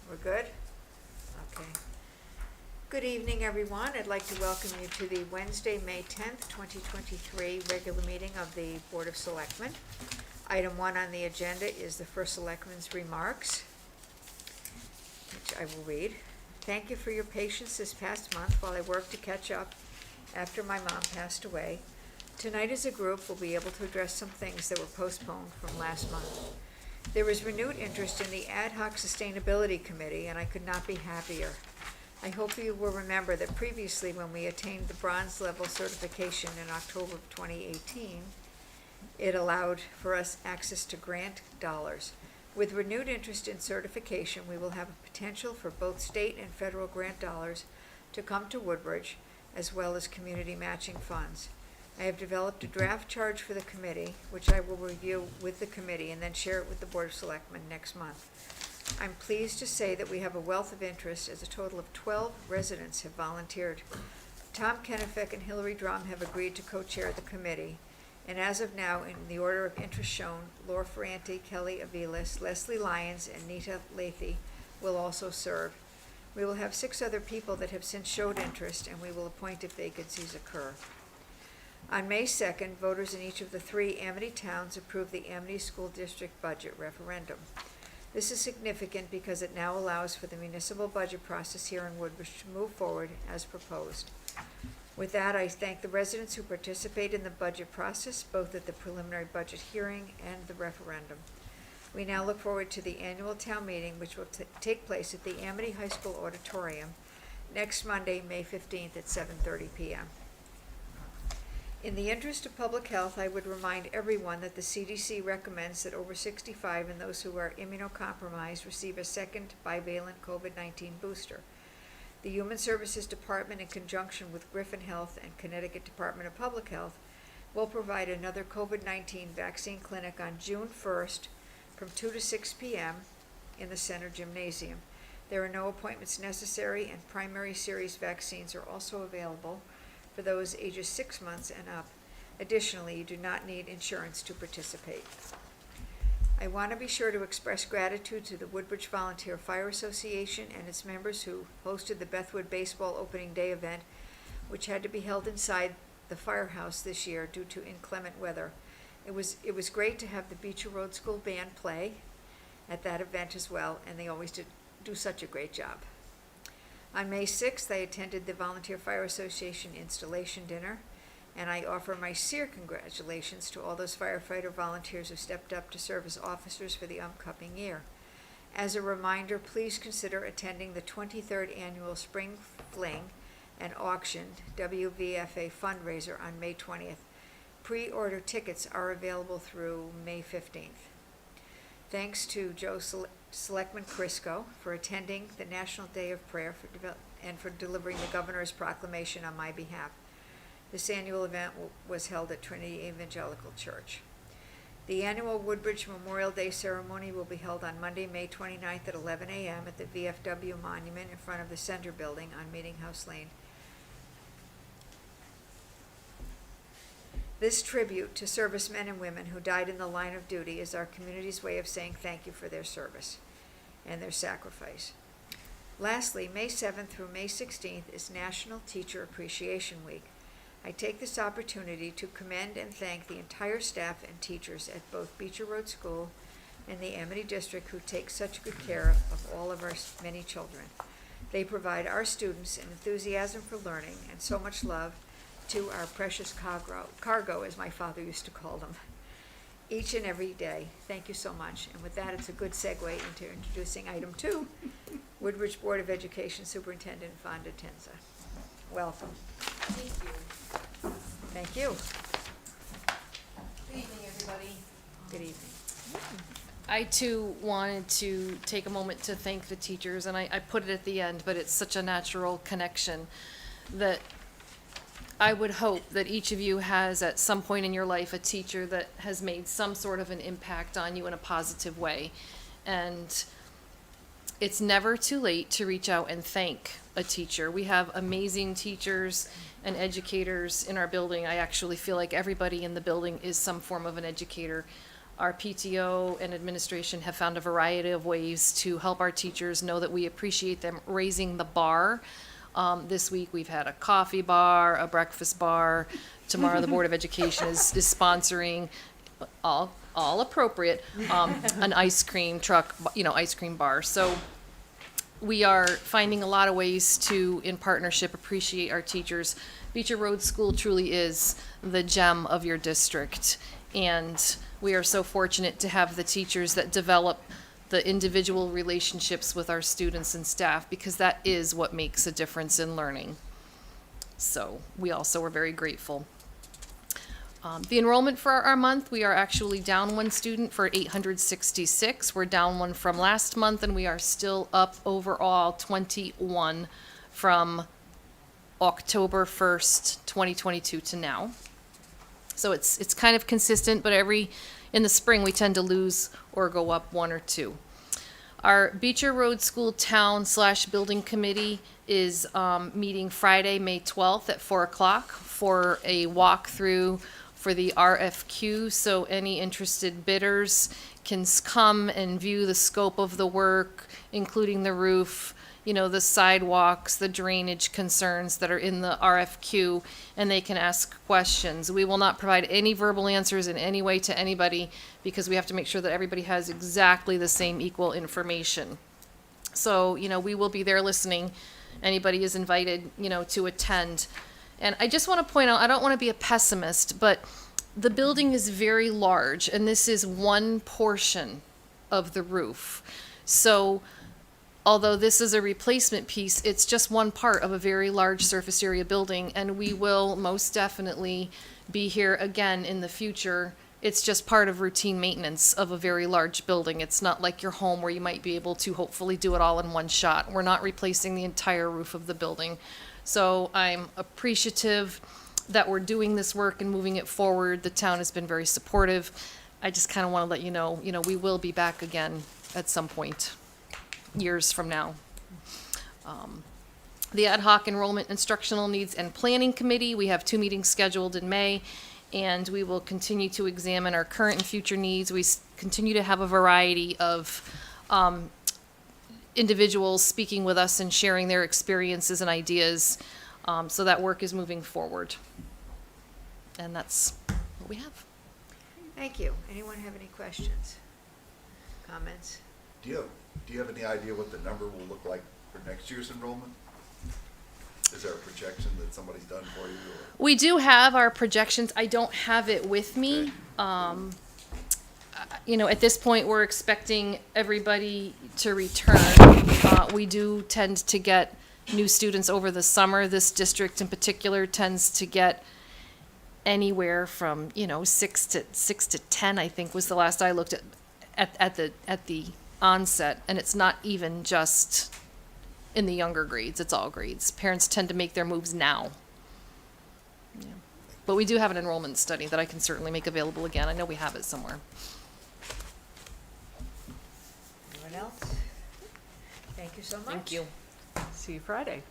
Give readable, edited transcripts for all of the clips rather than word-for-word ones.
We're good? Okay. Good evening, everyone. I'd like to welcome you to the Wednesday, May 10th, 2023 regular meeting of the Board of Selectmen. Item 1 on the agenda is the first Selectman's remarks, which I will read. Thank you for your patience this past month while I worked to catch up after my mom passed away. Tonight as a group, we'll be able to address some things that were postponed from last month. There is renewed interest in the Ad Hoc Sustainability Committee, and I could not be happier. I hope you will remember that previously when we attained the bronze level certification in October of 2018, it allowed for us access to grant dollars. With renewed interest in certification, we will have a potential for both state and federal grant dollars to come to Woodbridge, as well as community matching funds. I have developed a draft charge for the committee, which I will review with the committee and then share it with the Board of Selectmen next month. I'm pleased to say that we have a wealth of interest, as a total of 12 residents have volunteered. Tom Kennefick and Hillary Drum have agreed to co-chair the committee, and as of now, in the order of interest shown, Laura Ferranti, Kelly Aviles, Leslie Lyons, and Nita Lathy will also serve. We will have 6 other people that have since showed interest, and we will appoint if vacancies occur. On May 2nd, voters in each of the 3 Amity towns approved the Amity School District budget referendum. This is significant because it now allows for the municipal budget process here in Woodbridge to move forward as proposed. With that, I thank the residents who participate in the budget process, both at the preliminary budget hearing and the referendum. We now look forward to the annual town meeting, which will take place at the Amity High School Auditorium next Monday, May 15th at 7:30 p.m. In the interest of public health, I would remind everyone that the CDC recommends that over 65 and those who are immunocompromised receive a second bivalent COVID-19 booster. The Human Services Department, in conjunction with Griffin Health and Connecticut Department of Public Health, will provide another COVID-19 vaccine clinic on June 1st from 2 to 6 p.m. in the Center Gymnasium. There are no appointments necessary, and primary series vaccines are also available for those ages 6 months and up. Additionally, you do not need insurance to participate. I want to be sure to express gratitude to the Woodbridge Volunteer Fire Association and its members who hosted the Bethwood Baseball Opening Day event, which had to be held inside the firehouse this year due to inclement weather. It was great to have the Beecher Road School Band play at that event as well, and they always do such a great job. On May 6th, I attended the Volunteer Fire Association installation dinner, and I offer my sincere congratulations to all those firefighter volunteers who stepped up to serve as officers for the upcoming year. As a reminder, please consider attending the 23rd Annual Spring Fling and Auction WVFA fundraiser on May 20th. Pre-order tickets are available through May 15th. Thanks to Joe Selectman Crisco for attending the National Day of Prayer and for delivering the Governor's proclamation on my behalf. This annual event was held at Trinity Evangelical Church. The annual Woodbridge Memorial Day ceremony will be held on Monday, May 29th at 11 a.m. at the VFW Monument in front of the Center Building on Meeting House Lane. This tribute to servicemen and women who died in the line of duty is our community's way of saying thank you for their service and their sacrifice. Lastly, May 7th through May 16th is National Teacher Appreciation Week. I take this opportunity to commend and thank the entire staff and teachers at both Beecher Road School and the Amity District who take such good care of all of our many children. They provide our students an enthusiasm for learning and so much love to our precious cargo, as my father used to call them, each and every day. Thank you so much. And with that, it's a good segue into introducing item 2, Woodbridge Board of Education Superintendent Fonda Tenza. Welcome. Thank you. Thank you. Good evening, everybody. Good evening. I too wanted to take a moment to thank the teachers, and I put it at the end, but it's such a natural connection that I would hope that each of you has at some point in your life a teacher that has made some sort of an impact on you in a positive way. And it's never too late to reach out and thank a teacher. We have amazing teachers and educators in our building. I actually feel like everybody in the building is some form of an educator. Our PTO and administration have found a variety of ways to help our teachers know that we appreciate them raising the bar. This week, we've had a coffee bar, a breakfast bar. Tomorrow, the Board of Education is sponsoring, all appropriate, an ice cream truck, ice cream bar. So we are finding a lot of ways to, in partnership, appreciate our teachers. Beecher Road School truly is the gem of your district. And we are so fortunate to have the teachers that develop the individual relationships with our students and staff, because that is what makes a difference in learning. So we also are very grateful. The enrollment for our month, we are actually down one student for 866. We're down one from last month, and we are still up overall 21 from October 1st, 2022 to now. So it's kind of consistent, but in the spring, we tend to lose or go up one or two. Our Beecher Road School Town / Building Committee is meeting Friday, May 12th at 4 o'clock for a walkthrough for the RFQ. So any interested bidders can come and view the scope of the work, including the roof, the sidewalks, the drainage concerns that are in the RFQ, and they can ask questions. We will not provide any verbal answers in any way to anybody, because we have to make sure that everybody has exactly the same equal information. So, we will be there listening. Anybody is invited, to attend. And I just want to point out, I don't want to be a pessimist, but the building is very large, and this is one portion of the roof. So, although this is a replacement piece, it's just one part of a very large surface area building, and we will most definitely be here again in the future. It's just part of routine maintenance of a very large building. It's not like your home where you might be able to hopefully do it all in one shot. We're not replacing the entire roof of the building. So I'm appreciative that we're doing this work and moving it forward. The town has been very supportive. I just kind of want to let you know, we will be back again at some point, years from now. The Ad Hoc Enrollment Instructional Needs and Planning Committee, we have 2 meetings scheduled in May, and we will continue to examine our current and future needs. We continue to have a variety of individuals speaking with us and sharing their experiences and ideas, so that work is moving forward. And that's what we have. Thank you. Anyone have any questions, comments? Do you have any idea what the number will look like for next year's enrollment? Is there a projection that somebody's done for you? Or? We do have our projections. I don't have it with me. Okay. At this point, we're expecting everybody to return. We do tend to get new students over the summer. This district in particular tends to get anywhere from, 6 to 10, I think was the last I looked at the onset, and it's not even just in the younger grades, it's all grades. Parents tend to make their moves now. Yeah. But we do have an enrollment study that I can certainly make available again. I know we have it somewhere. Anyone else? Thank you so much. Thank you. See you Friday.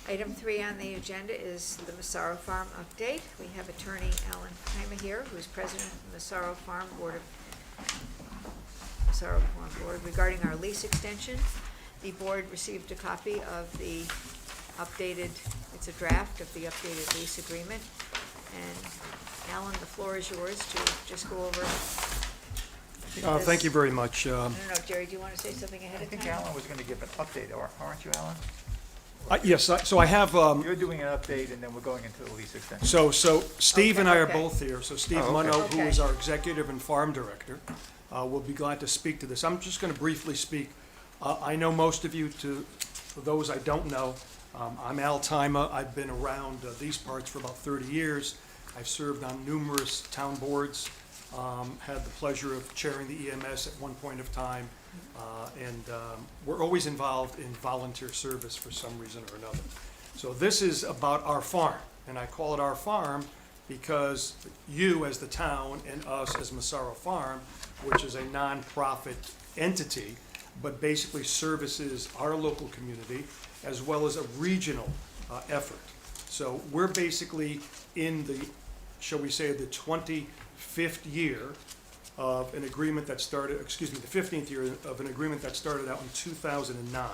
Item 3 on the agenda is the Massaro Farm update. We have Attorney Alan Kima here, who is president of the Massaro Farm Board regarding our lease extension. The board received a copy of the updated, it's a draft of the updated lease agreement. And Alan, the floor is yours to just go over. Thank you very much. I don't know, Jerry, do you want to say something ahead I of think time? Alan was going to give an update, aren't you, Alan? Yes, so I have, You're doing an update, and then we're going into the lease extension. so Steve and I are Okay. both here. So Steve Oh, okay. Munno, who Okay. is our executive and farm director, will be glad to speak to this. I'm just going to briefly speak. I know most of you. For those I don't know, I'm Al Tima. I've been around these parts for about 30 years. I've served on numerous town boards, had the pleasure of chairing the EMS at one point of time, and we're always involved in volunteer service for some reason or another. So this is about our farm, and I call it our farm because you as the town and us as Massaro Farm, which is a nonprofit entity, but basically services our local community as well as a regional effort. So we're basically in the, shall we say, the 5th year of an agreement that started, the 15th year of an agreement that started out in 2009.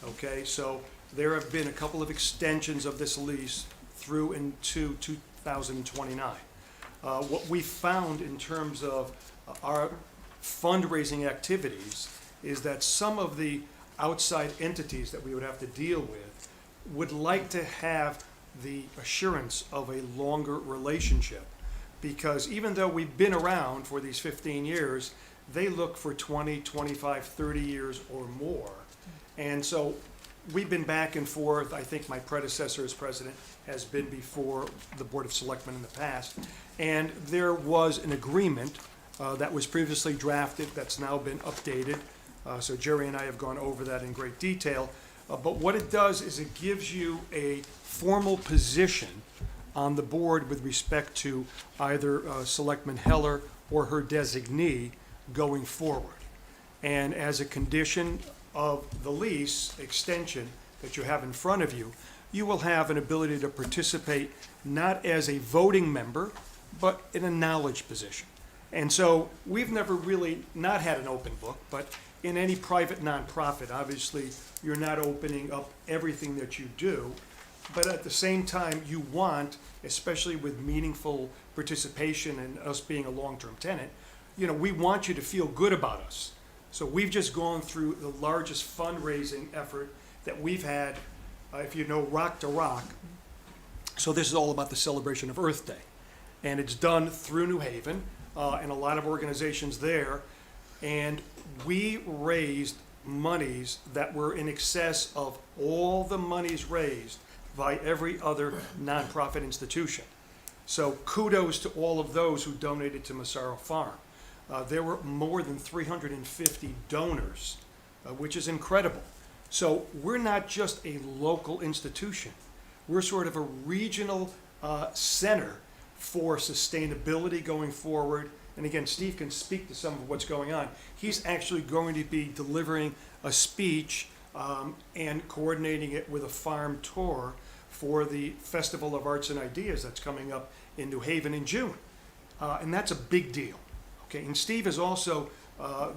Okay, so there have been a couple of extensions of this lease through into 2029. What we found in terms of our fundraising activities is that some of the outside entities that we would have to deal with would like to have the assurance of a longer relationship, because even though we've been around for these 15 years, they look for 20, 25, 30 years or more. And so we've been back and forth. I think my predecessor as president has been before the Board of Selectmen in the past. And there was an agreement that was previously drafted that's now been updated. So Jerry and I have gone over that in great detail. But what it does is it gives you a formal position on the board with respect to either Selectman Heller or her designee going forward. And as a condition of the lease extension that you have in front of you, you will have an ability to participate not as a voting member, but in a knowledge position. And so we've never really not had an open book, but in any private nonprofit, obviously, you're not opening up everything that you do. But at the same time, you want, especially with meaningful participation and us being a long-term tenant, we want you to feel good about us. So we've just gone through the largest fundraising effort that we've had, if you know Rock to Rock. So this is all about the celebration of Earth Day. And it's done through New Haven and a lot of organizations there. And we raised monies that were in excess of all the monies raised by every other nonprofit institution. So kudos to all of those who donated to Massaro Farm. There were more than 350 donors, which is incredible. So we're not just a local institution. We're sort of a regional center for sustainability going forward. And again, Steve can speak to some of what's going on. He's actually going to be delivering a speech and coordinating it with a farm tour for the Festival of Arts and Ideas that's coming up in New Haven in June. And that's a big deal. Okay, and Steve is also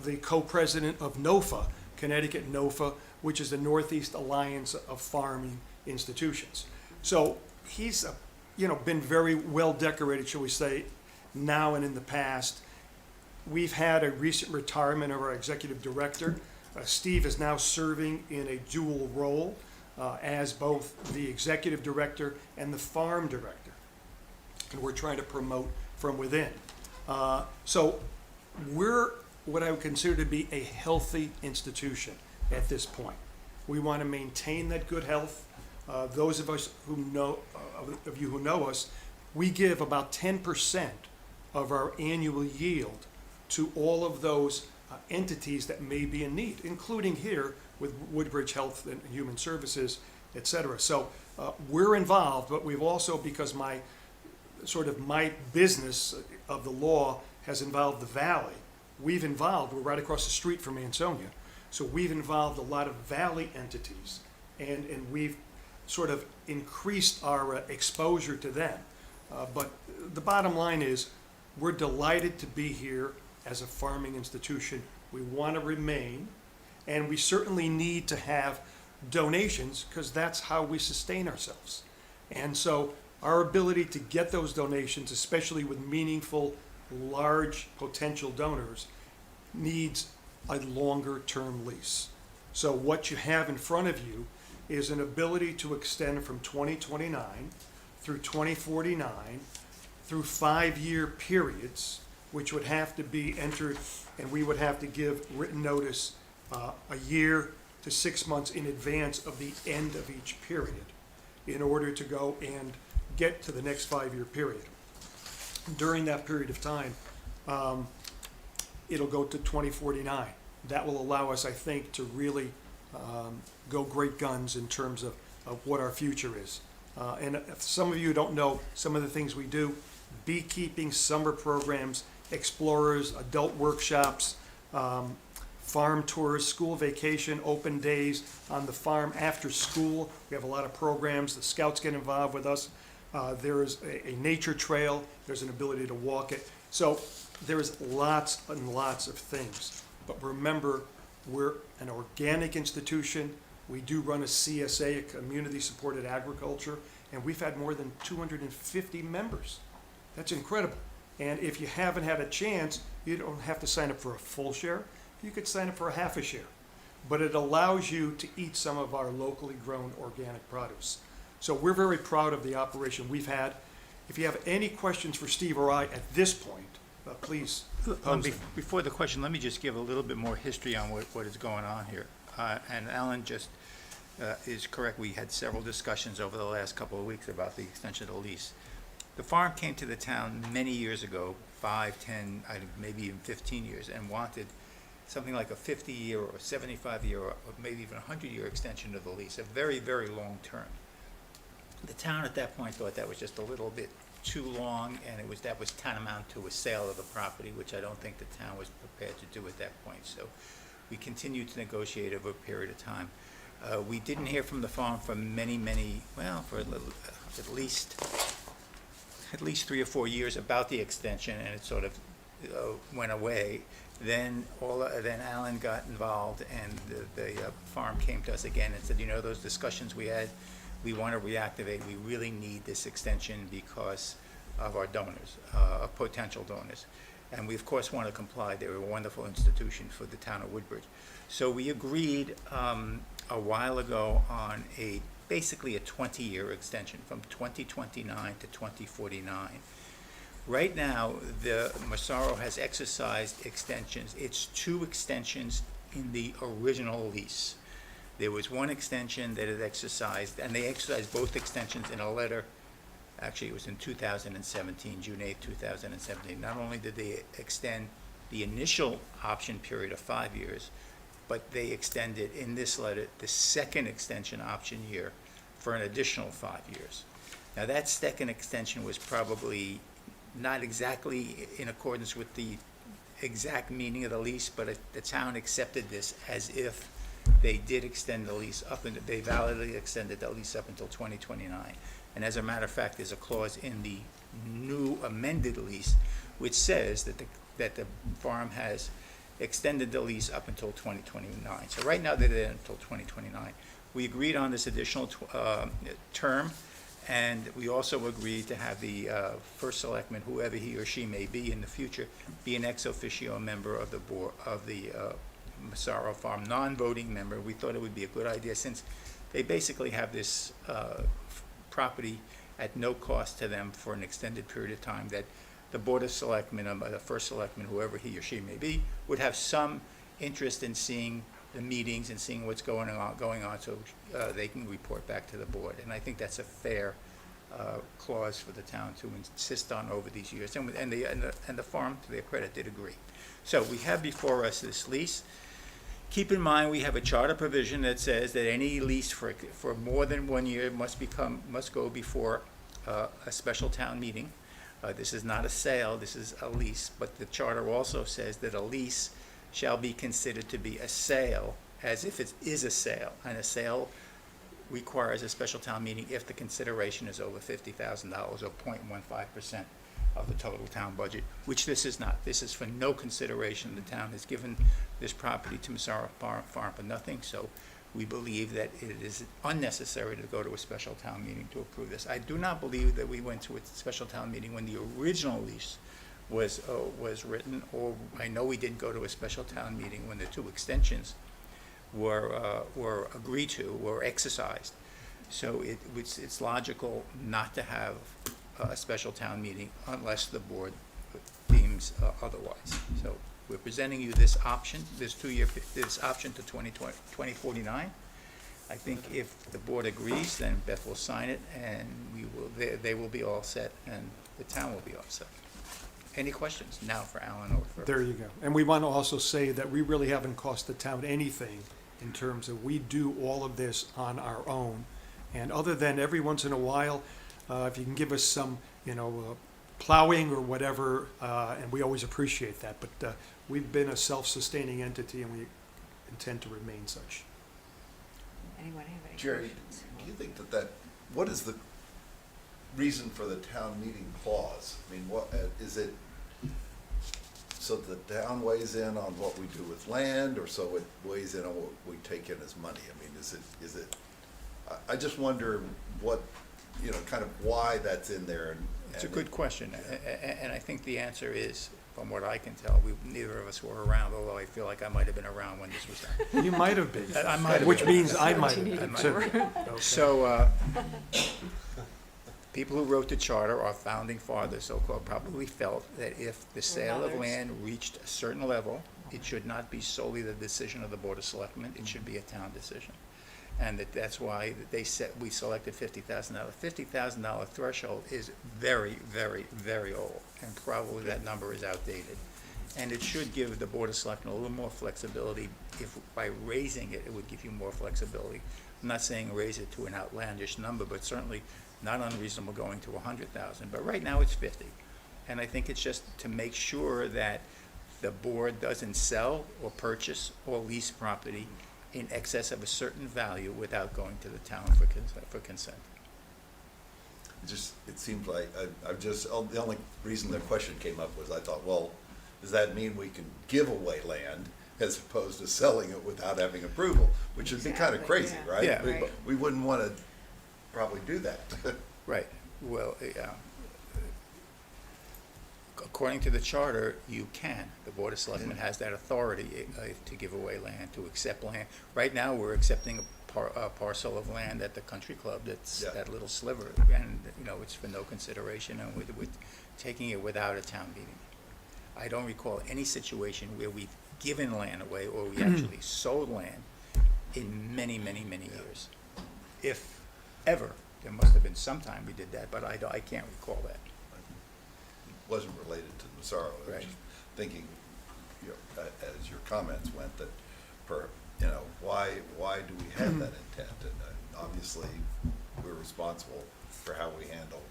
the co-president of NOFA, Connecticut NOFA, which is the Northeast Alliance of Farming Institutions. So he's been very well decorated, shall we say, now and in the past. We've had a recent retirement of our executive director. Steve is now serving in a dual role as both the executive director and the farm director. And we're trying to promote from within. So we're what I would consider to be a healthy institution at this point. We want to maintain that good health. Those of us who know, of you who know us, we give about 10% of our annual yield to all of those entities that may be in need, including here with Woodbridge Health and Human Services, et cetera. So we're involved, but we've also, because my business of the law has involved the valley, we're right across the street from Ansonia, so we've involved a lot of valley entities, and we've sort of increased our exposure to them. But the bottom line is, we're delighted to be here as a farming institution. We want to remain, and we certainly need to have donations because that's how we sustain ourselves. And so our ability to get those donations, especially with meaningful, large potential donors, needs a longer term lease. So what you have in front of you is an ability to extend from 2029 through 2049 through 5-year periods, which would have to be entered, and we would have to give written notice a year to 6 months in advance of the end of each period in order to go and get to the next 5-year period. During that period of time, it'll go to 2049. That will allow us, I think, to really go great guns in terms of what our future is. And if some of you don't know some of the things we do: beekeeping, summer programs, explorers, adult workshops, farm tours, school vacation, open days on the farm after school. We have a lot of programs. The scouts get involved with us. There is a nature trail. There's an ability to walk it. So there's lots and lots of things, but remember, we're an organic institution. We do run a CSA, a community-supported agriculture, and we've had more than 250 members. That's incredible. And if you haven't had a chance, you don't have to sign up for a full share. You could sign up for a half a share. But it allows you to eat some of our locally grown organic produce. So we're very proud of the operation we've had. If you have any questions for Steve or I at this point, please pose them. Before the question, let me just give a little bit more history on what is going on here. And Alan just is correct. We had several discussions over the last couple of weeks about the extension of the lease. The farm came to the town many years ago, 5, 10, maybe even 15 years, and wanted something like a 50-year or 75-year or maybe even a 100-year extension of the lease, a very, very long term. The town at that point thought that was just a little bit too long, and that was tantamount to a sale of the property, which I don't think the town was prepared to do at that point. So we continued to negotiate over a period of time. We didn't hear from the farm for for at least 3 or 4 years about the extension, and it sort of went away. Then Alan got involved, and the farm came to us again and said, those discussions we had, we want to reactivate. We really need this extension because of our donors, of potential donors. And we, of course, want to comply. They're a wonderful institution for the town of Woodbridge. So we agreed a while ago on basically a 20-year extension from 2029 to 2049. Right now, the Massaro has exercised extensions. It's 2 extensions in the original lease. There was one extension that it exercised, and they exercised both extensions in a letter. Actually, it was in 2017, June 8, 2017. Not only did they extend the initial option period of 5 years, but they extended in this letter the second extension option year for an additional 5 years. Now, that second extension was probably not exactly in accordance with the exact meaning of the lease, but the town accepted this as if they did extend the lease they validly extended the lease up until 2029. And as a matter of fact, there's a clause in the new amended lease which says that the farm has extended the lease up until 2029. So right now they're there until 2029. We agreed on this additional term, and we also agreed to have the first selectman, whoever he or she may be in the future, be an ex officio member of the board of the Massaro Farm, non-voting member. We thought it would be a good idea, since they basically have this property at no cost to them for an extended period of time, that the Board of Selectmen, the first selectman, whoever he or she may be, would have some interest in seeing the meetings and seeing what's going on, so they can report back to the board. And I think that's a fair clause for the town to insist on over these years. And the farm, to their credit, did agree. So we have before us this lease. Keep in mind, we have a charter provision that says that any lease for more than 1 year must go before a special town meeting. This is not a sale, this is a lease, but the charter also says that a lease shall be considered to be a sale as if it is a sale, and a sale requires a special town meeting if the consideration is over $50,000 or 0.15% of the total town budget, which this is not. This is for no consideration. The town has given this property to Massaro Farm for nothing, so we believe that it is unnecessary to go to a special town meeting to approve this. I do not believe that we went to a special town meeting when the original lease was written, or I know we didn't go to a special town meeting when the 2 extensions were agreed to, were exercised. So it's logical not to have a special town meeting unless the board deems otherwise. So we're presenting you this option, this option to 2049. I think if the board agrees, then Beth will sign it, and they will be all set, and the town will be all set. Any questions now for Alan or for? There you go. And we want to also say that we really haven't cost the town anything in terms of, we do all of this on our own. And other than every once in a while, if you can give us some, plowing or whatever, and we always appreciate that. But we've been a self-sustaining entity, and we intend to remain such. Anyone have any Jerry, questions? do you think what is the reason for the town meeting clause? I mean, what is it? so the town weighs in on what we do with land, or so it weighs in on what we take in as money? I mean, is it, I just wonder what, you know, kind of why that's in there. And It's a good question, and I think the answer is, from what I can tell, neither of us were around, although I feel like I might have been around when this was done. You might have been. I might have Which been. means I might have I been might too. have Okay. So, people who wrote the charter, our founding fathers, so-called, probably felt that if the sale of mothers. land reached a certain level, it should not be solely the decision of the Board of Selectmen, it should be a town decision. And that's why we selected $50,000. $50,000 threshold is very, very, very old, and probably that number is outdated. And it should give the Board of Selectmen a little more flexibility. If by raising it, it would give you more flexibility. I'm not saying raise it to an outlandish number, but certainly not unreasonable going to 100,000. But right now it's 50. And I think it's just to make sure that the board doesn't sell or purchase or lease property in excess of a certain value without going to the town for consent. it seems like, the only reason the question came up was I thought, well, does that mean we can give away land as opposed to selling it without having approval? Which would be kind of Exactly, crazy, yeah. right? Yeah. Right. We wouldn't want to probably do that. Right, well, according to the charter, you can. The Board of Selectmen has that authority to give away land, to accept land. Right now, we're accepting a parcel of land at the Country Club, that's Yeah. that little sliver, and, you know, it's for no consideration, and we're taking it without a town meeting. I don't recall any situation where we've given land away or we actually sold land in many, many, many years. If ever, there must have been some time we did that, but I can't recall that. Wasn't related to Massaro. I was Right. just thinking, you know, as your comments went, that why do we have that intent? And obviously, we're responsible for how we handle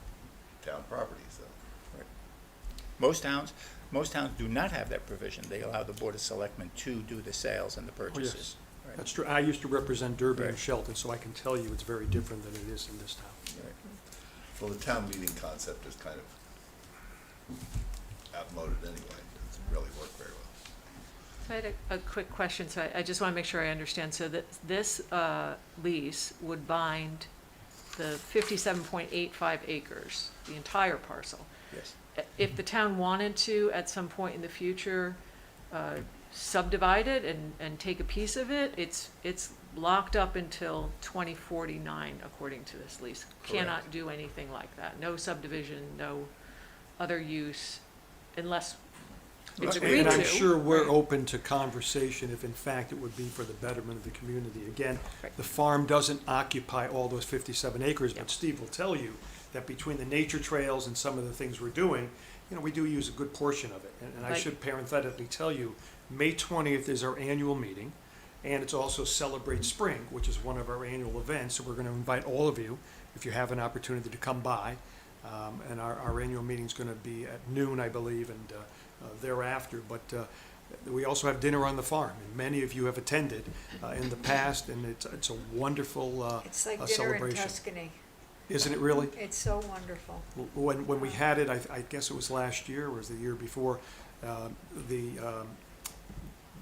town property, so. Right. Most towns do not have that provision. They allow the Board of Selectmen to do the sales and the purchases. Right. That's true. I used to represent Derby and Right. Shelton, so I can tell you it's very different than it is in this town. Right. Well, the town meeting concept is kind of outmoded anyway. It doesn't really work very well. I had a quick question, so I just want to make sure I understand. So that this lease would bind the 57.85 acres, the entire parcel. Yes. If the town wanted to, at some point in the future, subdivide it and take a piece of it, it's locked up until 2049, according to this lease. Cannot Correct. do anything like that. No subdivision, no other use, unless it's agreed And to. I'm sure we're Right. open to conversation if in fact it would be for the betterment of the community. Again, Right. the farm doesn't occupy all those 57 acres, Yep. but Steve will tell you that between the nature trails and some of the things we're doing, you know, we do use a good portion of it. And I Right. should parenthetically tell you, May 20th is our annual meeting, and it's also Celebrate Spring, which is one of our annual events. So we're going to invite all of you, if you have an opportunity to come by. And our annual meeting's going to be at noon, I believe, and thereafter. But we also have dinner on the farm, and many of you have attended in the past, and it's a wonderful It's like dinner in celebration. Tuscany. Isn't it really? It's so wonderful. When we had it, I guess it was last year, or was the year before,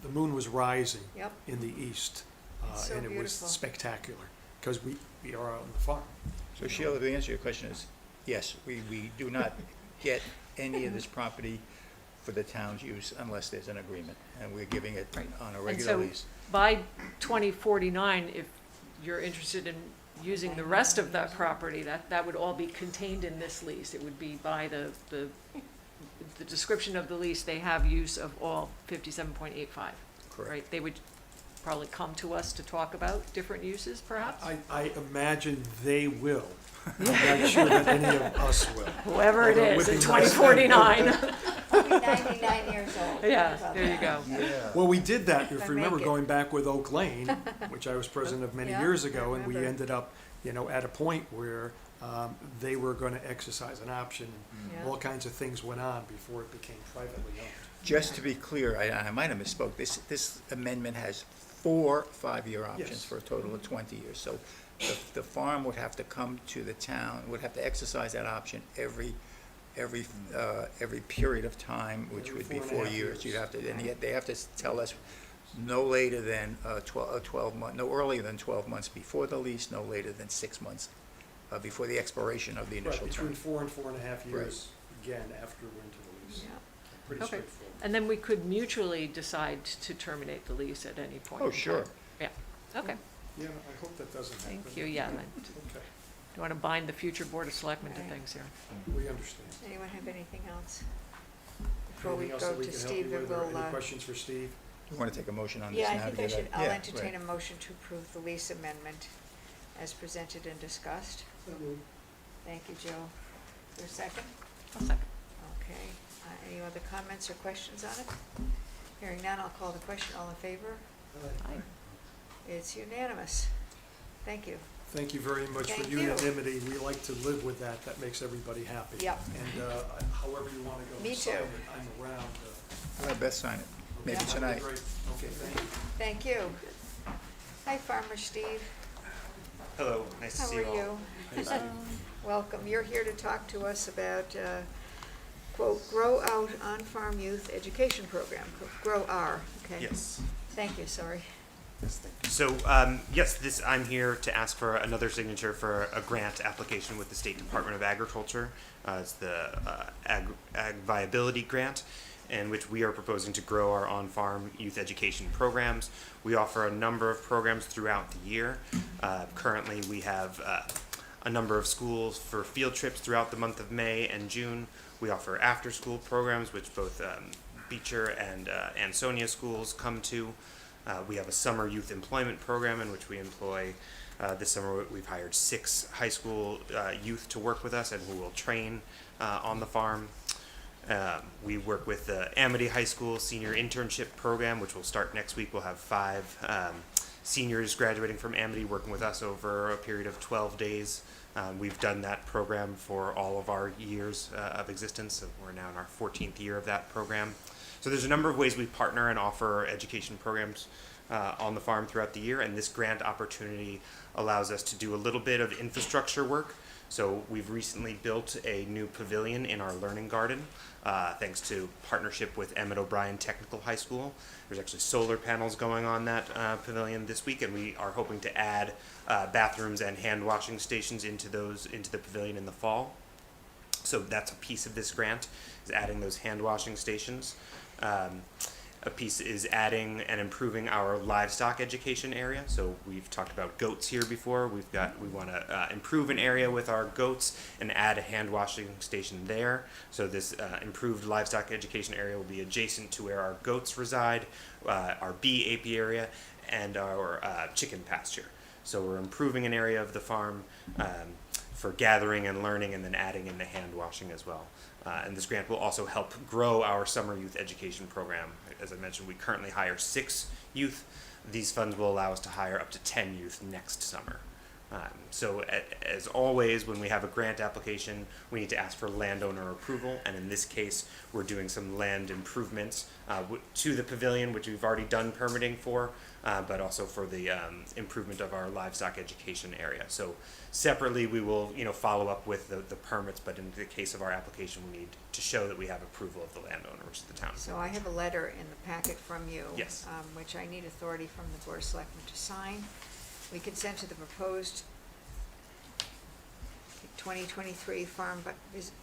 the moon was rising Yep. in the east, It's so and it was beautiful. spectacular, because we are out on the farm. So Sheila, the answer to your question is, yes, we do not get any of this property for the town's use unless there's an agreement, and we're giving it on a And regular so lease. by 2049, if you're interested in using the rest of that property, that would all be contained in this lease. It would be by the description of the lease, they have use of all 57.85. Correct. Right? They would probably come to us to talk about different uses, perhaps? I imagine they will. I'm not sure that any of us will. Whoever it Although it is would in be nice. 2049. I'll be 99 years old. Yeah, there you go. Yeah. Well, we did that, if If I you remember, make it. going back with Oak Lane, which I was president of many Yeah, years I ago, and we remember. ended up, at a point where they were going to exercise an option, and Yeah. all kinds of things went on before it became privately owned. Just to be clear, I might have misspoke, this amendment has 4 5-year options Yes. for a total of 20 years. So the farm would have to come to the town, would have to exercise that option every every period of time, which Every would be 4.5 4 years. You'd years. have to, and yet they have to tell us no later than 12 months, no earlier than 12 months before the lease, no later than 6 months before the expiration of the Right, initial between term. 4 and 4.5 years, again, after we're into the lease. Yeah. Pretty Okay. straightforward. And then we could mutually decide to terminate the lease at any point. Oh, in sure. time. Yeah, okay, Yeah, I hope that doesn't happen. thank you, yeah. Okay, Don't want to bind the future Board of Selectmen to Right. things here. we understand. Anyone have anything else? Before we Anything else go that we to can help Steve, you or with, or we'll, any questions for Steve? You want to take a motion on this yeah, now I to think I get should, a- I'll yeah, entertain a right. motion to approve the lease amendment as presented and discussed. Thank you, Joe. Is there a second? I'll second. Okay, any other comments or questions on it? Hearing none, I'll call the question, all in favor? Aye. It's unanimous. Thank you. Thank you very much for Thank you. unanimity. We like to live with that. That makes everybody happy. Yep. And however you want to go. Me and sign too. it, I'm around. Well, best sign it, maybe Yeah. that'd be tonight. great. Okay, thank you. Thank you. Hi, Farmer Steve. Hello, nice to How see are you all. you? Thank you. Welcome. You're here to talk to us about, quote, Grow Out On-Farm Youth Education Program, Grow R, okay? Yes. Thank you, sorry. So, yes, I'm here to ask for another signature for a grant application with the State Department of Agriculture. It's the Ag Viability Grant, in which we are proposing to grow our on-farm youth education programs. We offer a number of programs throughout the year. Currently, we have a number of schools for field trips throughout the month of May and June. We offer after-school programs, which both Beecher and Ansonia schools come to. We have a summer youth employment program in which we employ, this summer we've hired 6 high school youth to work with us and who will train on the farm. We work with the Amity High School Senior Internship Program, which will start next week. We'll have 5 seniors graduating from Amity working with us over a period of 12 days. We've done that program for all of our years of existence, so we're now in our 14th year of that program. So there's a number of ways we partner and offer education programs on the farm throughout the year, and this grant opportunity allows us to do a little bit of infrastructure work. So we've recently built a new pavilion in our learning garden, thanks to partnership with Emmett O'Brien Technical High School. There's actually solar panels going on that pavilion this week, and we are hoping to add bathrooms and hand washing stations into the pavilion in the fall. So that's a piece of this grant, is adding those hand washing stations. A piece is adding and improving our livestock education area. So we've talked about goats here before. We want to improve an area with our goats and add a hand washing station there. So this improved livestock education area will be adjacent to where our goats reside, our bee apiary area, and our chicken pasture. So we're improving an area of the farm for gathering and learning, and then adding in the hand washing as well. And this grant will also help grow our summer youth education program. As I mentioned, we currently hire 6 youth. These funds will allow us to hire up to 10 youth next summer. So as always, when we have a grant application, we need to ask for landowner approval. And in this case, we're doing some land improvements to the pavilion, which we've already done permitting for, but also for the improvement of our livestock education area. So separately, we will follow up with the permits, but in the case of our application, we need to show that we have approval of the landowner, which is the town. So I have a letter in the packet from you. Yes. Which I need authority from the Board of Selectmen to sign. We consent to the proposed 2023 Farm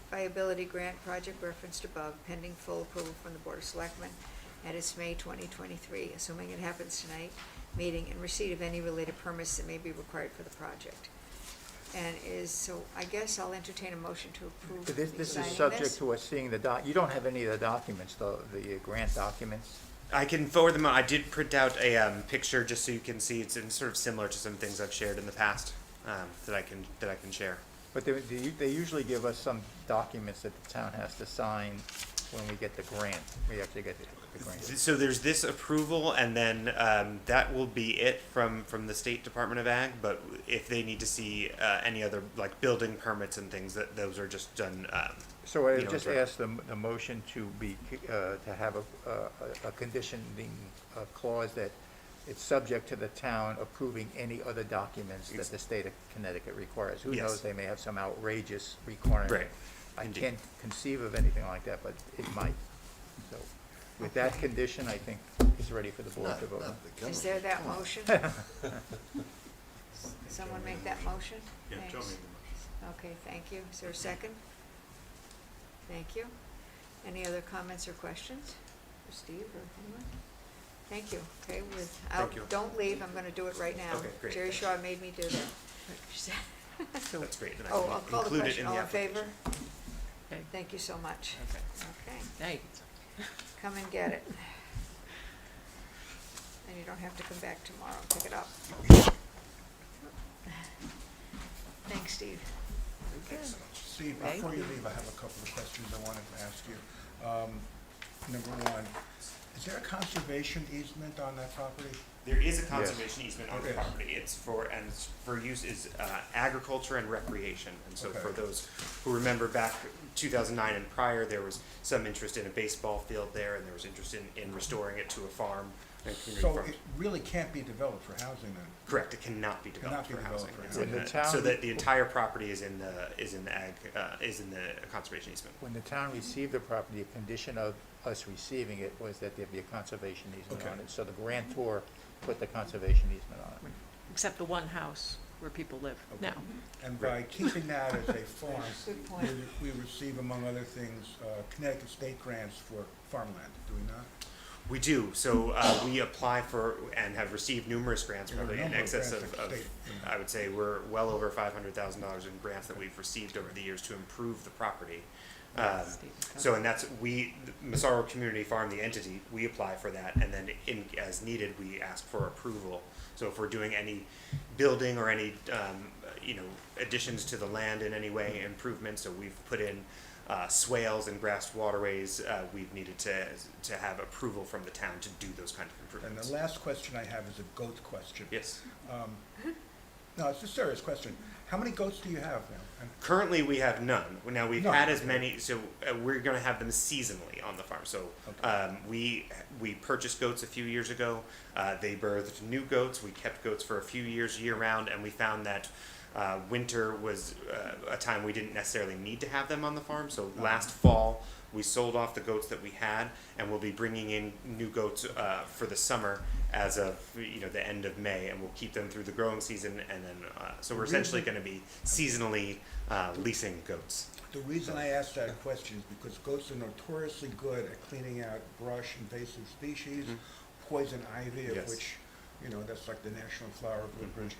Viability Grant project referenced above, pending full approval from the Board of Selectmen at its May 2023, assuming it happens tonight, meeting, and receipt of any related permits that may be required for the project. And so I guess I'll entertain a motion to approve But the this is signing subject this. to us seeing you don't have any of the documents, though, the grant documents? I can forward them. I did print out a picture just so you can see. It's sort of similar to some things I've shared in the past that I can share. But they usually give us some documents that the town has to sign when we get the grant. We actually get the grant. So there's this approval, and then that will be it from the State Department of Ag. But if they need to see any other like building permits and things, those are just done. So I you know, just direct. asked the motion to be, to have a conditioning clause that it's subject to the town approving any other documents that the state of Connecticut requires. Who Yes. knows, they may have some outrageous requirement. Right. I Indeed. can't conceive of anything like that, but it might. So with that condition, I think it's ready for the board to vote on. Is there that motion? Someone make that motion? Thanks. Okay, thank you. Is there a second? Thank you. Any other comments or questions for Steve or anyone? Thank you. Okay, Thank you. don't leave, I'm gonna do it right now. Okay, great, Jerry thanks. Shaw made me do that. That's great. And I Oh, can I'll call the include it question. in the All in favor? application. Okay. Thank you so much. Okay. Okay, Hey, come and get it. And you don't have to come back tomorrow and pick it up. Thanks, Steve. Thanks so much. Steve, Thank before you you. leave, I have a couple of questions I wanted to ask you. Number one, is there a conservation easement on that property? There is a conservation easement on the Okay. property. It's for use is agriculture and recreation. And so for Okay. those who remember back 2009 and prior, there was some interest in a baseball field there, and there was interest in restoring it to a farm and community So farm. it really can't be developed for housing then? Correct. It cannot be developed Cannot be for developed housing. for It's housing. in When the so town- that the entire property is in the conservation easement. When the town received the property, a condition of us receiving it was that there be a conservation easement Okay. on it. So the grantor put the conservation easement on it. except the one house where people live now. And by keeping that as a farm, Good point. we receive, among other things, Connecticut state grants for farmland, do we not? We do. So we apply for and have received numerous grants, There are a probably in number of excess grants of at state, I would say we're well over $500,000 in grants that we've received over the years to improve the property. So, and that's, Massaro Community Farm, the entity, we apply for that, and then as needed, we ask for approval. So if we're doing any building or any, additions to the land in any way, improvements, so we've put in swales and grassed waterways, we've needed to have approval from the town to do those kind of And improvements. the last question I have is a goat question. Yes. No, it's a serious question. How many goats do you have now? And Currently, we have none. Now we've None, had as okay. many, so we're going to have them seasonally on the farm. So Okay. we purchased goats a few years ago. They birthed new goats. We kept goats for a few years year round, and we found that winter was a time we didn't necessarily need to have them on the farm. So last fall, we sold off the goats that we had, and we'll be bringing in new goats for the summer as of the end of May, and we'll keep them through the growing season, and then so we're essentially going to be seasonally leasing goats. The reason I asked that question is because goats are notoriously good at cleaning out brush, invasive species, poison ivy, of Yes. which, that's like the national flower of Woodbridge.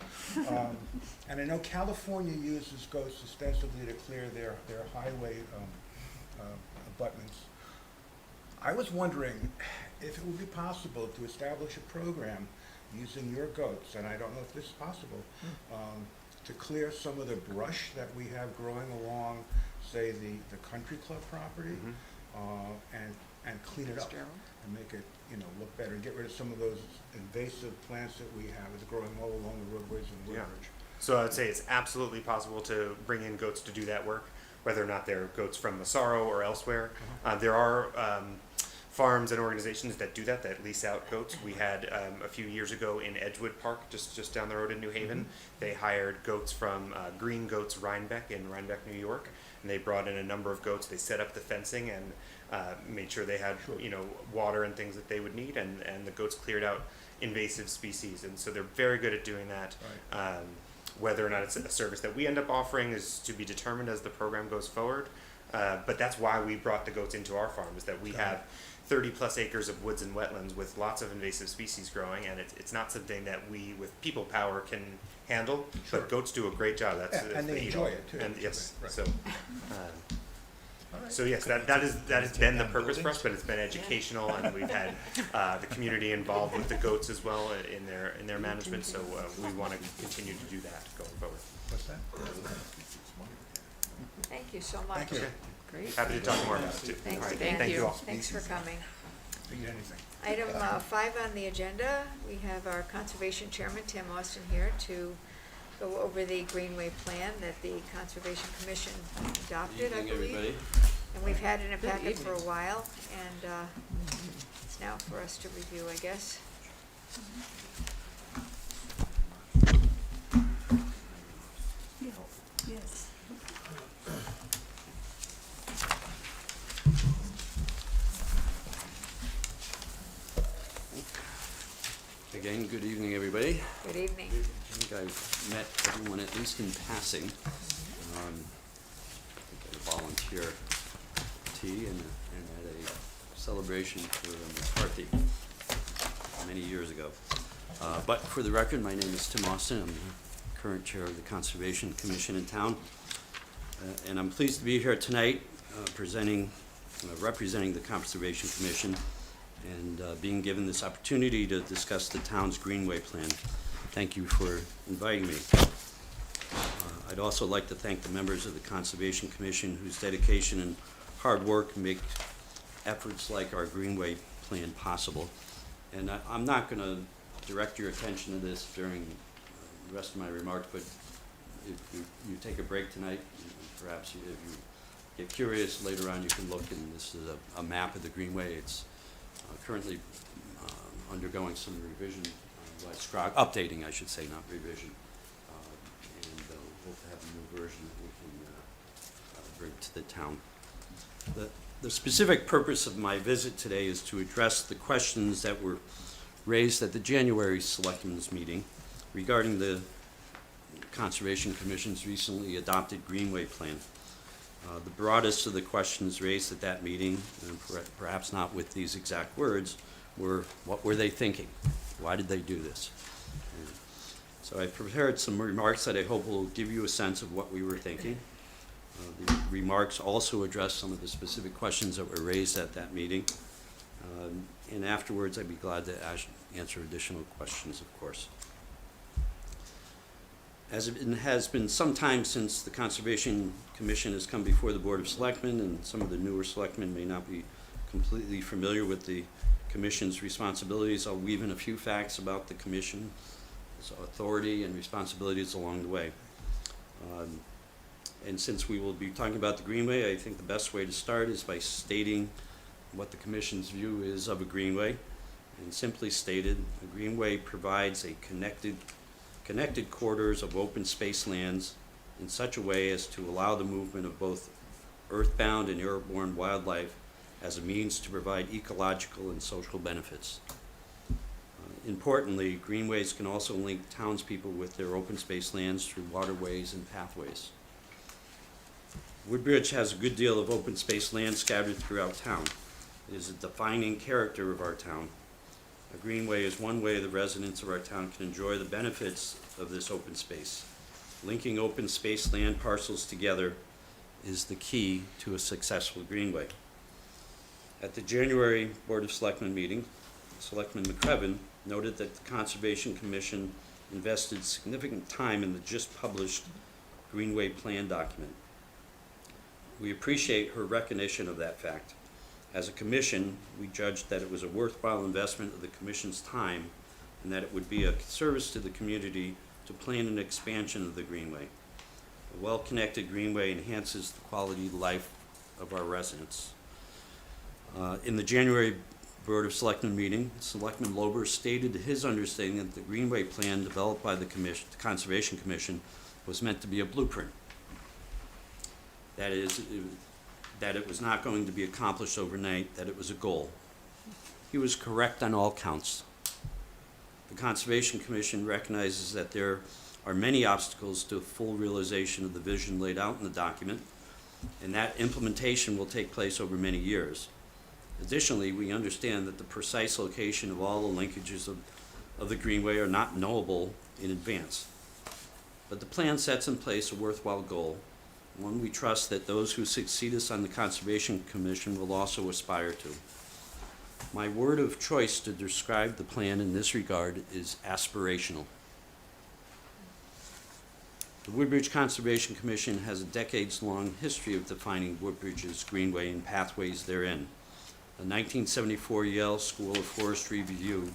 And I know California uses goats extensively to clear their highway abutments. I was wondering if it would be possible to establish a program using your goats, and I don't know if this is possible, to clear some of the brush that we have growing along, say, the Country Club property, and clean it up Fitzgerald? and make it, look better, and get rid of some of those invasive plants that we have that's growing all along the roadways in Yeah. Woodbridge. So I would say it's absolutely possible to bring in goats to do that work, whether or not they're goats from Massaro or elsewhere. There are farms and organizations that do that lease out goats. We had a few years ago in Edgewood Park, just down the road in New Haven. They hired goats from Green Goats Rhinebeck in Rhinebeck, New York, and they brought in a number of goats. They set up the fencing and made sure they had water and things that they would need, and the goats cleared out invasive species, and so they're very good at doing that. Right. Whether or not it's a service that we end up offering is to be determined as the program goes forward. But that's why we brought the goats into our farm, is that we have 30 plus acres of woods and wetlands with lots of invasive species growing, and it's not something that we, with people power, can handle. Sure. But goats do a great job. That's Yeah, and they eat enjoy all- it, too. And yes, Right. so. All right. So yes, that has been the purpose for us, but it's been educational, and we've had the community involved with the goats as well in their management. So we want to continue to do that going forward. What's that? Thank you so much. Thank you. Great. Happy to talk more about it too. Thanks All right, again. Thank you all. Thanks for coming. If you need anything. Item 5 on the agenda, we have our Conservation Chairman, Tim Austin, here to go over the Greenway plan that the Conservation Commission adopted, I believe. And we've had it in a Good packet for a evening. while, and it's now for us to review, I guess. evening, everybody. Good evening. I think I've met everyone at least in passing. I think at a volunteer tea and at a celebration for Ms. Harthy many years ago. But for the record, my name is Tim Austin. I'm the current chair of the Conservation Commission in town. And I'm pleased to be here tonight representing the Conservation Commission and being given this opportunity to discuss the town's greenway plan. Thank you for inviting me. I'd also like to thank the members of the Conservation Commission whose dedication and hard work make efforts like our greenway plan possible. And I'm not going to direct your attention to this during the rest of my remarks, but if you take a break tonight, perhaps if you get curious later on, you can look, and this is a map of the greenway. It's currently undergoing some revision, updating, I should say, not revision. And we'll hope to have a new version that we can bring to the town. The specific purpose of my visit today is to address the questions that were raised at the January Selectmen's meeting regarding the Conservation Commission's recently adopted Greenway Plan. The broadest of the questions raised at that meeting, and perhaps not with these exact words, were what were they thinking? Why did they do this? So I prepared some remarks that I hope will give you a sense of what we were thinking. The remarks also address some of the specific questions that were raised at that meeting. And afterwards, I'd be glad to answer additional questions, of course. As it has been some time since the Conservation Commission has come before the Board of Selectmen, and some of the newer selectmen may not be completely familiar with the Commission's responsibilities, I'll weave in a few facts about the Commission's authority and responsibilities along the way. And since we will be talking about the Greenway, I think the best way to start is by stating what the Commission's view is of a Greenway. And simply stated, a Greenway provides a connected corridors of open space lands in such a way as to allow the movement of both earthbound and airborne wildlife as a means to provide ecological and social benefits. Importantly, greenways can also link townspeople with their open space lands through waterways and pathways. Woodbridge has a good deal of open space land scattered throughout town. It is a defining character of our town. A greenway is one way the residents of our town can enjoy the benefits of this open space. Linking open space land parcels together is the key to a successful greenway. At the January Board of Selectmen meeting, Selectman McCrevin noted that the Conservation Commission invested significant time in the just published Greenway Plan document. We appreciate her recognition of that fact. As a commission, we judged that it was a worthwhile investment of the commission's time and that it would be a service to the community to plan an expansion of the greenway. A well-connected greenway enhances the quality of life of our residents. In the January Board of Selectmen meeting, Selectman Lober stated his understanding that the greenway plan developed by the Conservation Commission was meant to be a blueprint. That is, that it was not going to be accomplished overnight, that it was a goal. He was correct on all counts. The Conservation Commission recognizes that there are many obstacles to full realization of the vision laid out in the document, and that implementation will take place over many years. Additionally, we understand that the precise location of all the linkages of the greenway are not knowable in advance. But the plan sets in place a worthwhile goal, one we trust that those who succeed us on the Conservation Commission will also aspire to. My word of choice to describe the plan in this regard is aspirational. The Woodbridge Conservation Commission has a decades-long history of defining Woodbridge's greenway and pathways therein. The 1974 Yale School of Forestry review,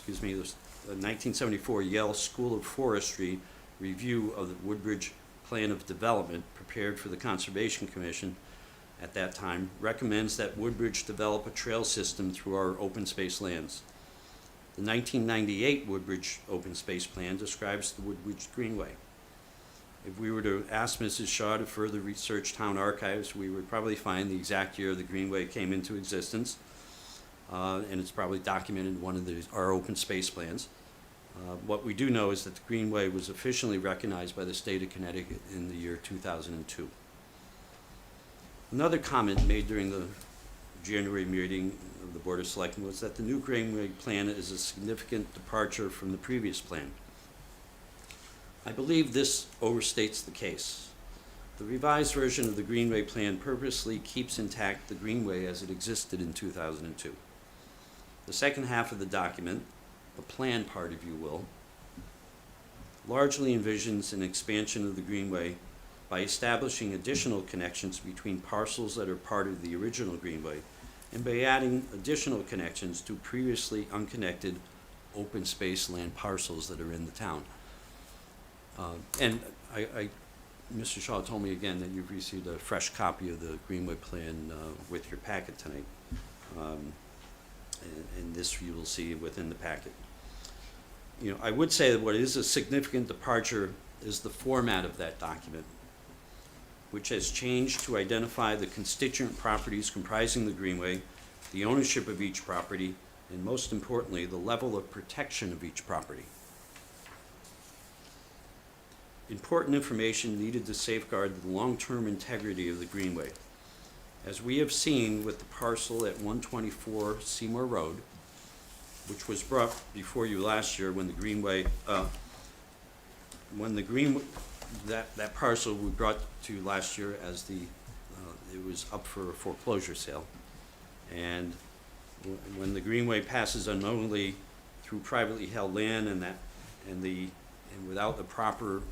the 1974 Yale School of Forestry review of the Woodbridge Plan of Development prepared for the Conservation Commission at that time recommends that Woodbridge develop a trail system through our open space lands. The 1998 Woodbridge Open Space Plan describes the Woodbridge Greenway. If we were to ask Mrs. Shaw to further research town archives, we would probably find the exact year the Greenway came into existence, and it's probably documented in one of our open space plans. What we do know is that the Greenway was officially recognized by the state of Connecticut in the year 2002. Another comment made during the January meeting of the Board of Selectmen was that the new Greenway plan is a significant departure from the previous plan. I believe this overstates the case. The revised version of the Greenway plan purposely keeps intact the Greenway as it existed in 2002. The second half of the document, the plan part, if you will, largely envisions an expansion of the Greenway by establishing additional connections between parcels that are part of the original Greenway and by adding additional connections to previously unconnected open space land parcels that are in the town. And Mr. Shaw told me again that you've received a fresh copy of the Greenway plan with your packet tonight. And this you will see within the packet. You know, I would say that what is a significant departure is the format of that document, which has changed to identify the constituent properties comprising the Greenway, the ownership of each property, and most importantly, the level of protection of each property. Important information needed to safeguard the long-term integrity of the Greenway. As we have seen with the parcel at 124 Seymour Road, which was brought before you last year when the Greenway, that parcel we brought to you last year as it was up for a foreclosure sale. And when the Greenway passes unknowingly through privately held land and without the proper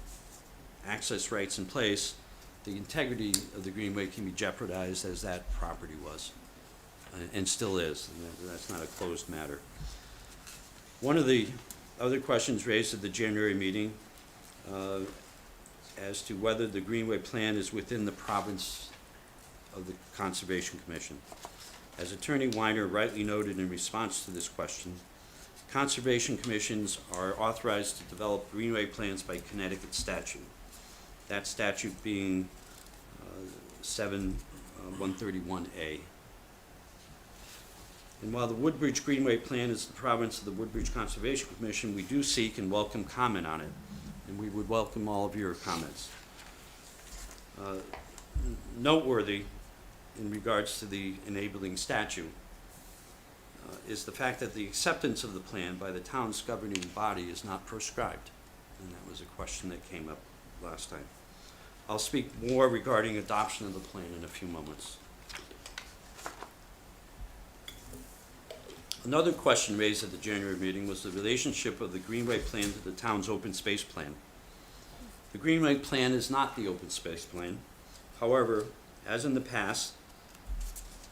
access rights in place, the integrity of the Greenway can be jeopardized as that property was, and still is, and that's not a closed matter. One of the other questions raised at the January meeting as to whether the Greenway plan is within the province of the Conservation Commission. As Attorney Weiner rightly noted in response to this question, Conservation Commissions are authorized to develop Greenway plans by Connecticut statute. That statute being 131A. And while the Woodbridge Greenway Plan is the province of the Woodbridge Conservation Commission, we do seek and welcome comment on it, and we would welcome all of your comments. Noteworthy in regards to the enabling statute is the fact that the acceptance of the plan by the town's governing body is not prescribed, and that was a question that came up last time. I'll speak more regarding adoption of the plan in a few moments. Another question raised at the January meeting was the relationship of the Greenway plan to the town's open space plan. The Greenway plan is not the open space plan. However, as in the past,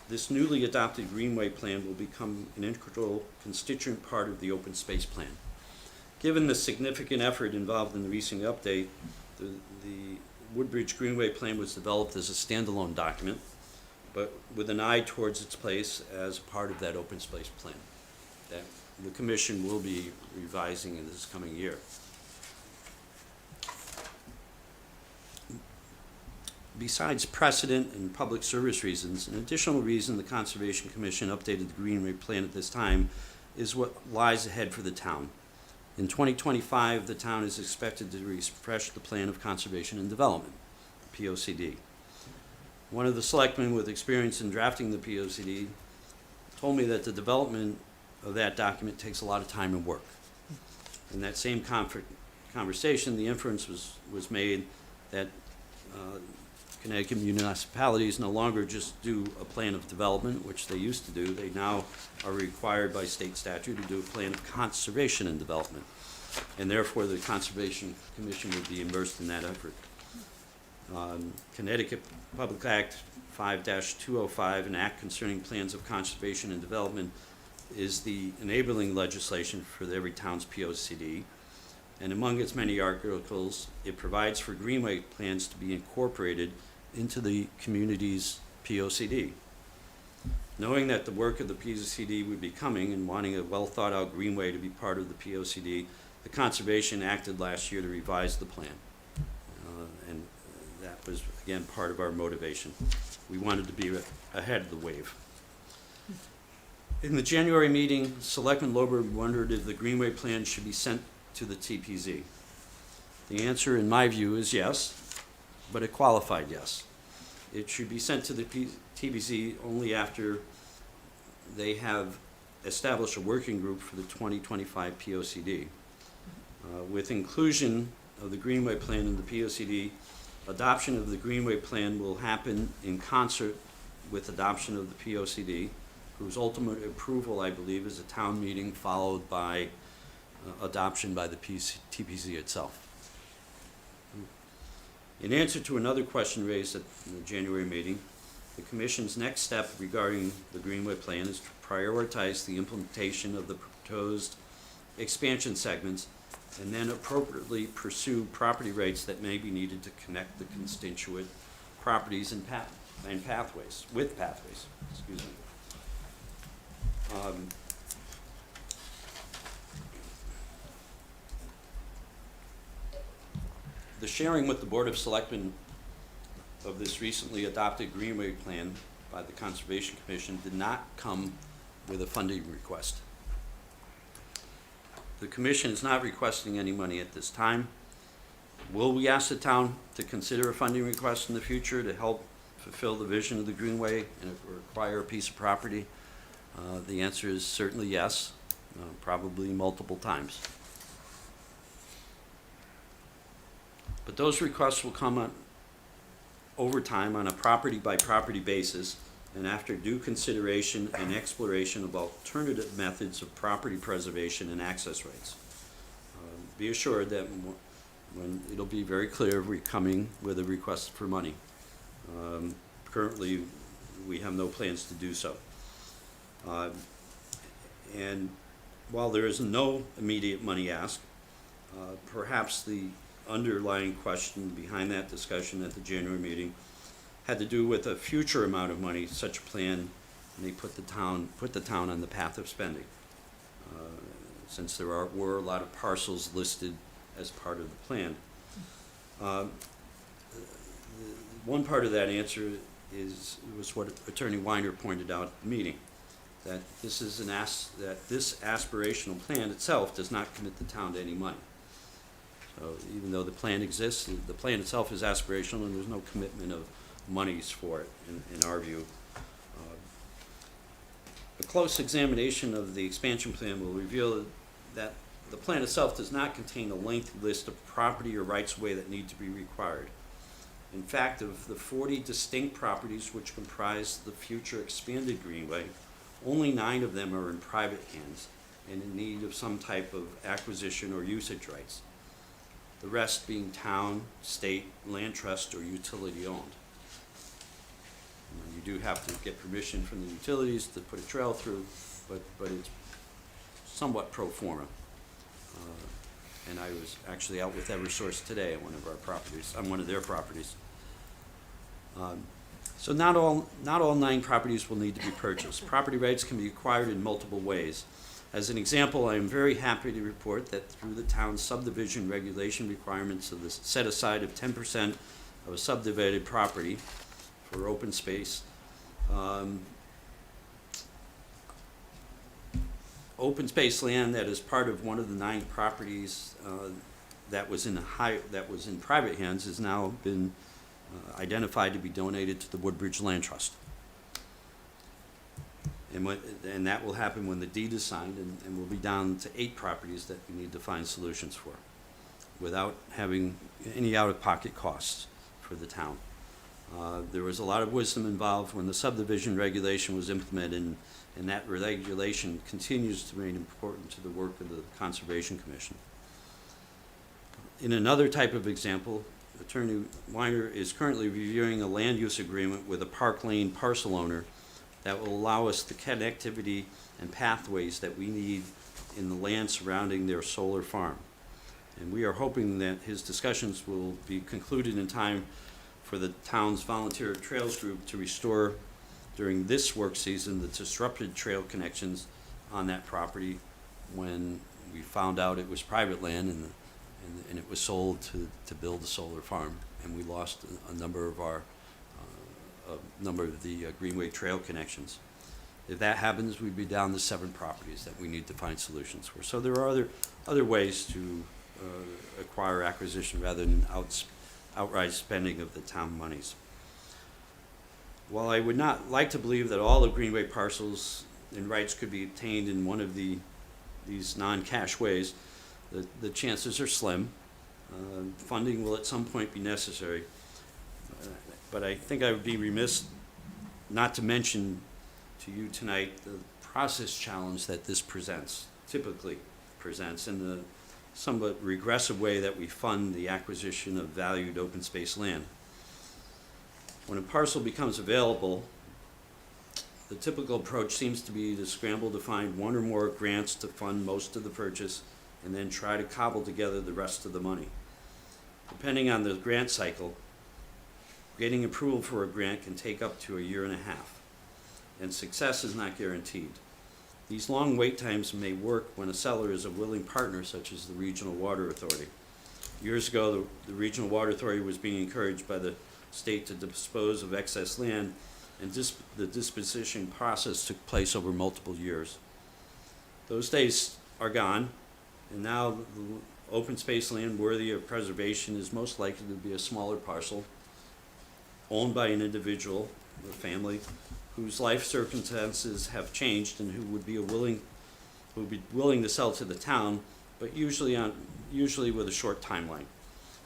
this newly adopted Greenway plan will become an integral constituent part of the open space plan. Given the significant effort involved in the recent update, the Woodbridge Greenway plan was developed as a standalone document, but with an eye towards its place as part of that open space plan that the Commission will be revising in this coming year. Besides precedent and public service reasons, an additional reason the Conservation Commission updated the Greenway plan at this time is what lies ahead for the town. In 2025, the town is expected to refresh the Plan of Conservation and Development, POCD. One of the selectmen with experience in drafting the POCD told me that the development of that document takes a lot of time and work. In that same conversation, the inference was made that Connecticut municipalities no longer just do a plan of development, which they used to do. They now are required by state statute to do a plan of conservation and development. And therefore, the Conservation Commission would be immersed in that effort. Connecticut Public Act 5-205, an act concerning plans of conservation and development, is the enabling legislation for every town's POCD. And among its many articles, it provides for Greenway plans to be incorporated into the community's POCD. Knowing that the work of the POCD would be coming and wanting a well-thought-out Greenway to be part of the POCD, the Conservation acted last year to revise the plan. And that was, again, part of our motivation. We wanted to be ahead of the wave. In the January meeting, Selectman Lober wondered if the Greenway plan should be sent to the TPZ? The answer, in my view, is yes, but a qualified yes. It should be sent to the TPZ only after they have established a working group for the 2025 POCD. With inclusion of the Greenway Plan in the POCD, adoption of the Greenway Plan will happen in concert with adoption of the POCD, whose ultimate approval, I believe, is a town meeting followed by adoption by the TPZ itself. In answer to another question raised at the January meeting, the Commission's next step regarding the Greenway Plan is to prioritize the implementation of the proposed expansion segments and then appropriately pursue property rights that may be needed to connect the constituent properties and pathways, excuse me. The sharing with the Board of Selectmen of this recently adopted Greenway Plan by the Conservation Commission did not come with a funding request. The Commission is not requesting any money at this time. Will we ask the town to consider a funding request in the future to help fulfill the vision of the Greenway and acquire a piece of property? The answer is certainly yes, probably multiple times. But those requests will come over time on a property-by-property basis and after due consideration and exploration of alternative methods of property preservation and access rights. Be assured that when it'll be very clear we're coming with a request for money. Currently, we have no plans to do so. And while there is no immediate money asked, perhaps the underlying question behind that discussion at the January meeting had to do with a future amount of money such a plan may put the town on the path of spending. Since there were a lot of parcels listed as part of the plan. One part of that answer was what Attorney Weiner pointed out at the meeting, that this aspirational plan itself does not commit the town to any money. So even though the plan exists, the plan itself is aspirational and there's no commitment of monies for it, in our view. A close examination of the expansion plan will reveal that the plan itself does not contain a lengthy list of property or rights-of-way that need to be required. In fact, of the 40 distinct properties which comprise the future expanded Greenway, only 9 of them are in private hands and in need of some type of acquisition or usage rights. The rest being town, state, land trust, or utility owned. You do have to get permission from the utilities to put a trail through, but it's somewhat pro forma. And I was actually out with Eversource today at one of our properties, on one of their properties. So not all 9 properties will need to be purchased. Property rights can be acquired in multiple ways. As an example, I am very happy to report that through the town's subdivision regulation requirements of the set aside of 10% of a subdivided property for open space, open space land that is part of one of the 9 properties that was in private hands has now been identified to be donated to the Woodbridge Land Trust. And that will happen when the deed is signed, and we'll be down to 8 properties that we need to find solutions for, without having any out-of-pocket costs for the town. There was a lot of wisdom involved when the subdivision regulation was implemented, and that regulation continues to remain important to the work of the Conservation Commission. In another type of example, Attorney Weiner is currently reviewing a land use agreement with a Park Lane parcel owner that will allow us the connectivity and pathways that we need in the land surrounding their solar farm. And we are hoping that his discussions will be concluded in time for the town's volunteer trails group to restore during this work season the disrupted trail connections on that property when we found out it was private land and it was sold to build a solar farm, and we lost a number of the Greenway trail connections. If that happens, we'd be down to 7 properties that we need to find solutions for. So there are other ways to acquire acquisition rather than outright spending of the town monies. While I would not like to believe that all the Greenway parcels and rights could be obtained in one of these non-cash ways, the chances are slim. Funding will at some point be necessary. But I think I would be remiss not to mention to you tonight the process challenge that this typically presents, in the somewhat regressive way that we fund the acquisition of valued open space land. When a parcel becomes available, the typical approach seems to be to scramble to find one or more grants to fund most of the purchase and then try to cobble together the rest of the money. Depending on the grant cycle, getting approval for a grant can take up to 1.5 years, and success is not guaranteed. These long wait times may work when a seller is a willing partner, such as the Regional Water Authority. Years ago, the Regional Water Authority was being encouraged by the state to dispose of excess land, and the disposition process took place over multiple years. Those days are gone, and now the open space land worthy of preservation is most likely to be a smaller parcel owned by an individual or family whose life circumstances have changed and who would be willing to sell to the town, but usually with a short timeline.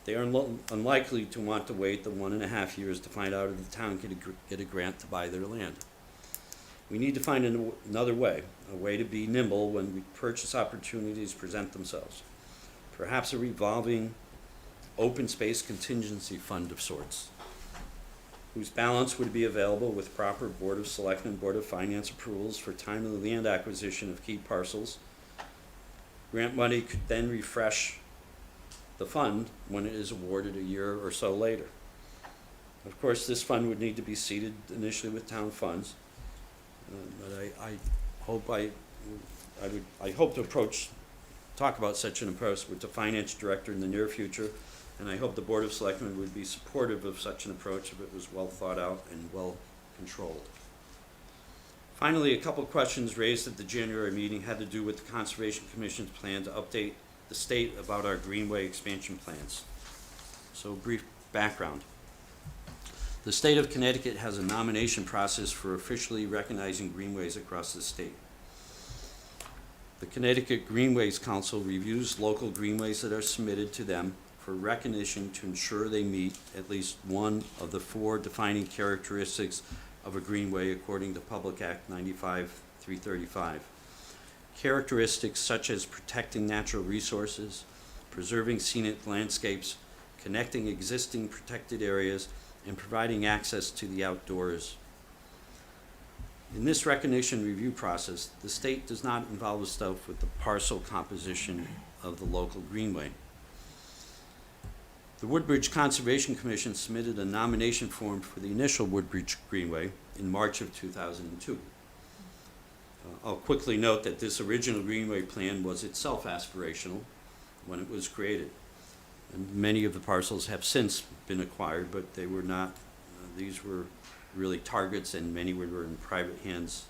They are unlikely to want to wait the 1.5 years to find out if the town can get a grant to buy their land. We need to find another way, a way to be nimble when purchase opportunities present themselves. Perhaps a revolving open space contingency fund of sorts, whose balance would be available with proper Board of Selectmen, Board of Finance approvals for timely land acquisition of key parcels. Grant money could then refresh the fund when it is awarded 1 year or so later. Of course, this fund would need to be seeded initially with town funds, but I hope to talk about such an approach with the finance director in the near future, and I hope the Board of Selectmen would be supportive of such an approach if it was well thought out and well controlled. Finally, a couple questions raised at the January meeting had to do with the Conservation Commission's plan to update the state about our Greenway expansion plans. So, brief background. The state of Connecticut has a nomination process for officially recognizing greenways across the state. The Connecticut Greenways Council reviews local greenways that are submitted to them for recognition to ensure they meet at least one of the 4 defining characteristics of a greenway according to Public Act 95-335. Characteristics such as protecting natural resources, preserving scenic landscapes, connecting existing protected areas, and providing access to the outdoors. In this recognition review process, the state does not involve itself with the parcel composition of the local greenway. The Woodbridge Conservation Commission submitted a nomination form for the initial Woodbridge Greenway in March of 2002. I'll quickly note that this original Greenway plan was itself aspirational when it was created. And many of the parcels have since been acquired, but they were not, these were really targets, and many were in private hands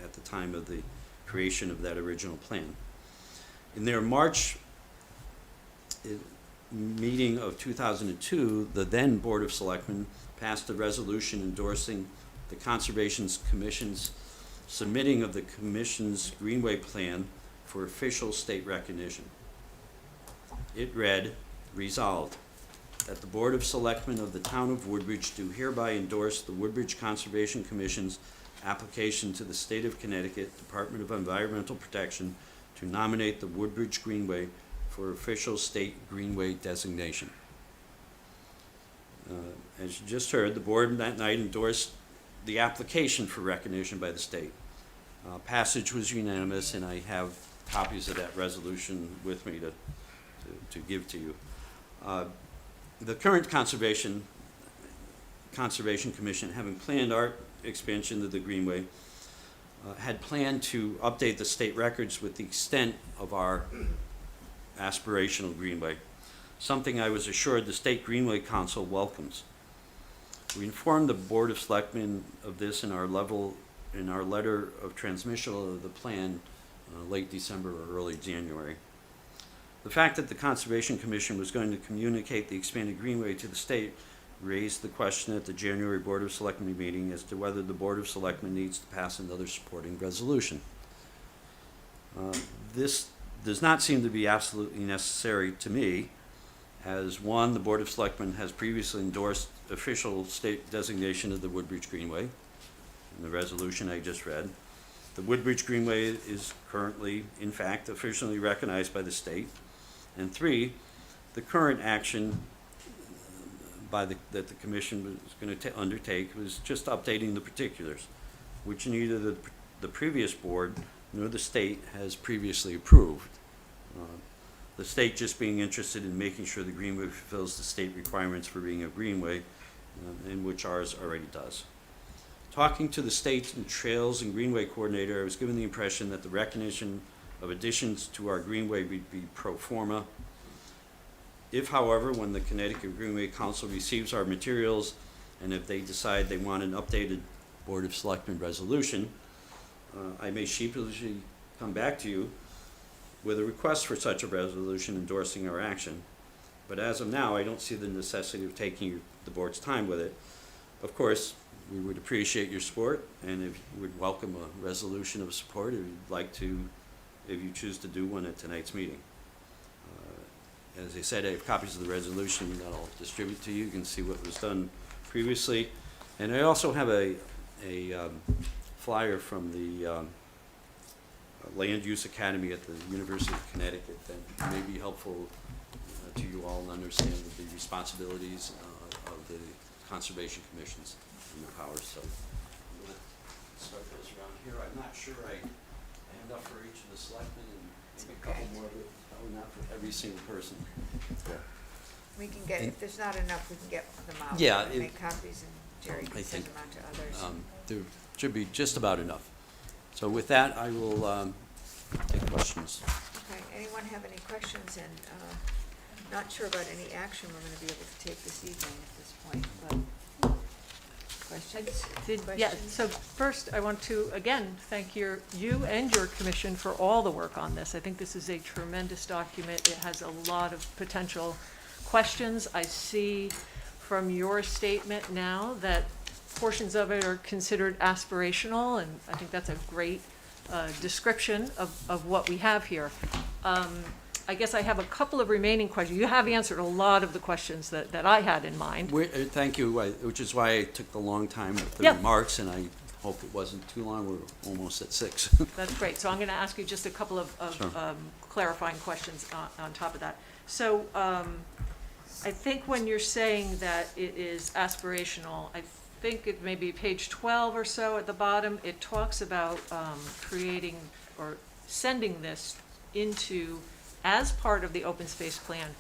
at the time of the creation of that original plan. In their March meeting of 2002, the then Board of Selectmen passed a resolution endorsing the Conservation Commission's submitting of the Commission's Greenway Plan for official state recognition. It read, resolved, that the Board of Selectmen of the Town of Woodbridge do hereby endorse the Woodbridge Conservation Commission's application to the State of Connecticut Department of Environmental Protection to nominate the Woodbridge Greenway for official state greenway designation. As you just heard, the board that night endorsed the application for recognition by the state. Passage was unanimous, and I have copies of that resolution with me to give to you. The current Conservation Commission, having planned our expansion of the Greenway, had planned to update the state records with the extent of our aspirational Greenway, something I was assured the State Greenway Council welcomes. We informed the Board of Selectmen of this in our level in our letter of transmission of the plan late December or early January. The fact that the Conservation Commission was going to communicate the expanded greenway to the state raised the question at the January Board of Selectmen meeting as to whether the Board of Selectmen needs to pass another supporting resolution. This does not seem to be absolutely necessary to me, as one, the Board of Selectmen has previously endorsed official state designation of the Woodbridge Greenway in the resolution I just read. The Woodbridge Greenway is currently, in fact, officially recognized by the state. And three, the current action that the commission was going to undertake was just updating the particulars, which neither the previous board nor the state has previously approved. The state just being interested in making sure the greenway fulfills the state requirements for being a greenway, in which ours already does. Talking to the state Trails and Greenway Coordinator, I was given the impression that the recognition of additions to our greenway would be pro forma. If, however, when the Connecticut Greenway Council receives our materials, and if they decide they want an updated Board of Selectmen resolution, I may sheepishly come back to you with a request for such a resolution endorsing our action. But as of now, I don't see the necessity of taking the board's time with it. Of course, we would appreciate your support, and if you would welcome a resolution of support, if you'd like to, if you choose to do one at tonight's meeting. As I said, I have copies of the resolution that I'll distribute to you. You can see what was done previously. And I also have a flyer from the Land Use Academy at the University of Connecticut that may be helpful to you all in understanding the responsibilities of the Conservation Commissions and their powers. So I'm going to start those around here. I'm not sure I have enough for each of the selectmen, and maybe a couple more, but probably not for every single person. We can get, if there's not enough, we can get them out. Yeah, And make copies, and Jerry can send them out to others. There should be just about enough. So with that, I will take questions. Okay, anyone have any questions? And not sure about any action we're going to be able to take this evening at this point, but questions? Yeah, Questions? so first, I want to, again, thank you and your commission for all the work on this. I think this is a tremendous document. It has a lot of potential questions. I see from your statement now that portions of it are considered aspirational, and I think that's a great description of what we have here. I guess I have a couple of remaining questions. You have answered a lot of the questions that I had in mind. Thank you, which is why I took a long time with the Yep. remarks, and I hope it wasn't too long. We're almost at 6. That's great. So I'm going to ask you just a couple of Sure. clarifying questions on top of that. So I think when you're saying that it is aspirational, I think it may be page 12 or so at the bottom, it talks about creating or sending this into, as part of the open space plan,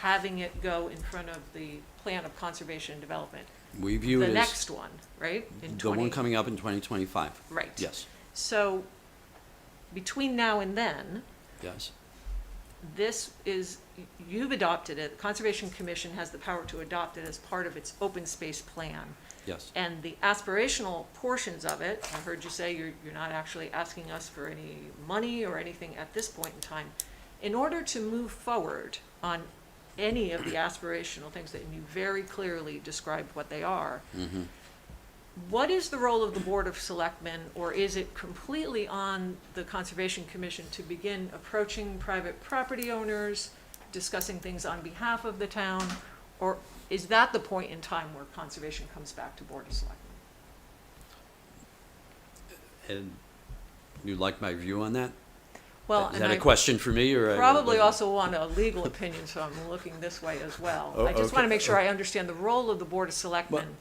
having it go in front of the plan of conservation and development. We view it The as next one, right? In the one coming up in 2025. Right. Yes, So between now and then, yes. this is, you've adopted it, the Conservation Commission has the power to adopt it as part of its open space plan. Yes. And the aspirational portions of it, I heard you say you're not actually asking us for any money or anything at this point in time. In order to move forward on any of the aspirational things that you very clearly described what they are, Mm-hmm. what is the role of the Board of Selectmen, or is it completely on the Conservation Commission to begin approaching private property owners, discussing things on behalf of the town, or is that the point in time where conservation comes back to Board of Selectmen? And you like my view on that? Well, Is and that a I question for me, or? probably also want a legal opinion, so I'm looking this way as well. Oh, I just want to okay. make sure I understand the role of the Board of Selectmen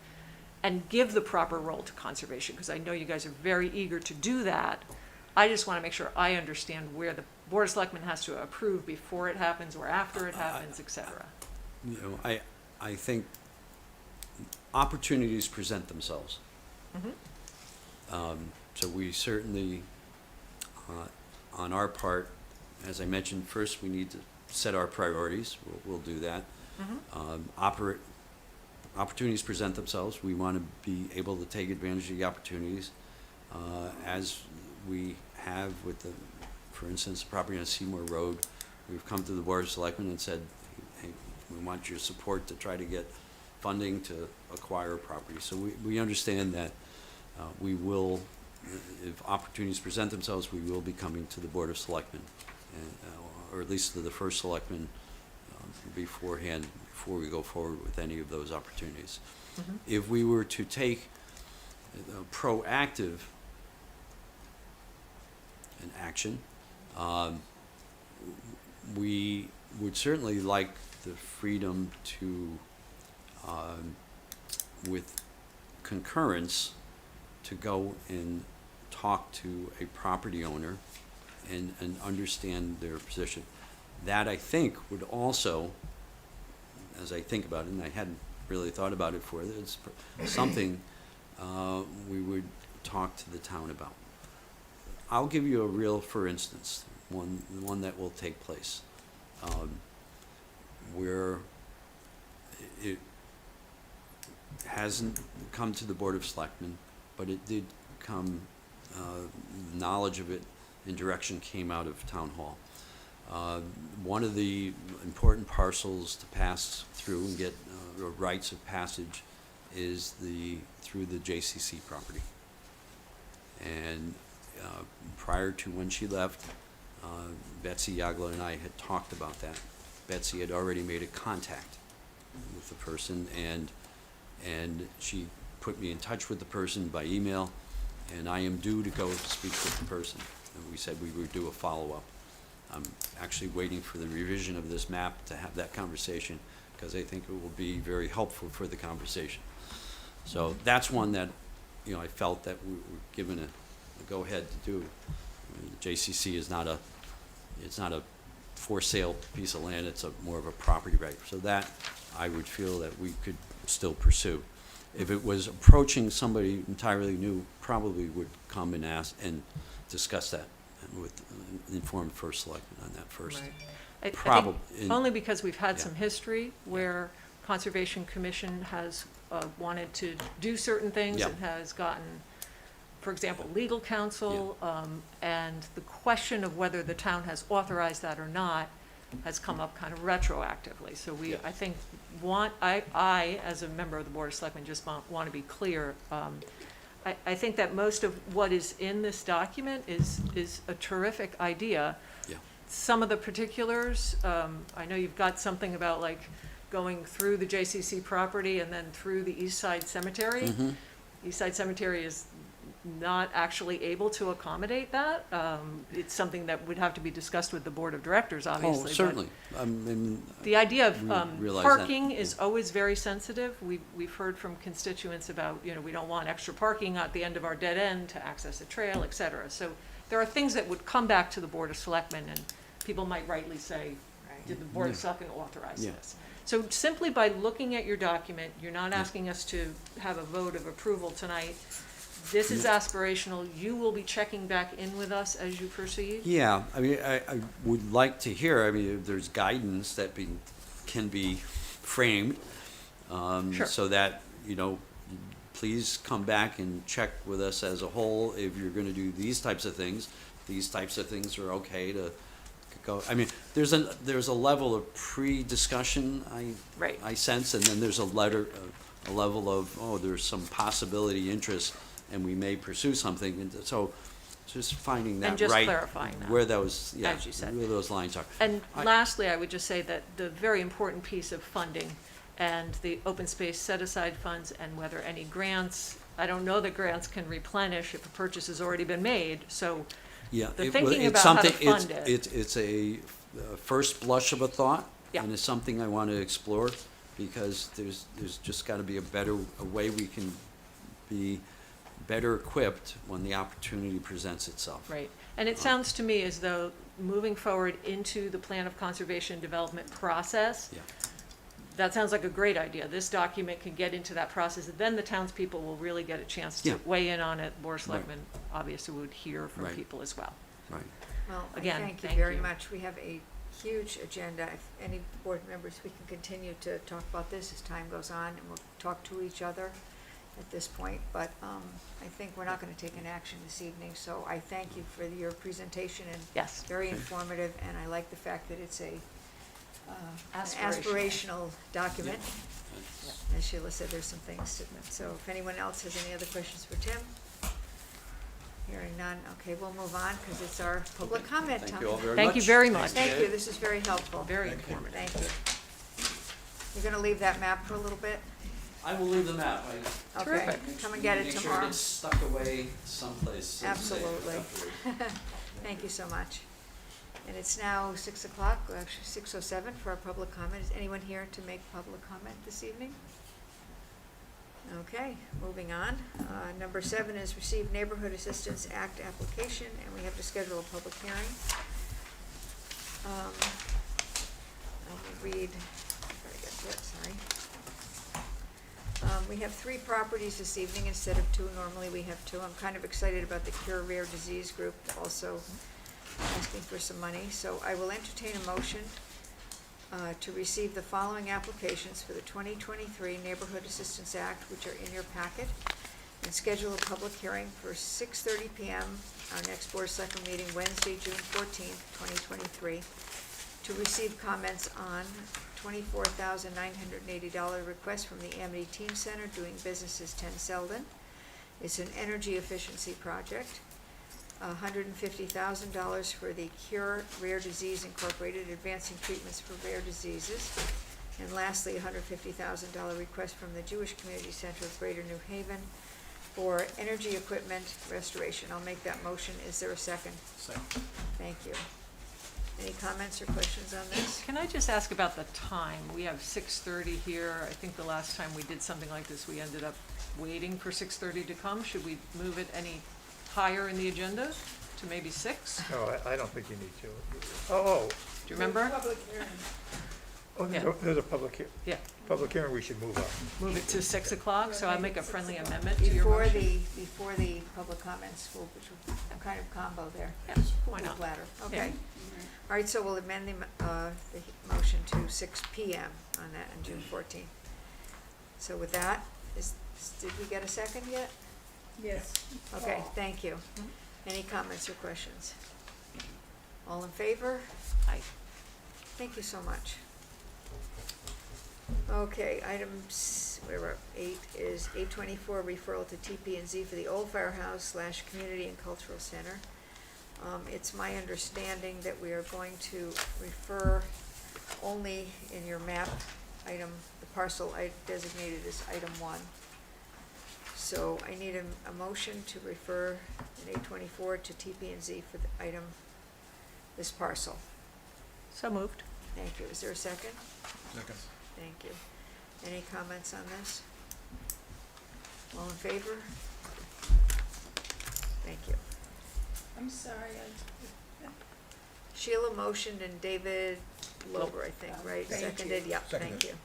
and give the proper role to conservation, because I know you guys are very eager to do that. I just want to make sure I understand where the Board of Selectmen has to approve before it happens or after it happens, et cetera. You know, I think opportunities present themselves. Mhm. So we certainly, on our part, as I mentioned, first we need to set our priorities. We'll do that. Opportunities present themselves. We want to be able to take advantage of the opportunities. as we have with the, for instance, the property on Seymour Road. We've come to the Board of Selectmen and said, hey, we want your support to try to get funding to acquire a property. So we understand that we will, if opportunities present themselves, we will be coming to the Board of Selectmen, and, or at least to the first selectman beforehand, before we go forward with any of those opportunities. Mhm. If we were to take proactive an action, we would certainly like the freedom to, with concurrence, to go and talk to a property owner and understand their position. That, I think, would also, as I think about it, and I hadn't really thought about it before, it's something we would talk to the town about. I'll give you a real, for instance, one that will take place, where it hasn't come to the Board of Selectmen, but it did come, knowledge of it and direction came out of Town Hall. One of the important parcels to pass through and get rights of passage is through the JCC property. And prior to when she left, Betsy Yagla and I had talked about that. Betsy had already made a contact with the person, and she put me in touch with the person by email, and I am due to go speak with the person. And we said we would do a follow-up. I'm actually waiting for the revision of this map to have that conversation, because I think it will be very helpful for the conversation. So that's one that, you know, I felt that we were given a go-ahead to do. I mean, the JCC is not it's not a for-sale piece of land, it's more of a property right. So that, I would feel that we could still pursue. If it was approaching somebody entirely new, probably would come and ask and discuss that with informed first selectman on that first. Right. I think Probably. only because we've had Yeah. some history where Conservation Commission has wanted to do certain things Yeah. and has gotten, for example, legal counsel, and the question of whether the town has authorized that or not has come up kind of retroactively. So we, Yeah. I think, I, as a member of the Board of Selectmen, just want to be clear. I think that most of what is in this document is a terrific idea. Yeah. Some of the particulars, I know you've got something about like going through the JCC property and then through the East Side Cemetery. Mhm. East Side Cemetery is not actually able to accommodate that. It's something that would have to be discussed with the Board of Directors, obviously. Oh, but certainly. And the idea of we realize that. parking is always very sensitive. We've heard from constituents about, you know, we don't want extra parking at the end of our dead end to access a trail, et cetera. So there are things that would come back to the Board of Selectmen, and people might rightly say, did the Board of Yeah. Selectmen authorize Yeah. this? So simply by looking at your document, you're not asking us to have a vote of approval tonight. This is aspirational. You will be checking back in with us as you proceed? Yeah, I mean, I would like to hear, I mean, if there's guidance that can be framed, Sure. so that, you know, please come back and check with us as a whole if you're gonna do these types of things. These types of things are okay to go, I mean, there's a level of pre-discussion, Right. I sense, and then there's a level of, oh, there's some possibility, interest, and we may pursue something, and so just finding that And just right, clarifying that, where those, yeah, as you said. where those lines are. And I- lastly, I would just say that the very important piece of funding and the open space set-aside funds and whether any grants, I don't know that grants can replenish if a purchase has already been made, so Yeah, the it- thinking it's about how to something- it's- fund it. It's a first blush of a thought, Yeah. and it's something I want to explore, because there's just got to be a way we can be better equipped when the opportunity presents itself. Right, and it sounds to me as though moving forward into the plan of conservation development process, Yeah. that sounds like a great idea. This document can get into that process, and then the townspeople will really get a chance to Yeah. weigh in on it. Board of Right. Selectmen obviously would hear from Right. people as well. Right. Well, I Again, thank you thank very you. much. We have a huge agenda. If any board members, we can continue to talk about this as time goes on, and we'll talk to each other. at this point, but I think we're not going to take an action this evening, so I thank you for your presentation and Yes. very informative, and I like the fact that it's an Aspirational. aspirational document. That's- As Sheila said, there's some things to, so if anyone else has any other questions for Tim? Hearing none, okay, we'll move on, because it's our public comment time. Thank you all very much. Thank you very much. Thank you, this is very helpful. Very informative. Thank you. You're gonna leave that map for a little bit? I will leave the map. Okay, Terrific. come and get it Make sure it tomorrow. gets stuck away someplace. Absolutely. Thank you so much. And it's now 6 o'clock, well, actually 6:07 for our public comment. Is anyone here to make public comment this evening? Okay, moving on. Number 7 is receive Neighborhood Assistance Act application, and we have to schedule a public hearing. I will read, I gotta get to it, sorry. We have 3 properties this evening instead of 2. Normally we have 2. I'm kind of excited about the Cure Rare Disease Group also asking for some money. So I will entertain a motion to receive the following applications for the 2023 Neighborhood Assistance Act, which are in your packet, and schedule a public hearing for 6:30 p.m. Our next Board of Selectmen meeting, Wednesday, June 14th, 2023, to receive comments on $24,980 request from the Amity Teen Center doing business as 10 Selden. It's an energy efficiency project. $150,000 for the Cure Rare Disease Incorporated, advancing treatments for rare diseases. And lastly, $150,000 request from the Jewish Community Center of Greater New Haven for energy equipment restoration. I'll make that motion. Is there a second? Second. Thank you. Any comments or questions on this? Can I just ask about the time? We have 6:30 here. I think the last time we did something like this, we ended up waiting for 6:30 to come. Should we move it any higher in the agenda to maybe 6? No, I don't think you need to. Oh, Do you remember? there's a public Yeah, public hearing we should move up. move it to 6 o'clock, so I'll make a friendly amendment to your Before motion. before the public comments, which will kind of combo there. Yeah, why not? Ladder, okay. All right, so we'll amend the motion to 6 PM on that on June 14th. So with that, did we get a second yet? Yes. Okay, thank you. Any comments or questions? All in favor? Aye. Thank you so much. Okay, we're up 8 is 824 referral to TP&Z for the old firehouse / community and cultural center. It's my understanding that we are going to refer only in your map item, the parcel I designated as item 1. So I need a motion to refer in 824 to TP&Z for the item, this parcel. So moved. Thank you. Is there a second? Second. Thank you. Any comments on this? All in favor? Thank you. I'm sorry, Sheila motioned and David Lober, I think, right? Thank you. Seconded, yep, thank Seconded. you.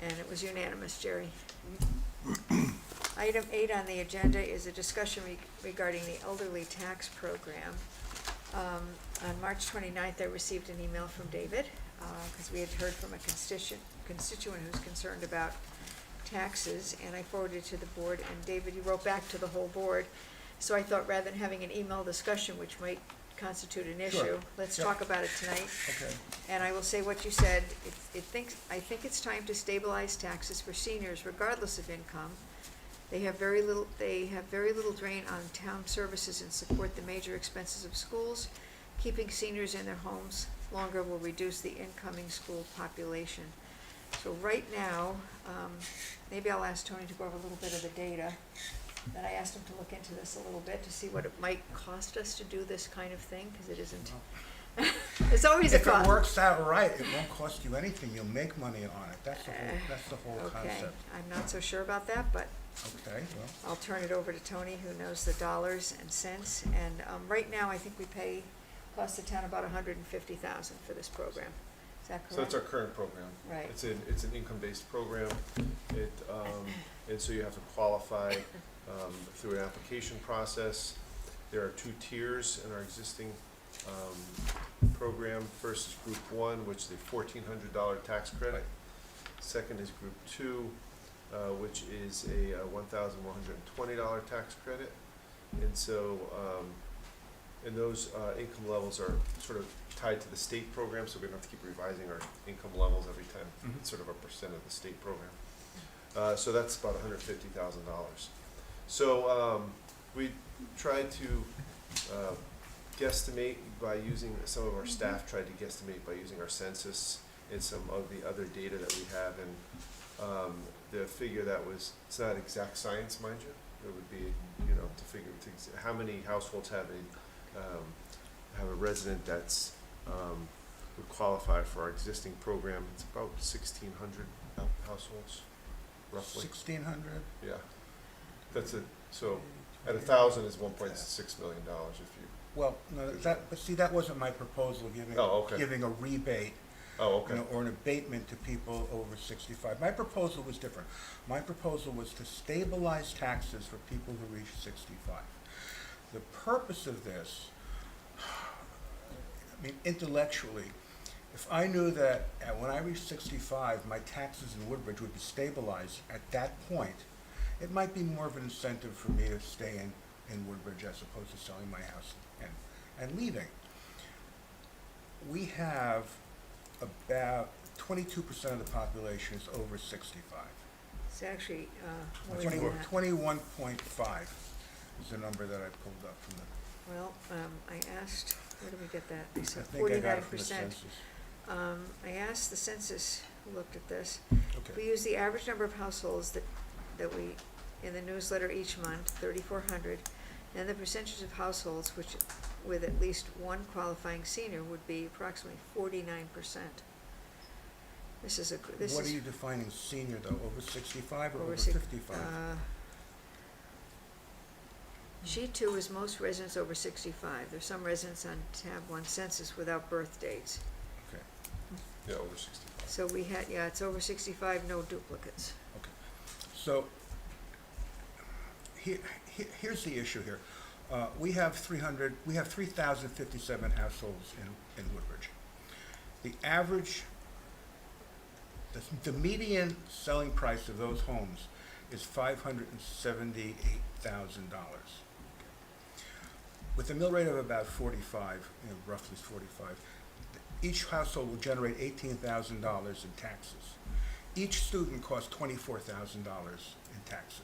And it was unanimous, Jerry. Item 8 on the agenda is a discussion regarding the elderly tax program. On March 29th, I received an email from David, because we had heard from a constituent who's concerned about taxes, and I forwarded it to the board, and David, you wrote back to the whole board. So I thought rather than having an email discussion, which might constitute an issue, Sure. let's Yep. talk about it tonight. Okay. And I will say what you said, I think it's time to stabilize taxes for seniors regardless of income. They have very little drain on town services and support the major expenses of schools. Keeping seniors in their homes longer will reduce the incoming school population. So right now, maybe I'll ask Tony to go over a little bit of the data. And I asked him to look into this a little bit to see what it might cost us to do this kind of thing, because it isn't. There's always a If cost. it works out right, it won't cost you anything, you'll make money on it, that's the whole Okay, concept. I'm not so sure about that, but Okay, well, I'll turn it over to Tony, who knows the dollars and cents. And right now, I think we cost the town about $150,000 for this program. Is that correct? So that's our current program. Right. It's an income-based program. And so you have to qualify through an application process. There are 2 tiers in our existing program. First is Group 1, which is the $1,400 tax credit. Second is Group 2, which is a $1,120 tax credit. And so, and those income levels are sort of tied to the state program, so we don't have to keep revising our income levels every time. Mhm. It's sort of a percent of the state program. So that's about $150,000. So we tried to guesstimate by using, some of our staff tried to guesstimate by using our census and some of the other data that we have, and the figure that was, it's not exact science, mind you. It would be, you know, to figure how many households have a resident that's would qualify for our existing program. It's about 1,600 households, roughly. 1,600? Yeah, that's it. So at 1,000 is $1.6 million if you. Well, no, but see, that wasn't my proposal, Oh, okay. giving a rebate, Oh, okay. you know, or an abatement to people over 65. My proposal was different. My proposal was to stabilize taxes for people who reach 65. The purpose of this, I mean, intellectually, if I knew that when I reached 65, my taxes in Woodbridge would be stabilized at that point, it might be more of an incentive for me to stay in Woodbridge as opposed to selling my house and leaving. We have about 22% of the population is over 65. It's actually more than that. 21.5 is the number that I pulled up from the, Well, I asked, where did we get that? I I said think I got it from the 49%. census. I asked the census who looked at this. Okay. We use the average number of households that we, in the newsletter each month, 3,400, and the percentage of households which, with at least one qualifying senior would be approximately 49%. This is What are you defining senior though, over 65 or over six- 55? Sheet 2 is most residents over 65. There's some residents on tab 1 census without birth dates. Okay, Yeah, over 65. So we had, yeah, it's over 65, no duplicates. okay. So, here's the issue here. We have 3,057 households in Woodbridge. The average, the median selling price of those homes is $578,000. With a mill rate of about 45, you know, roughly 45, each household will generate $18,000 in taxes. Each student costs $24,000 in taxes.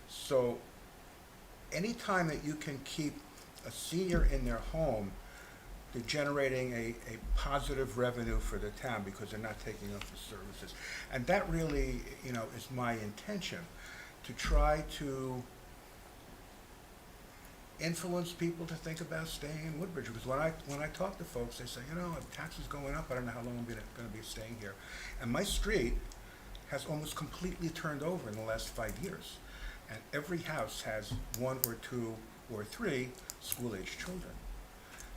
So anytime that you can keep a senior in their home, they're generating a positive revenue for the town because they're not taking up the services. And that really, you know, is my intention, to try to influence people to think about staying in Woodbridge. Because when I talk to folks, they say, you know, taxes going up, I don't know how long I'm going to be staying here. And my street has almost completely turned over in the last 5 years. And every house has 1 or 2 or 3 school-age children.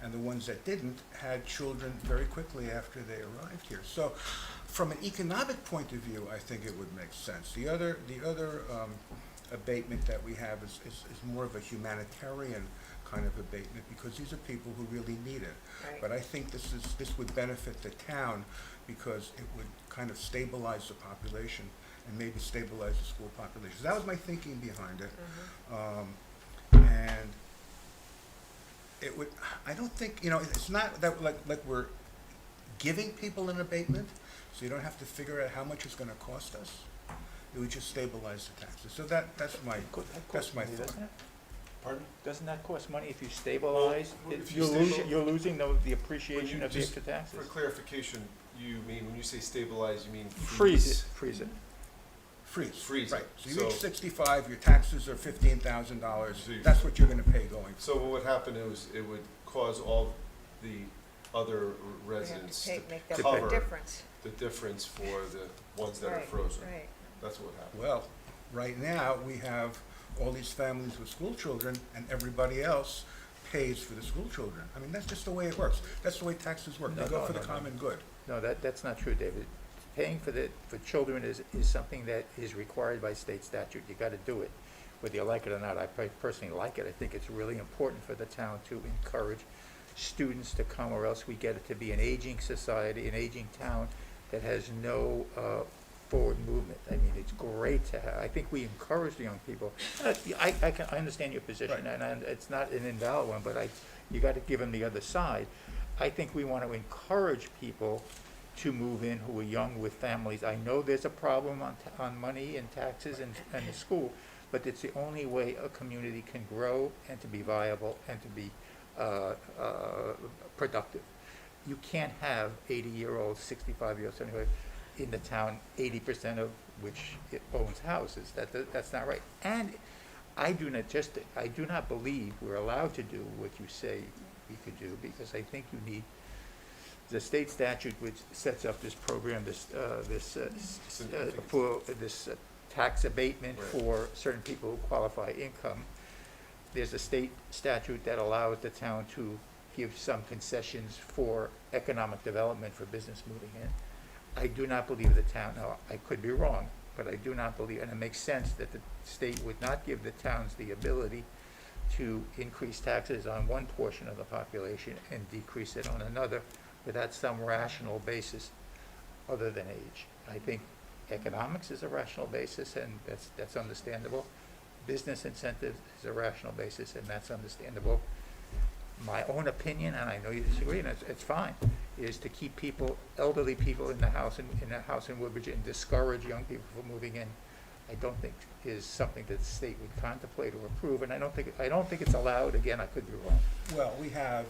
And the ones that didn't had children very quickly after they arrived here. So from an economic point of view, I think it would make sense. The other abatement that we have is more of a humanitarian kind of abatement because these are people who really need it. Right. But I think this would benefit the town because it would kind of stabilize the population and maybe stabilize the school population. So that was my thinking behind it. And it would, I don't think, you know, it's not that like we're giving people an abatement, so you don't have to figure out how much it's gonna cost us. It would just stabilize the taxes. So that's my thought. Pardon? Doesn't that cost money if you stabilize? Well, if You're you losing, you're losing the appreciation of the just- extra taxes. For clarification, you mean, when you say stabilize, you mean Freeze it. Freeze, right. So you So- reach 65, your taxes are $15,000. So you- That's what you're gonna pay going So what would happen is it would cause all the other residents to Make that cover difference. the difference for the ones that are Right, frozen. right. That's what would happen. Well, right now, we have all these families with school children, and everybody else pays for the school children. I mean, that's just the way it works. That's the way taxes work. They No, go no, for the no, no. common good. No, that's not true, David. Paying for children is something that is required by state statute. You gotta do it, whether you like it or not. I personally like it. I think it's really important for the town to encourage students to come, or else we get it to be an aging society, an aging town that has no forward movement. I mean, it's great to have, I think we encourage the young people. I understand your position, Right. and it's not an invalid one, but you gotta give them the other side. I think we want to encourage people to move in who are young with families. I know there's a problem on money and taxes and the school, but it's the only way a community can grow and to be viable and to be productive. You can't have 80-year-olds, 65-year-olds, anyway, in the town, 80% of which it owns houses. That's not right. And I do not believe we're allowed to do what you say we could do, because I think you need the state statute which sets up this program, this tax abatement Right. for certain people who qualify income. There's a state statute that allows the town to give some concessions for economic development for business moving in. I do not believe the town, now, I could be wrong, but I do not believe, and it makes sense that the state would not give the towns the ability to increase taxes on one portion of the population and decrease it on another without some rational basis other than age. I think economics is a rational basis, and that's understandable. Business incentives is a rational basis, and that's understandable. My own opinion, and I know you disagree, and it's fine, is to keep people, elderly people in the house in Woodbridge and discourage young people from moving in. I don't think is something that the state would contemplate or approve, and I don't think it's allowed. Again, I could be wrong. Well, we have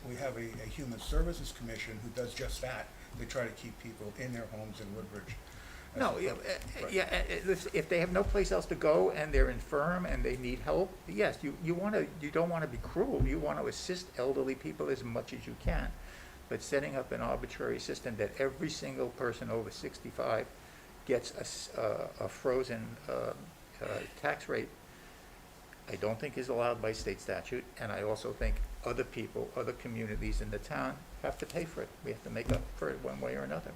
a Human Services Commission who does just that. They try to keep people in their homes in Woodbridge. No, if they have no place else to go and they're infirm and they need help, yes, you don't wanna be cruel. You wanna assist elderly people as much as you can. But setting up an arbitrary system that every single person over 65 gets a frozen tax rate, I don't think is allowed by state statute, and I also think other people, other communities in the town have to pay for it. We have to make up for it one way or another.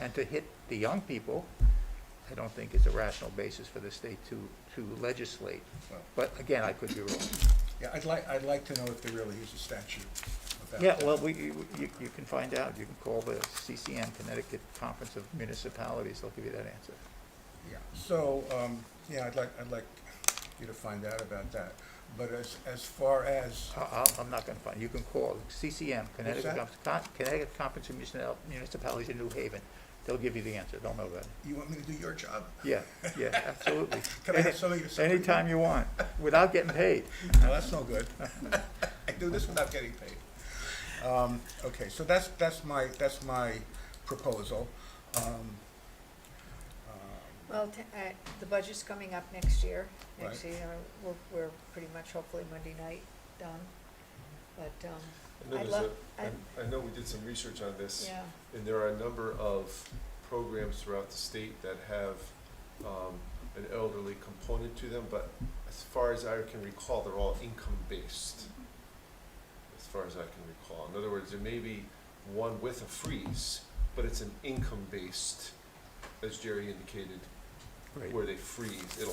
And to hit the young people, I don't think is a rational basis for the state to legislate. Well- But again, I could be wrong. Yeah, I'd like to know if there really is a statute about Yeah, that. well, you can find out. You can call the CCM, Connecticut Conference of Municipalities. They'll give you that answer. Yeah, so, yeah, I'd like you to find out about that. But as far as, I'm not gonna find, you can call CCM, Connecticut Conference of Municipalities in New Haven. They'll give you the answer. Don't know about it. you want me to do your job? Yeah, absolutely. Can I have some of your support? Anytime you want, without getting paid. No, that's no good. I do this without getting paid. Okay, so that's my proposal. Well, the budget's coming up next year. Right. Actually, we're pretty much hopefully Monday night done. But, I know I'd there's love, I know we did some research on this. yeah, And there are a number of programs throughout the state that have an elderly component to them, but as far as I can recall, they're all income-based, as far as I can recall. In other words, there may be one with a freeze, but it's an income-based, as Jerry indicated, Right. where it'll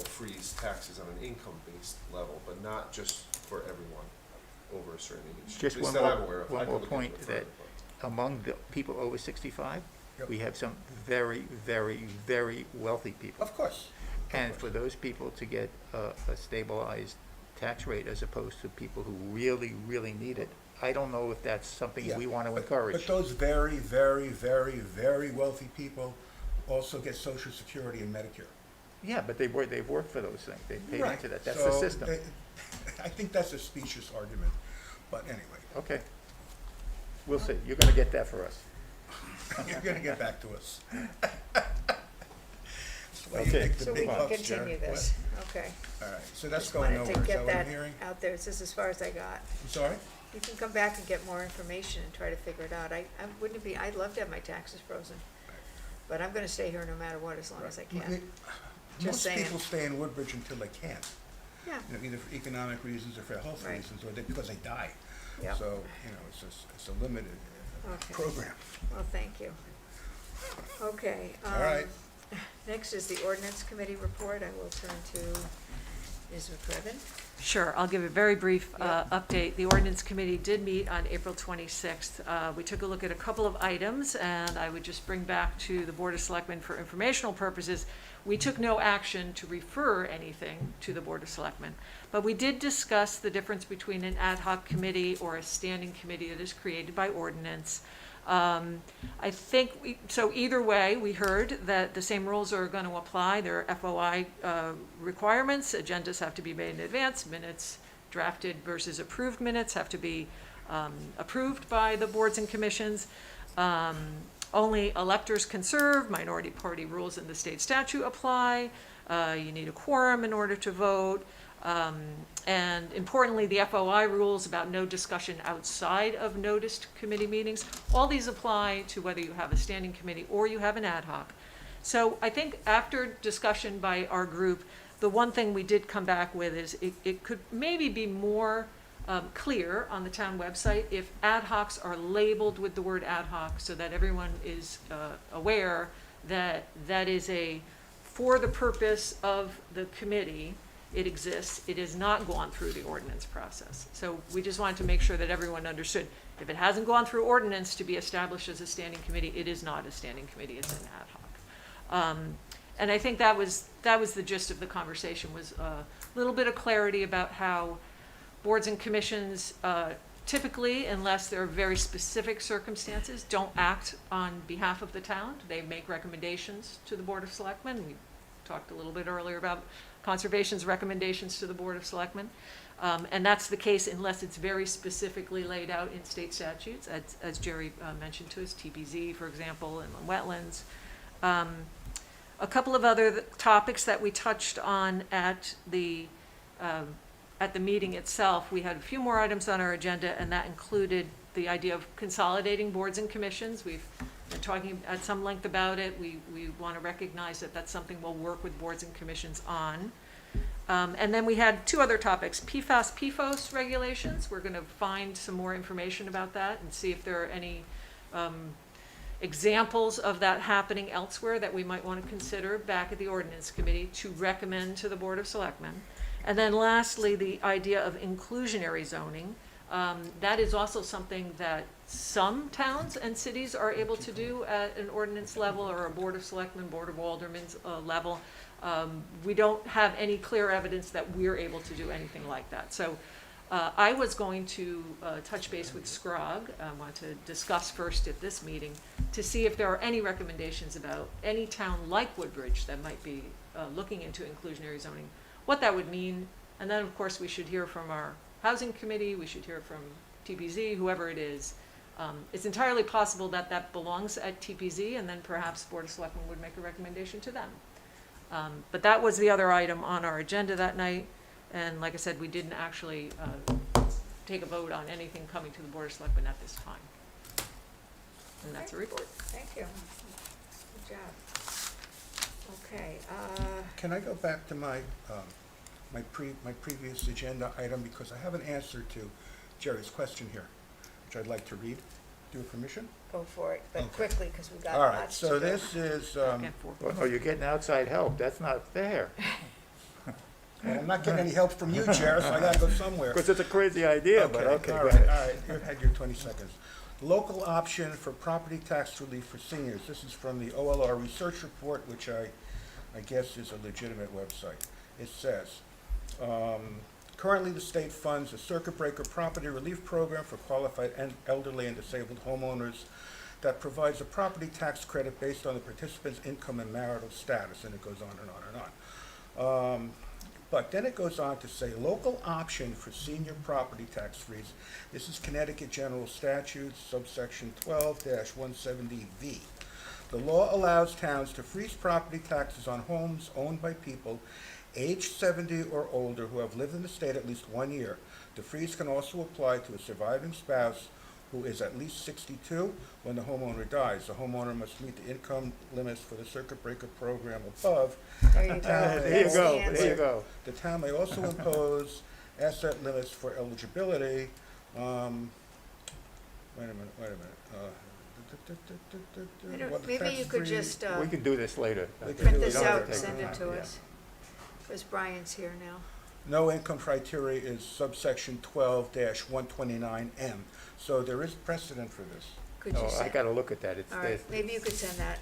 freeze taxes on an income-based level, but not just for everyone over a certain age. Just At least one that I'm more- aware of. one I can more look into point it further, that- Among the people over 65, Yep. we have some very, very, very wealthy people. Of course. And for those people to get a stabilized tax rate as opposed to people who really, really need it, I don't know if that's something Yeah, we want to but- encourage. But those very, very, very, very wealthy people also get Social Security and Medicare. Yeah, but they've worked for those things. They paid Right. into that. That's the So system. I think that's a specious argument, but anyway, Okay. We'll see. You're going to get that for us. you're gonna get back to us. Well, Okay. you make the so we big can bucks, continue Jerry. this, okay. What? All right, so that's Just going wanted nowhere, to is that get what I'm that hearing? out there, this is as far as I got. I'm sorry? You can come back and get more information and try to figure it out. I'd love to have my taxes frozen, but I'm gonna stay here no matter what, as long as I can. Just Most saying. people stay in Woodbridge until they can't, Yeah, either for economic reasons or for health Right. reasons, or because they die. yeah, So, it's a limited okay. program. Well, thank you. Okay. All right. Next is the ordinance committee report. I will turn to Ms. McCriven? Sure, I'll give a very brief update. The ordinance committee did meet on April 26th. We took a look at a couple of items, and I would just bring back to the Board of Selectmen for informational purposes. We took no action to refer anything to the Board of Selectmen, but we did discuss the difference between an ad hoc committee or a standing committee that is created by ordinance. I think, so either way, we heard that the same rules are going to apply. There are FOI requirements. Agendas have to be made in advance. Minutes drafted versus approved minutes have to be approved by the boards and commissions. Only electors can serve. Minority party rules in the state statute apply. You need a quorum in order to vote. And importantly, the FOI rules about no discussion outside of noticed committee meetings, all these apply to whether you have a standing committee or you have an ad hoc. So I think after discussion by our group, the one thing we did come back with is it could maybe be more clear on the town website if ad hocs are labeled with the word ad hoc so that everyone is aware that that is for the purpose of the committee. It exists. It has not gone through the ordinance process. So we just wanted to make sure that everyone understood. If it hasn't gone through ordinance to be established as a standing committee, it is not a standing committee. It's an ad hoc. And I think that was the gist of the conversation, was a little bit of clarity about how boards and commissions typically, unless there are very specific circumstances, don't act on behalf of the town. They make recommendations to the Board of Selectmen. We talked a little bit earlier about Conservation's recommendations to the Board of Selectmen. And that's the case unless it's very specifically laid out in state statutes, as Jerry mentioned to us, TPZ, for example, and wetlands. A couple of other topics that we touched on at the meeting itself. We had a few more items on our agenda, and that included the idea of consolidating boards and commissions. We've been talking at some length about it. We want to recognize that that's something we'll work with boards and commissions on. And then we had two other topics, PFAS, PFOS regulations. We're going to find some more information about that and see if there are any examples of that happening elsewhere that we might want to consider back at the ordinance committee to recommend to the Board of Selectmen. And then lastly, the idea of inclusionary zoning. That is also something that some towns and cities are able to do at an ordinance level or a Board of Selectmen, Board of Aldermen's level. We don't have any clear evidence that we're able to do anything like that. So I was going to touch base with Scrog. I want to discuss first at this meeting to see if there are any recommendations about any town like Woodbridge that might be looking into inclusionary zoning, what that would mean. And then, of course, we should hear from our Housing Committee, we should hear from TPZ, whoever it is. It's entirely possible that that belongs at TPZ, and then perhaps Board of Selectmen would make a recommendation to them. But that was the other item on our agenda that night, and like I said, we didn't actually take a vote on anything coming to the Board of Selectmen at this time. And that's a report. Thank you. Good job. Okay, Can I go back to my previous agenda item, because I have an answer to Jerry's question here, which I'd like to read. Do you have permission? go for it, but Okay. quickly, because we've got All right, lots to so do. this is, Back and forth. Well, no, you're getting outside help. That's not fair. well, I'm not getting any help from you, Chair, so I gotta go somewhere. Because it's a crazy idea, but okay, all go right, ahead. all right, you had your 20 seconds. Local option for property tax relief for seniors. This is from the OLR research report, which I guess is a legitimate website. It says, currently the state funds a circuit breaker property relief program for qualified and elderly and disabled homeowners that provides a property tax credit based on the participant's income and marital status, and it goes on and on and on. But then it goes on to say, local option for senior property tax freeze. This is Connecticut General Statutes, subsection 12-170V. The law allows towns to freeze property taxes on homes owned by people age 70 or older who have lived in the state at least 1 year. The freeze can also apply to a surviving spouse who is at least 62 when the homeowner dies. The homeowner must meet the income limits for the circuit breaker program above. There you go. There you That's the go, there answer. you go. The town may also impose asset limits for eligibility. Wait a minute. I don't- What the Maybe tax you could free- just We can do this later. We can print do this it. out Okay. and send it to Yeah. us, because Brian's here now. no income criteria is subsection 12-129M. So there is precedent for this. Could No, you I send, gotta look at that. It's, all right, maybe you could send that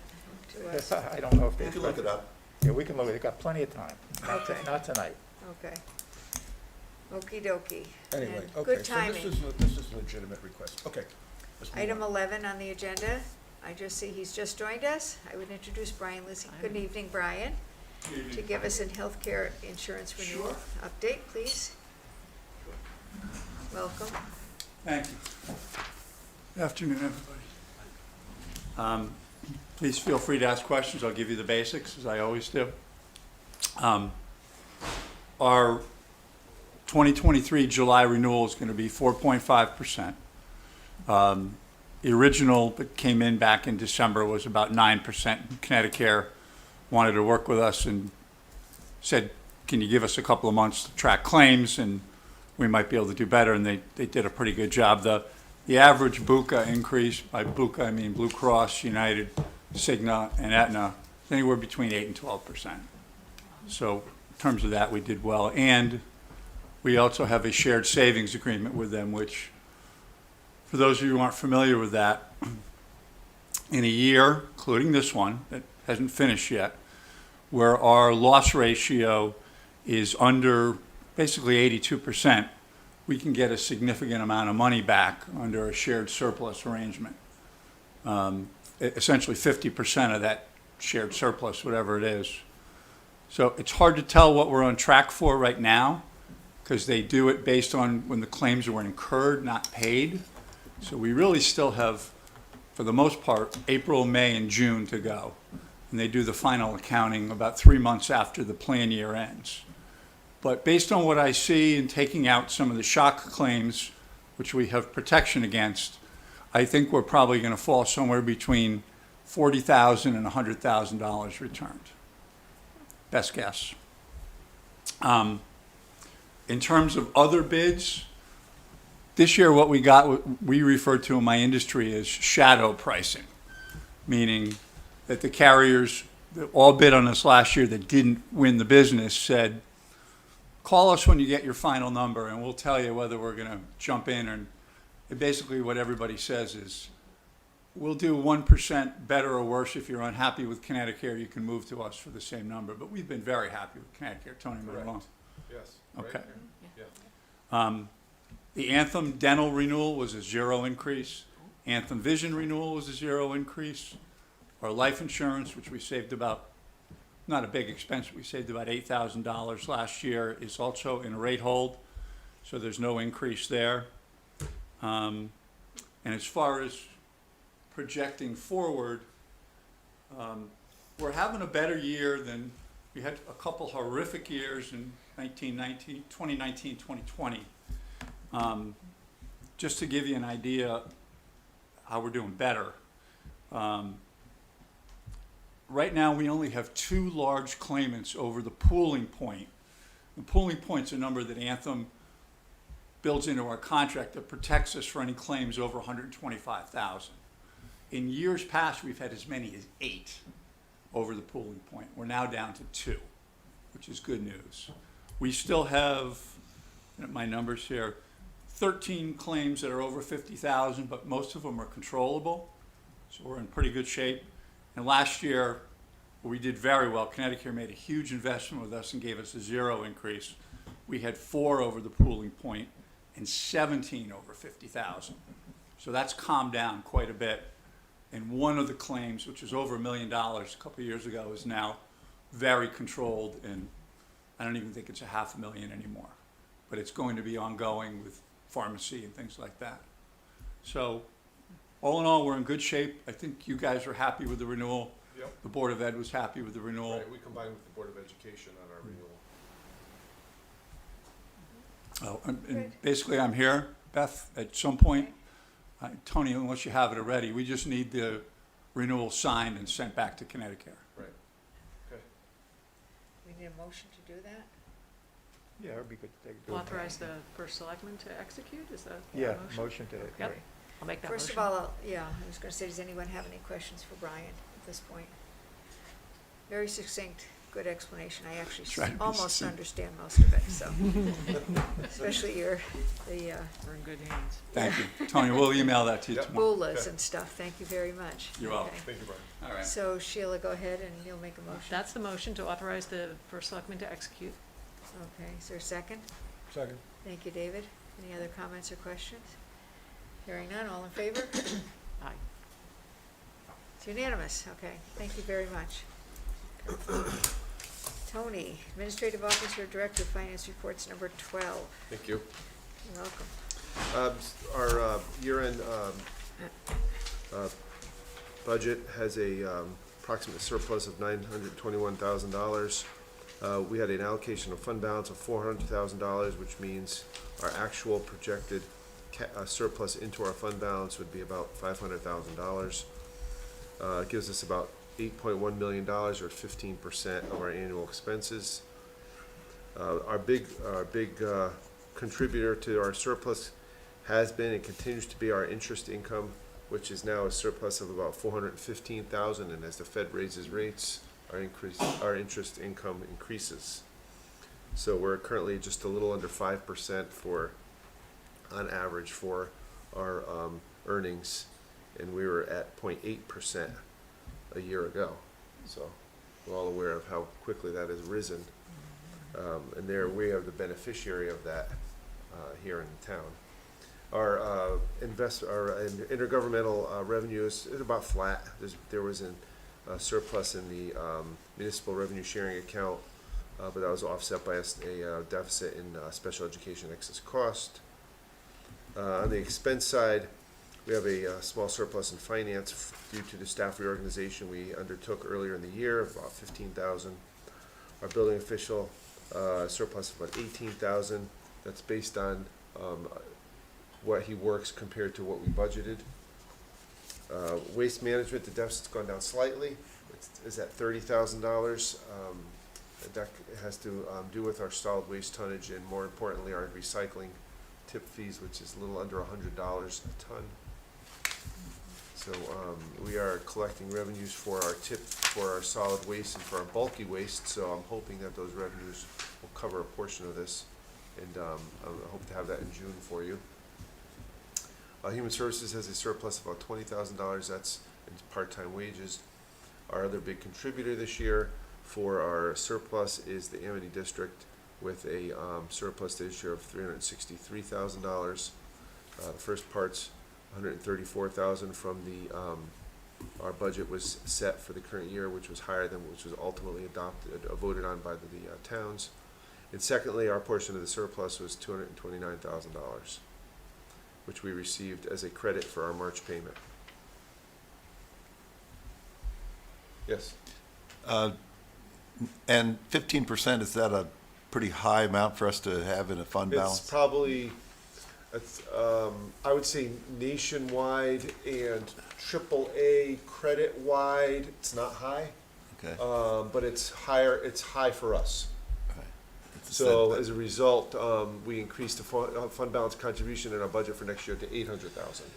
to us. I don't know if they. You can look it up. Yeah, we can look, we've got plenty of time. Okay. Not tonight. Okay. Okey dokey. Anyway, And okay, Good so timing. this is a legitimate request. Okay. let's move Item on. 11 on the agenda, I just see he's just joined us. I would introduce Brian Lizzie. Good evening, Brian. To give us a healthcare insurance renewal update, please. Welcome. Thank you. Good afternoon, everybody. Please feel free to ask questions. I'll give you the basics, as I always do. Our 2023 July renewal is going to be 4.5%. The original that came in back in December was about 9%. Connecticut wanted to work with us and said, can you give us a couple of months to track claims and we might be able to do better, and they did a pretty good job. The average BUCA increase, by BUCA I mean Blue Cross, United, Cigna, and Aetna, is anywhere between 8 and 12%. So in terms of that, we did well. And we also have a shared savings agreement with them, which, for those of you who aren't familiar with that, in a year, including this one, that hasn't finished yet, where our loss ratio is under basically 82%, we can get a significant amount of money back under a shared surplus arrangement. Essentially 50% of that shared surplus, whatever it is. So it's hard to tell what we're on track for right now, because they do it based on when the claims were incurred, not paid. So we really still have, for the most part, April, May, and June to go. And they do the final accounting about 3 months after the plan year ends. But based on what I see in taking out some of the shock claims, which we have protection against, I think we're probably going to fall somewhere between $40,000 and $100,000 returned. Best guess. In terms of other bids, this year what we got, we refer to in my industry as shadow pricing, meaning that the carriers that all bid on us last year that didn't win the business said, call us when you get your final number and we'll tell you whether we're going to jump in. And basically what everybody says is, we'll do 1% better or worse. If you're unhappy with Connecticut, you can move to us for the same number. But we've been very happy with Connecticut. Tony, am I wrong? Yes. Okay. Right? Yeah. The Anthem dental renewal was a 0 increase. Anthem vision renewal was a 0 increase. Our life insurance, which we saved about, not a big expense, we saved about $8,000 last year, is also in a rate hold. So there's no increase there. And as far as projecting forward, we're having a better year than, we had a couple horrific years in 2019, 2020. Just to give you an idea how we're doing better. Right now, we only have 2 large claimants over the pooling point. The pooling point's a number that Anthem builds into our contract that protects us for any claims over $125,000. In years past, we've had as many as 8 over the pooling point. We're now down to 2, which is good news. We still have, my numbers here, 13 claims that are over $50,000, but most of them are controllable. So we're in pretty good shape. And last year, we did very well. Connecticut made a huge investment with us and gave us a 0 increase. We had 4 over the pooling point and 17 over 50,000. So that's calmed down quite a bit. And one of the claims, which was over $1 million a couple of years ago, is now very controlled, and I don't even think it's $500,000 anymore. But it's going to be ongoing with pharmacy and things like that. So all in all, we're in good shape. I think you guys are happy with the renewal. Yep. The Board of Ed was happy with the renewal. Right, we combined with the Board of Education on our renewal. And basically, I'm here, Beth, at some point. Tony, unless you have it already, we just need the renewal signed and sent back to Connecticut. Right. Okay. We need a motion to do that? Yeah, it'd be good to do it. Authorize the first selectman to execute, is that the Yeah, motion? motion to, Yep. right. I'll make that motion. First of all, yeah, I was going to say, does anyone have any questions for Brian at this point? Very succinct good explanation. I actually Try to be almost succinct. understand most of it, so. Especially the We're in good hands. Thank you. Tony, we'll email that to you Yep. tomorrow. bulas and stuff. Thank you very much. You're welcome. Okay. Thank you, Brian. All right. So Sheila, go ahead and you'll make a motion. That's the motion to authorize the first selectman to execute. Okay, is there a second? Second. Thank you, David. Any other comments or questions? Hearing none, all in favor? Aye. It's unanimous, okay, thank you very much. Tony, Administrative Officer, Director of Finance Reports, number 12. Thank you. You're welcome. Our year-end budget has a approximate surplus of $921,000. We had an allocation of fund balance of $400,000, which means our actual projected surplus into our fund balance would be about $500,000. It gives us about $8.1 million, or 15% of our annual expenses. Our big contributor to our surplus has been and continues to be our interest income, which is now a surplus of about $415,000, and as the Fed raises rates, our interest income increases. So we're currently just a little under 5% on average for our earnings, and we were at 0.8% a year ago. So we're all aware of how quickly that has risen, and there we are the beneficiary of that here in the town. Our intergovernmental revenue is about flat. There was a surplus in the municipal revenue sharing account, but that was offset by a deficit in special education excess cost. On the expense side, we have a small surplus in finance due to the staff reorganization we undertook earlier in the year, of about $15,000. Our building official surplus of about $18,000. That's based on what he works compared to what we budgeted. Waste management, the deficit's gone down slightly. It's at $30,000. That has to do with our solid waste tonnage, and more importantly, our recycling tip fees, which is a little under $100 a ton. So we are collecting revenues for our solid waste and for our bulky waste, so I'm hoping that those revenues will cover a portion of this, and I hope to have that in June for you. Human Services has a surplus of about $20,000. That's in part-time wages. Our other big contributor this year for our surplus is the Amity District, with a surplus this year of $363,000. The first part's $134,000 from the our budget was set for the current year, which was higher than which was ultimately voted on by the towns. And secondly, our portion of the surplus was $229,000, which we received as a credit for our March payment. Yes. And 15%, is that a pretty high amount for us to have in a fund balance? It's probably, I would say nationwide and AAA credit wide, it's not high, Okay. but it's higher. It's high for us. Right. It's So that- as a result, we increased the fund balance contribution in our budget for next year to $800,000,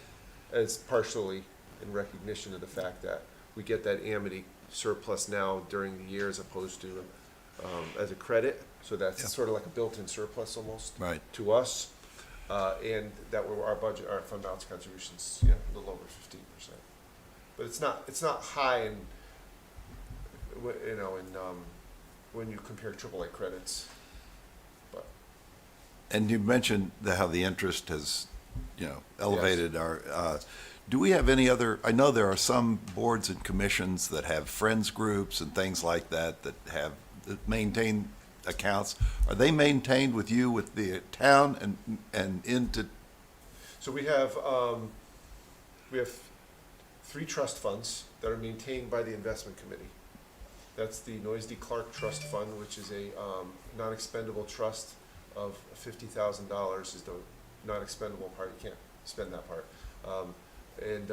as partially in recognition of the fact that we get that Amity surplus now during the year, as opposed to as a credit. So that's Yeah. sort of like a built-in surplus almost Right. to us, and that our budget, our fund balance contributions, a little over 15%. But it's not high in, when you compare AAA credits. But And you mentioned how the interest has, elevated our, do we have any other, I know there are some boards and commissions that have friends groups and things like that that maintain accounts. Are they maintained with you, with the town, and into? So we have 3 trust funds that are maintained by the investment committee. That's the Noisy Clark Trust Fund, which is a non-expendable trust of $50,000 is the non-expendable part. You can't spend that part. And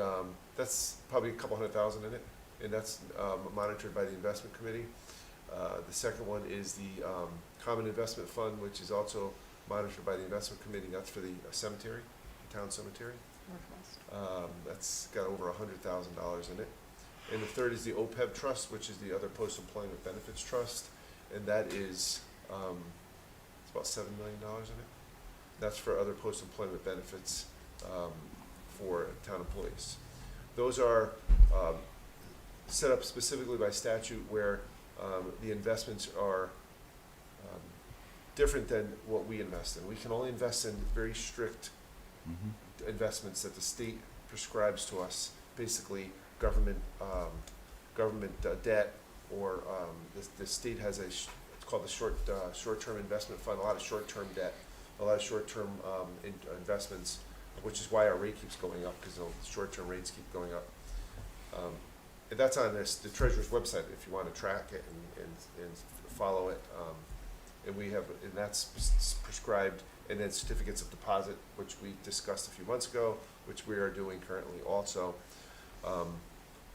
that's probably a couple $100,000 in it, and that's monitored by the investment committee. The second one is the Common Investment Fund, which is also monitored by the investment committee. That's for the cemetery, the town cemetery. Northwest. That's got over $100,000 in it. And the third is the OPEB trust, which is the other post-employment benefits trust. and that is, it's about $7 million in it. That's for other post-employment benefits for town employees. Those are set up specifically by statute where the investments are different than what we invest in. We can only invest in very strict investments that the state prescribes to us, basically government debt, or the state has it's called the short-term investment fund, a lot of short-term debt, a lot of short-term investments, which is why our rate keeps going up, because the short-term rates keep going up. And that's on the Treasurer's website if you want to track it and follow it. And that's prescribed, and then certificates of deposit, which we discussed a few months ago, which we are doing currently also.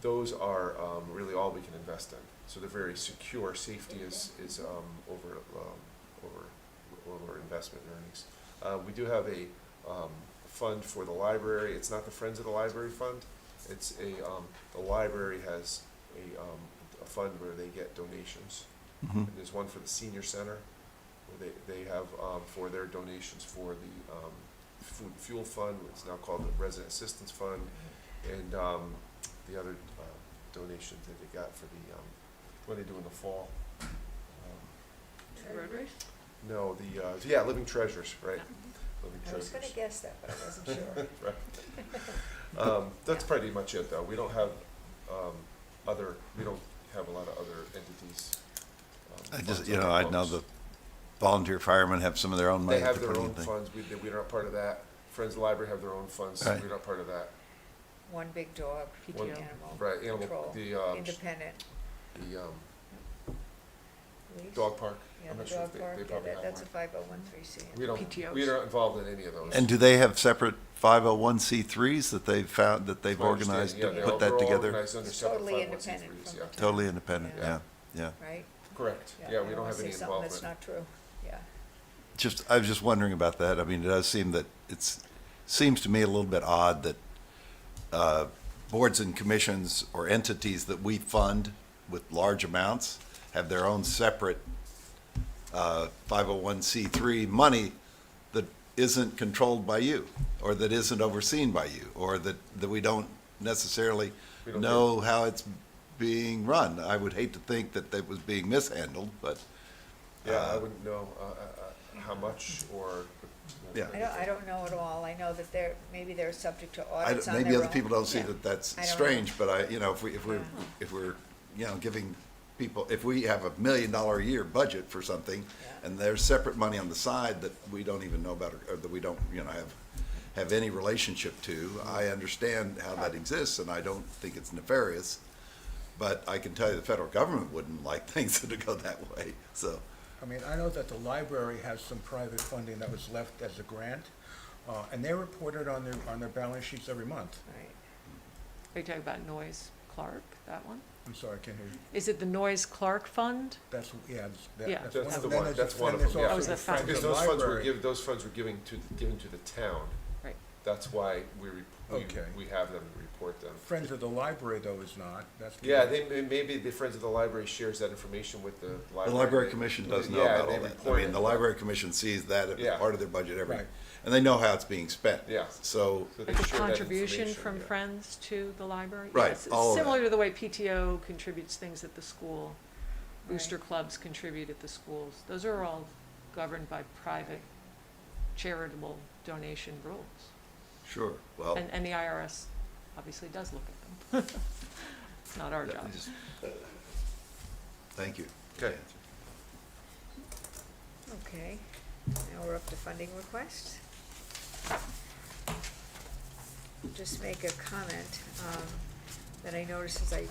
Those are really all we can invest in. So they're very secure. Safety is over investment earnings. We do have a fund for the library. It's not the Friends of the Library Fund. It's the library has a fund where they get donations. And there's one for the senior center, where they have for their donations for the food and fuel fund, it's now called the Resident Assistance Fund, and the other donations that they got for the what they do in the fall. Road race? No, the Living Treasures, right? Living I was Treasures. gonna guess that, but I wasn't sure. Right. That's pretty much it, though. We don't have we don't have a lot of other entities. I just, funds you on know, our I know books. the volunteer firemen have some of their own money. They have to their put in own things. funds. We're not part of that. Friends of the Library have their own funds. Right. We're not part of that. One big dog, PTO. animal Right, animal, control, the independent. Lease? dog park. Yeah, I'm the not sure if dog they park, yeah, probably have that's a one. 501(c). We don't, PTOs. we aren't involved in any of those. And do they have separate 501c3s that they've found, that they've My understanding, organized yeah, to they're put all- that they're all together? organized under It's separate totally 501c3s, independent from yeah. the Totally independent, Yeah. yeah. Right? Correct. Yeah, Yeah, I we don't wanna have say any something that's involvement. not true, yeah. Just, I was just wondering about that. I mean, it does seem that seems to me a little bit odd that boards and commissions or entities that we fund with large amounts have their own separate 501c3 money that isn't controlled by you, or that isn't overseen by you, or that we don't necessarily We don't know how it's being run. I would hate to think that it was being mishandled, but Yeah, I wouldn't know how much or. Yeah. I don't know at all, I know that maybe they're subject to I audits don't- on their maybe own. other people don't see Yeah. that that's I don't know. strange, but if we're, Yeah. if we're, giving people, if we have $1 million a year budget for something, Yeah. and there's separate money on the side that we don't even know about, or that we don't, have any relationship to, I understand how that exists, and I don't think it's nefarious, but I can tell you the federal government wouldn't like things to go that way, so. I mean, I know that the library has some private funding that was left as a grant, and they report it on their balance sheets every month. Right. Are you talking about Noyes Clark, that one? I'm sorry, I can't hear you. Is it the Noyes Clark Fund? That's, yeah, Yeah. That's one the of them. one, Then that's there's- one of then them, there's yeah. Oh, is that also the Friends Because of the library. those funds were given to the town. Right. That's why Okay. we have them and report them. Friends of the Library, though, is not. That's. Yeah, maybe the Friends of the Library shares that information with the library. The Library Commission does know Yeah, about they all that. I report mean, it. the Library Commission sees that as Yeah. part of their budget Right. and they know how it's being spent. Yeah. So, So they Like a share that contribution information, from yeah. Friends to the library? Right, Yes, all of similar that. to the way PTO contributes things at the school, booster Right. clubs contribute at the schools. Those are all governed by private charitable donation rules. sure, well. And the IRS obviously does look at them. It's not our Yeah, job. Thank you. Okay. Okay, now we're up to funding requests. Just make a comment, that I noticed as I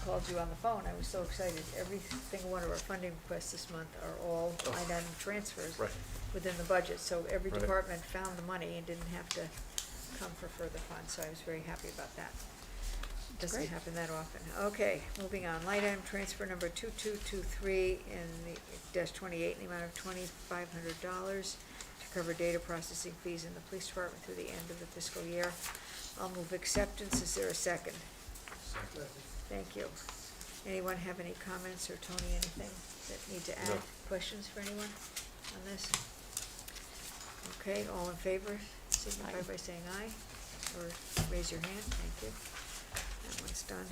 called you on the phone, I was so excited. Every single one of our funding requests this month are all line item transfers Right. within the budget, so every Right. department found the money and didn't have to come for further funds, so I was very happy about that. Doesn't Great. happen that often. Okay, moving on, line item transfer number 2223 in the -28 in the amount of $2,500 to cover data processing fees in the police department through the end of the fiscal year. I'll move acceptance. Is there a second? Thank you. Anyone have any comments, or Tony, anything that need to add? No. Questions for anyone on this? Okay, all in favor, signify by saying aye, or raise your hand, thank you. That one's done.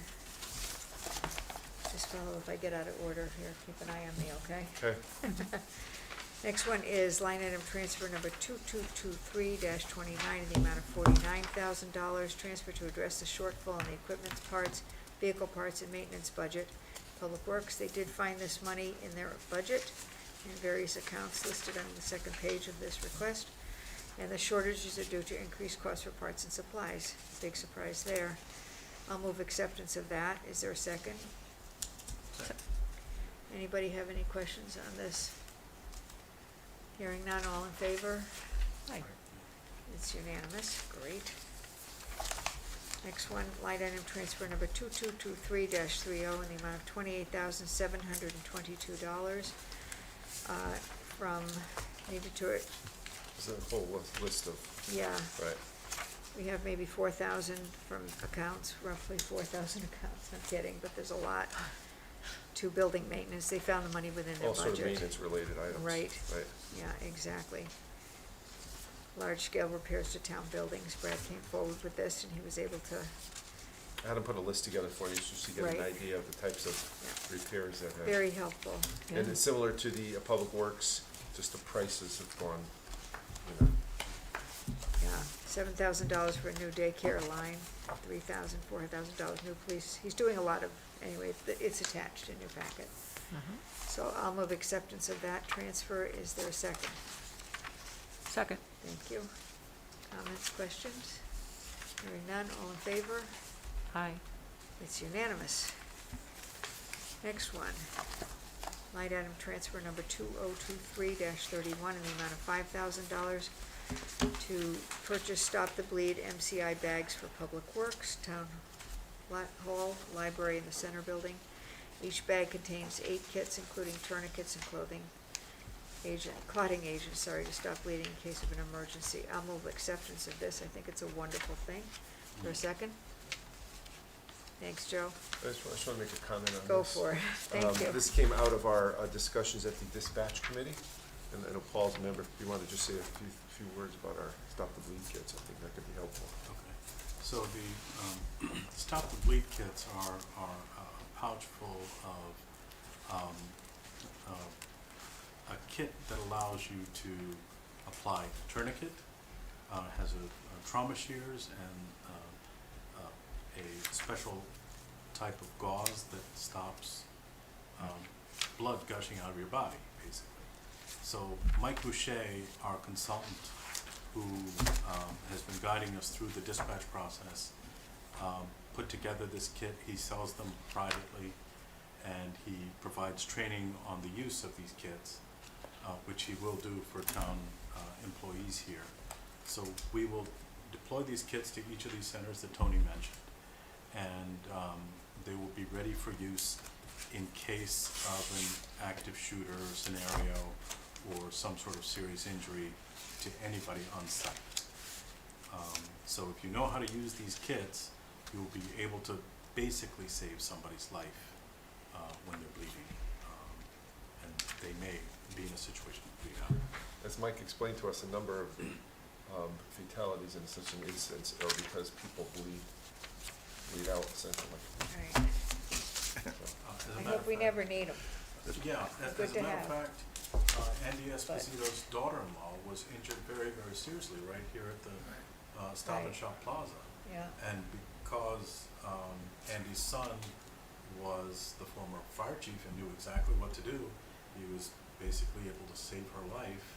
Just follow if I get out of order here, keep an eye on me, okay? Okay. Next one is line item transfer number 2223-29 in the amount of $49,000. Transfer to address the shortfall in the equipment parts, vehicle parts, and maintenance budget. Public Works, they did find this money in their budget in various accounts listed on the second page of this request. And the shortages are due to increased costs for parts and supplies. Big surprise there. I'll move acceptance of that. Is there a second? Anybody have any questions on this? Hearing none, all in favor? Aye. It's unanimous, great. Next one, line item transfer number 2223-30 in the amount of $28,722 from, needed to, Is that a whole list of, yeah, right, we have maybe 4,000 from accounts, roughly 4,000 accounts, I'm kidding, but there's a lot to building maintenance. They found the money within their all sort of budget. maintenance-related items? Right. Right. Yeah, exactly. Large-scale repairs to town buildings. Brad came forward with this, and he was able to, I had them put a list together for you, just to get an Right. idea of the types of repairs that have. very helpful. And it's similar to the Public Works, just the prices have gone, you know, Yeah, $7,000 for a new daycare line, $3,000, $4,000 new police. He's doing a lot of, anyway, it's attached in your packet. So I'll move acceptance of that transfer. Is there a second? Second. Thank you. Comments, questions? Hearing none, all in favor? Aye. It's unanimous. Next one, line item transfer number 2023-31 in the amount of $5,000 to purchase Stop the Bleed MCI bags for Public Works, Town Hall, Library, and the Center Building. Each bag contains 8 kits, including tourniquets and clotting agent, to stop bleeding in case of an emergency. I'll move acceptance of this. I think it's a wonderful thing. For a second? Thanks, Joe. I just want to make a comment on this. Go for it. Thank you. This came out of our discussions at the dispatch committee, and I know Paul's a member. If you want to just say a few words about our Stop the Bleed kits, I think that could be helpful. Okay, so the Stop the Bleed kits are a pouch full of a kit that allows you to apply tourniquet, has a trauma shears and a special type of gauze that stops blood gushing out of your body, basically. So Mike Boucher, our consultant, who has been guiding us through the dispatch process, put together this kit. He sells them privately, and he provides training on the use of these kits, which he will do for town employees here. So we will deploy these kits to each of these centers that Tony mentioned, and they will be ready for use in case of an active shooter scenario or some sort of serious injury to anybody on site. So if you know how to use these kits, you will be able to basically save somebody's life when they're bleeding, and they may be in a situation to bleed out. As Mike explained to us, a number of fatalities in such an instance are because people bleed out essentially. Right. As a I matter hope of we fact- never need them. Yeah, Good as a to matter of have. fact, Andy Esposito's daughter-in-law was injured very, very seriously right here at the Stop and Right. Shop Plaza. Yeah. And because Andy's son was the former fire chief and knew exactly what to do, he was basically able to save her life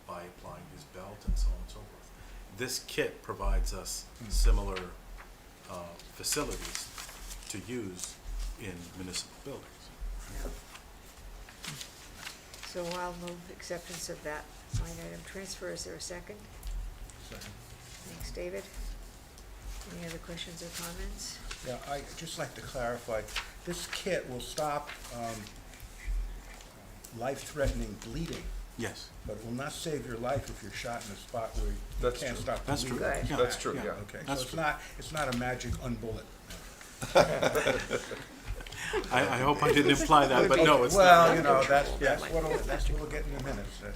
by applying his belt and so on and so forth. This kit provides us similar facilities to use in municipal buildings. So I'll move acceptance of that line item transfer. Is there a second? Second. Thanks, David. Any other questions or comments? Yeah, I'd just like to clarify, this kit will stop life-threatening bleeding, Yes. but it will not save your life if you're shot in a spot where you That's can't true. stop That's bleeding. true. Good. Yeah. That's true, yeah. Okay, so That's it's true. not a magic unbullet. I hope I didn't imply that, but no, it's not. Well, you know, that's what we'll get in a minute. Oh,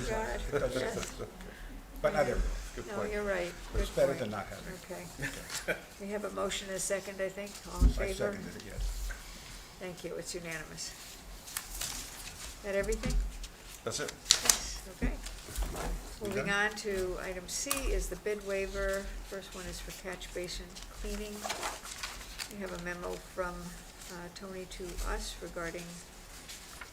God. It doesn't- Yes. But not everyone, good No, point. you're right. But it's Good better point. than not having it. Okay. We have a motion and a second, I think. All in I favor? seconded it, yes. Thank you, it's unanimous. That everything? That's it. Yes, okay. Moving on to item C is the bid waiver. First one is for catch basin cleaning. We have a memo from Tony to us regarding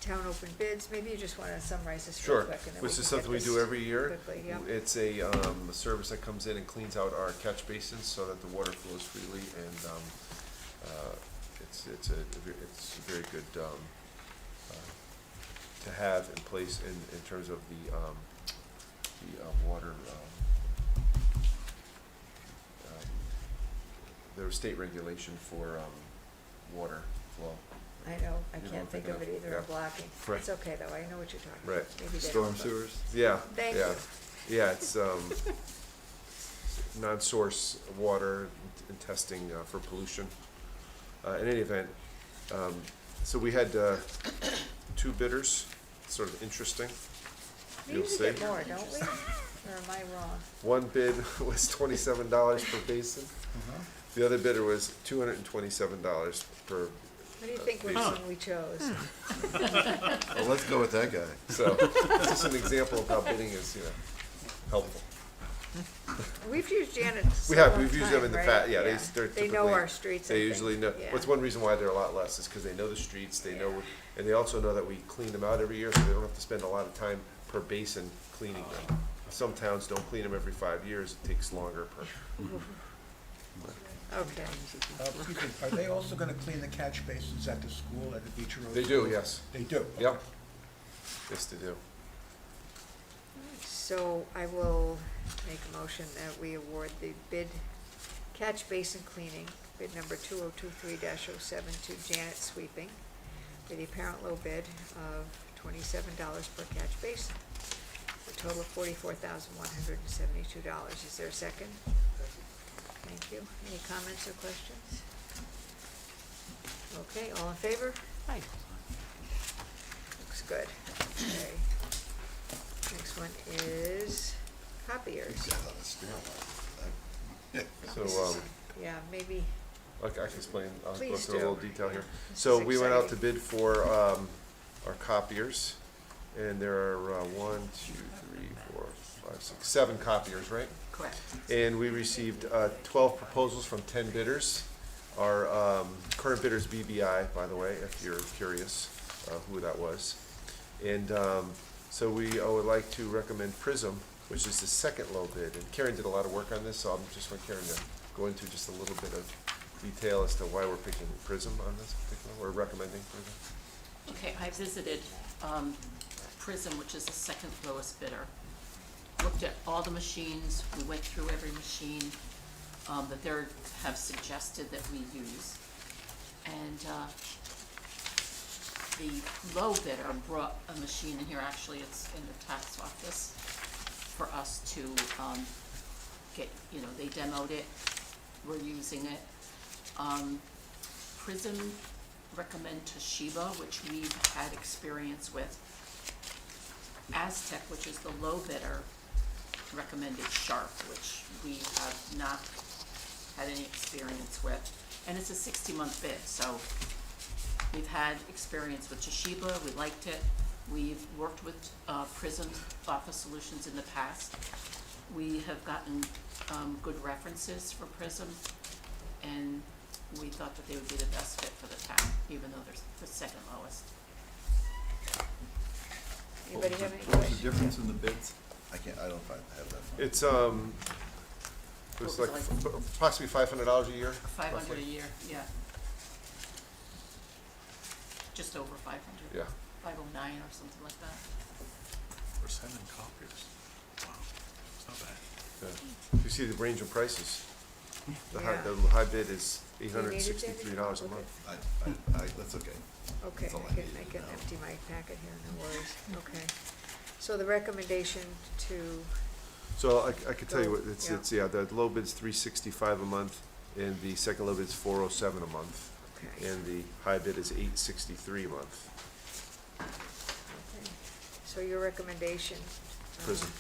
town open bids. Maybe you just want to summarize this real Sure, quick and then we this can is get something we this do every year. quickly, yeah. It's a service that comes in and cleans out our catch basins so that the water flows freely, and it's a very good to have in place in terms of the water. There's state regulation for water flow. I know, I You know can't what I'm think of it thinking either, of? or blocking. Right. It's okay though, I know what you're talking Right. about. Maybe they Storm don't, but- sewers? Yeah, Thank yeah. you. Yeah, it's non-source water and testing for pollution. In any event, so we had two bidders, sort of interesting. We You'll usually see. get more, don't we? Or am I wrong? One bid was $27 per basin. The other bidder was $227 per. What do you think was the one we chose? Well, let's go with that guy. So, it's just an example of how bidding is, helpful. We've used Janet's. We have, we've used them in the past, yeah, Yeah. they're They know typically- our streets, I They think. usually know, Yeah. what's one reason why they're a lot less is because they know the streets, they know, and they also know that we clean them out every year, so they don't have to spend a lot of time per basin cleaning them. Some towns don't clean them every 5 years, it takes longer per. Okay. Excuse me, are they also gonna clean the catch basins at the school, at the beach road? They do, yes. They do? Yep. Yes, they do. So I will make a motion that we award the bid catch basin cleaning, bid number 2023-07 to Janet Sweeping for the apparent low bid of $27 per catch basin, a total of $44,172. Is there a second? Thank you. Any comments or questions? Okay, all in favor? Hi. Looks good. Okay. Next one is copiers. So, Yeah, maybe, I can explain, I'll go Please through a little do. detail here. This So is we went out to exciting. bid for our copiers, and there are 7 copiers, right? correct. And we received 12 proposals from 10 bidders. Our current bidder is BBI, by the way, if you're curious who that was. And so we would like to recommend Prism, which is the second low bid. And Karen did a lot of work on this, so I'm just want Karen to go into just a little bit of detail as to why we're picking Prism on this particular, we're recommending Prism. Okay, I visited Prism, which is the second lowest bidder. Looked at all the machines, we went through every machine that they have suggested that we use. And the low bidder brought a machine in here, actually it's in the tax office, for us to get, they demoed it, we're using it. Prism recommend Toshiba, which we've had experience with. Aztec, which is the low bidder, recommended Sharp, which we have not had any experience with. And it's a 60-month bid, so we've had experience with Toshiba, we liked it. We've worked with Prism Office Solutions in the past. We have gotten good references for Prism, and we thought that they would be the best fit for the town, even though they're the second lowest. Anybody have any What was the questions? difference in the bids? I don't know if I have that. It's it was like approximately $500 a year. 500 roughly. a year, yeah. Just over 500. Yeah. 509 or something like that. For 7 copiers. Wow, it's not bad. Yeah. You see the range of prices. The Yeah. high bid is Do you need it, Debbie? $863 a Okay. month. That's okay. Okay, That's all I I can needed to know. empty my packet here, no worries, okay. So the recommendation to, So I could tell you what, Yeah. the low bid's $365 a month, and the second low bid's $407 a month. Okay. and the high bid is $863 a month. Okay. So your recommendation? Prism.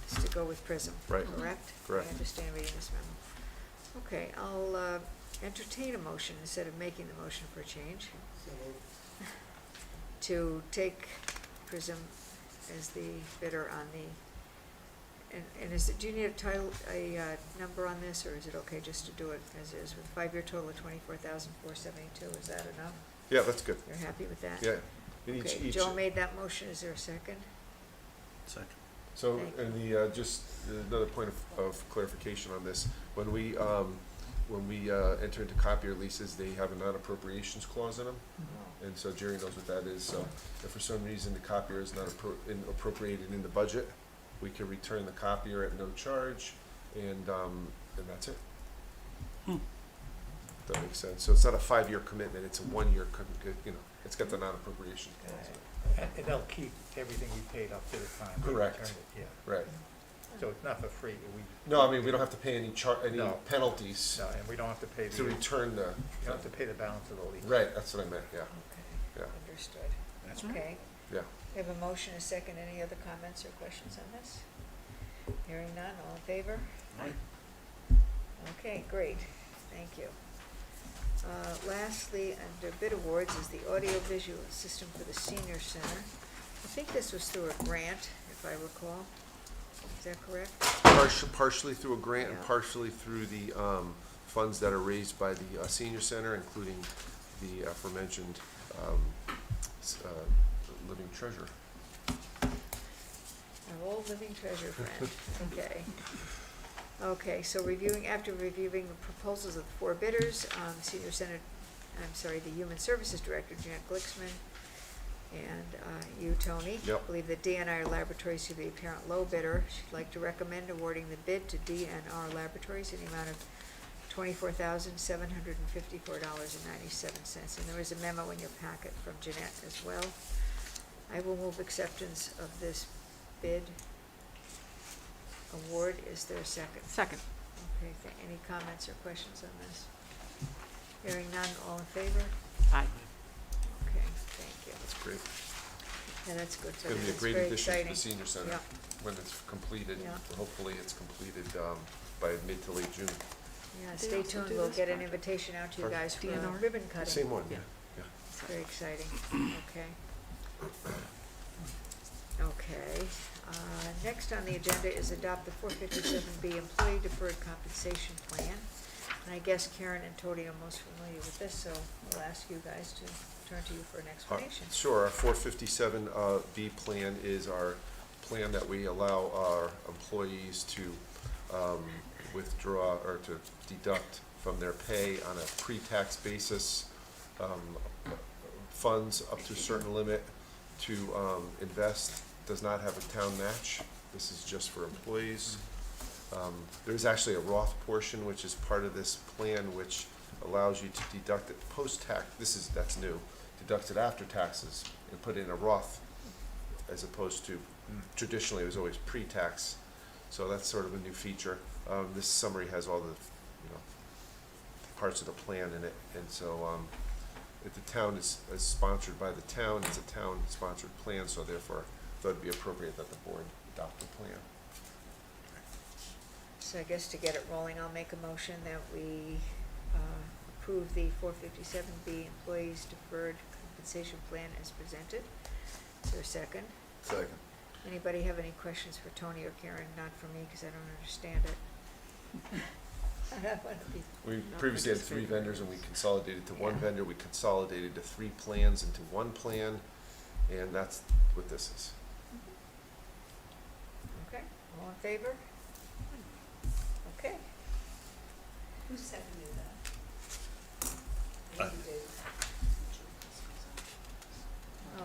Is to go with Prism? Right. Correct? Correct. I understand reading this memo. Okay, I'll entertain a motion instead of making the motion for a change. To take Prism as the bidder on the, and is it, do you need a title, a number on this, or is it okay just to do it as is with a 5-year total of $24,472? Is that enough? Yeah, that's good. You're happy with that? Yeah. And Okay, Joe made that motion, is there a second? Second. So, Thank and the, just another point of clarification on this, when we enter into copier leases, they have a non-appropriations clause in them. And so Jerry knows what that is, so if for some reason the copier is not appropriated in the budget, we can return the copier at no charge, and that's it. That makes sense. So it's not a 5-year commitment, it's a 1-year it's got the non-appropriation clause in it. And they'll keep everything we paid up to the time. they Correct. return it, Yeah, Right. so it's not for free, No, I mean, we don't have to pay any No. penalties no, and we don't have to pay to the, you return the, don't have to pay the balance of the lease. right, that's what I meant, yeah, Okay, yeah, understood. That's Okay, yeah. we have a motion, a second, any other comments or questions on this? Hearing none, all in favor? Okay, great, thank you. Lastly, under bid awards is the audiovisual system for the senior center. I think this was through a grant, if I recall. Is that correct? Partially through a grant and Yeah. partially through the funds that are raised by the senior center, including the aforementioned living treasure. Our old living treasure friend, okay. Okay, so after reviewing the proposals of the 4 bidders, Senior Center, the Human Services Director, Jeanette Glicksman, and you, Tony. Yep. Believe that DNR Laboratories to be the apparent low bidder. She'd like to recommend awarding the bid to DNR Laboratories in the amount of $24,754.97. And there is a memo in your packet from Jeanette as well. I will move acceptance of this bid award. Is there a second? Second. Okay, any comments or questions on this? Hearing none, all in favor? Aye. Okay, thank you. That's great. Yeah, that's good. It's gonna be a That's great very addition to the exciting. senior center Yeah. when it's completed. Yeah. Hopefully it's completed by mid to late June. Yeah, They stay also tuned. do We'll this get an project. invitation out to you Pardon? guys for a DNR? ribbon cutting. Same one, yeah, Yeah. yeah. It's very exciting. Okay. Okay. Next on the agenda is adopt the 457B Employee Deferred Compensation Plan. And I guess Karen and Tony are most familiar with this, so we'll ask you guys to turn to you for an explanation. Sure, our 457B plan is our plan that we allow our employees to withdraw or to deduct from their pay on a pre-tax basis, funds up to a certain limit to invest, does not have a town match. This is just for employees. There's actually a Roth portion, which is part of this plan, which allows you to deduct it post-tax, that's new, deduct it after taxes and put it in a Roth, as opposed to traditionally it was always pre-tax. So that's sort of a new feature. This summary has all the, parts of the plan in it, and so, if the town is sponsored by the town, it's a town-sponsored plan, so therefore, thought it'd be appropriate that the board adopt the plan. So I guess to get it rolling, I'll make a motion that we approve the 457B Employees Deferred Compensation Plan as presented. Is there a second? Second. Anybody have any questions for Tony or Karen? Not for me, because I don't understand it. I don't want to be. We Not previously had 3 participating. vendors and we consolidated to one Yeah. vendor, we consolidated to 3 plans into one plan, and that's what this is. Okay, all in favor? Okay. Who seconded that?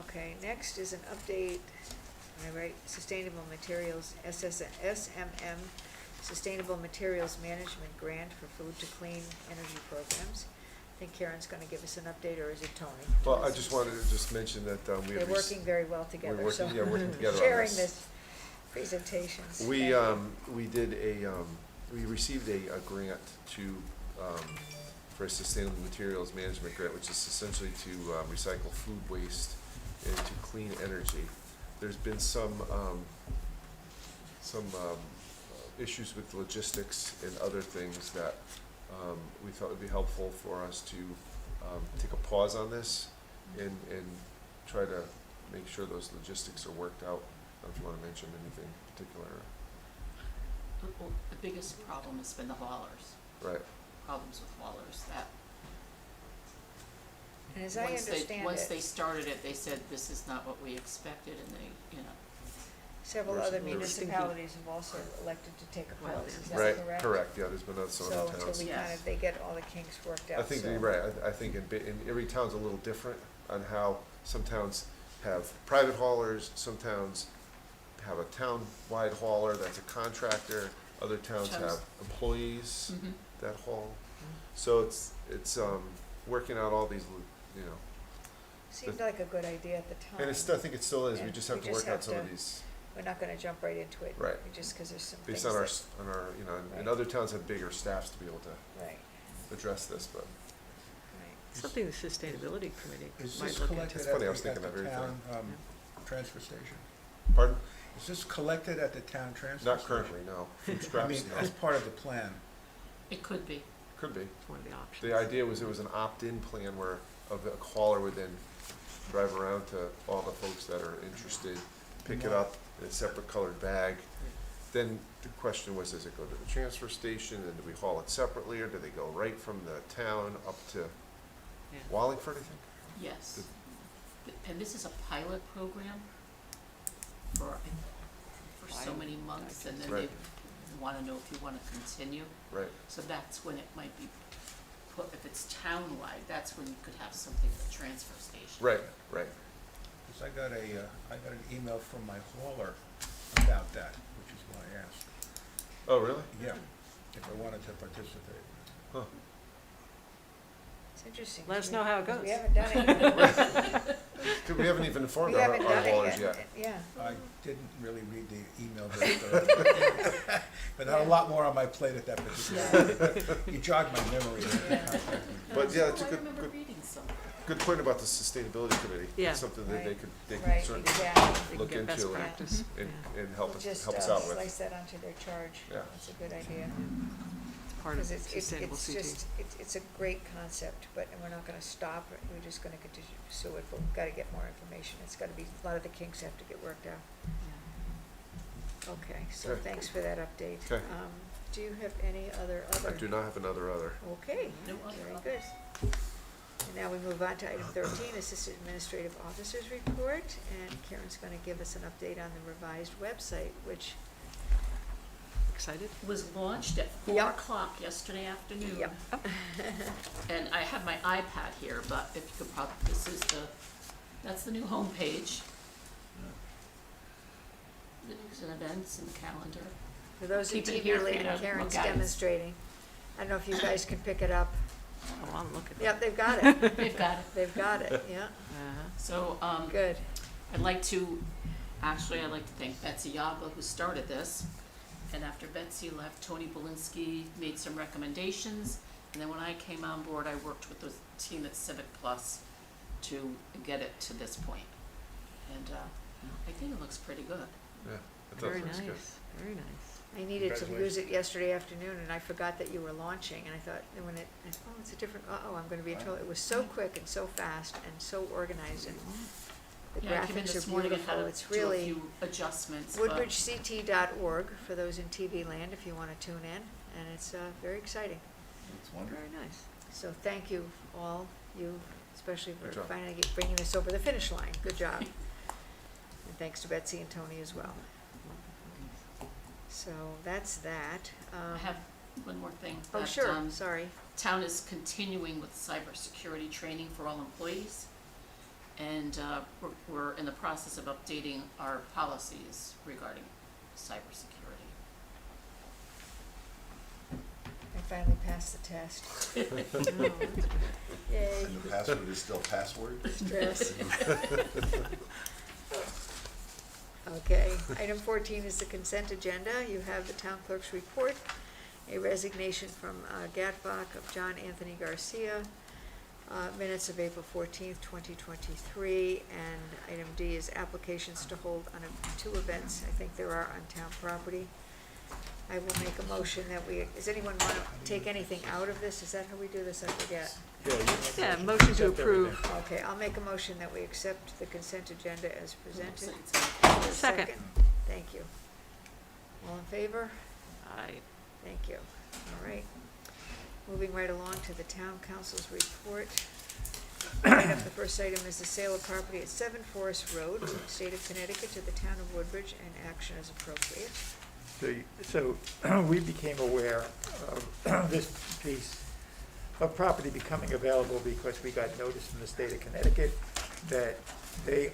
Okay, next is an update, Sustainable Materials, SMM, Sustainable Materials Management Grant for Food to Clean Energy Programs. I think Karen's gonna give us an update, or is it Tony? Well, I just wanted to just mention that we They're have working very well together, we're so. working- yeah, working together on Sharing this. this presentations. We, Thank you. we did we received a grant to, for a sustainable materials management grant, which is essentially to recycle food waste into clean energy. There's been some issues with logistics and other things that we thought would be helpful for us to take a pause on this and try to make sure those logistics are worked out. I don't know if you want to mention anything particular. Well, the biggest problem has been the haulers, Right. problems with haulers, that And as I understand once they it, started it, they said, this is not what we expected, and they, you know, several There's- other there's- municipalities have also elected to take a Well, pause, is Right, that correct? correct, yeah, there's been some So other until towns. we kind Yes. of, they get all the kinks worked out, I think so- you're right. I think in every town's a little different on how some towns have private haulers, some towns have a town-wide hauler that's a contractor, other towns Chose. have employees Mhm. that haul. So it's working out all these, you know, Seemed like a good idea at the time. and I think it still is. We Yeah, just have we to just work out have some of to- these We're not gonna jump right into it. Right. Just because there's some things based that. on our, you know, and Right. other towns have bigger staffs to be able to Right, address this, but right. Something the sustainability committee Is might this look collected It's at funny, I was the thinking that very town, transfer station? pardon? Is this collected at the town transfer Not station? currently, no. Food I scraps, mean, no. as part of the plan. it could be. Could be. It's one of the options. The idea was there was an opt-in plan where a hauler would then drive around to all the folks that are interested, pick it up in a separate colored bag. Then the question was, does it go to the transfer station and do we haul it separately, or do they go right from the town up to Yeah. Wallingford, I think? Yes. And this is a pilot program for so many months, and then they Right. wanna know if you wanna continue. Right, So that's when it might be put, if it's townwide, that's when you could have something at the transfer station. right, right. Because I got an email from my hauler about that, which is why I asked. Oh, really? Yeah, if I wanted to participate. Huh. It's interesting. Let us know how it goes. We haven't done it yet. We haven't even informed We our haven't done haulers it yet. yet, yeah. I didn't really read the email very thoroughly. But I had a lot more on my plate at that particular time. You jogged my memory. Yeah. But yeah, it's a I good, remember good, reading some. good point about the sustainability committee. Yeah. It's something that they Right. could Right, certainly exactly. They can look get best into and- practice. and help We'll us, just help us out slice with. that onto their charge. Yeah. That's a good idea. It's part of Because sustainable it's CT. just, it's a great concept, but we're not gonna stop, we're just gonna continue to pursue it, but we've gotta get more information. It's gotta be, a lot of the kinks have to get worked out. Okay, so Okay. thanks for that update. Okay. Do you have any other? I do not have another other. Okay, No other very others. good. And now we move on to item 13, Assistant Administrative Officer's Report, and Karen's gonna give us an update on the revised website, which, Excited? Was launched at 4:00 yesterday afternoon. Yep. And I have my iPad here, but if you could probably, that's the new homepage. The news and events and the calendar. for those in Keep it TV here for you land, to Karen's look at. demonstrating. I don't know if you guys can pick it up. Oh, I'm looking. Yep, they've got it. They've got it. They've got it, yeah, Uh-huh. So, good. I'd like to thank Betsy Yagla who started this. And after Betsy left, Tony Belinsky made some recommendations. And then when I came on board, I worked with the team at Civic Plus to get it to this point. And I think it looks pretty good. Yeah, it does, Very looks good. nice, very nice. I needed to use it yesterday afternoon, and I forgot that you were launching, and I thought, and when it's a different, I'm gonna be in trouble. It was so quick and so fast and so organized, and the Yeah, I came in graphics this are morning and beautiful. had It's to do a really few adjustments, but woodbridgect.org for those in TV land, if you wanna tune in, and it's, very exciting. It's wonderful. Very nice. So thank you all, you especially Good for job. finally bringing this over the finish line. Good job. And thanks to Betsy and Tony as well. So that's that. I have one more thing. Oh, that, sure, sorry. Town is continuing with cybersecurity training for all employees. And we're in the process of updating our policies regarding cybersecurity. I finally passed the test. Yay, And the password is still password? stress. Okay, item 14 is the consent agenda. You have the town clerk's report a resignation from GATVOC of John Anthony Garcia, minutes of April 14th, 2023, and item D is applications to hold two events, I think there are on town property. I will make a motion that does anyone want to take anything out of this? Is that how we do this? I forget. Yeah, motion to approve. Okay, I'll make a motion that we accept the consent agenda as presented. Second. Thank you. All in favor? Aye. Thank you. All right. Moving right along to the town council's report. The first item is the sale of property at 7 Forest Road, state of Connecticut, to the town of Woodbridge, and action is appropriate. So we became aware of this piece of property becoming available because we got notice from the state of Connecticut that they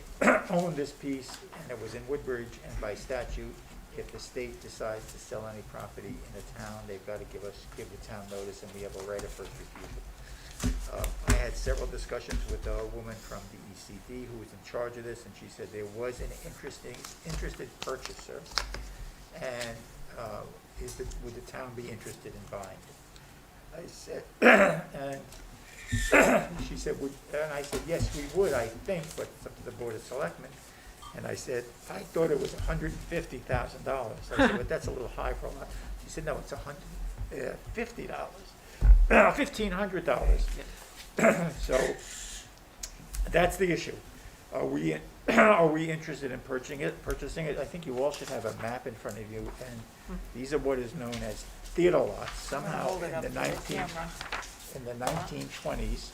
own this piece, and it was in Woodbridge, and by statute, if the state decides to sell any property in the town, they've got to give the town notice, and we have a right of first refusal. I had several discussions with a woman from the ECD who was in charge of this, and she said there was an interested purchaser, and would the town be interested in buying it? I said, and she said, and I said, yes, we would, I think, but it's up to the Board of Selectmen. And I said, I thought it was $150,000. I said, but that's a little high for a lot. She said, no, it's $150, $1,500. So that's the issue. Are we interested in purchasing it? I think you all should have a map in front of you, and these are what is known as theater lots. Somehow in the 1920s,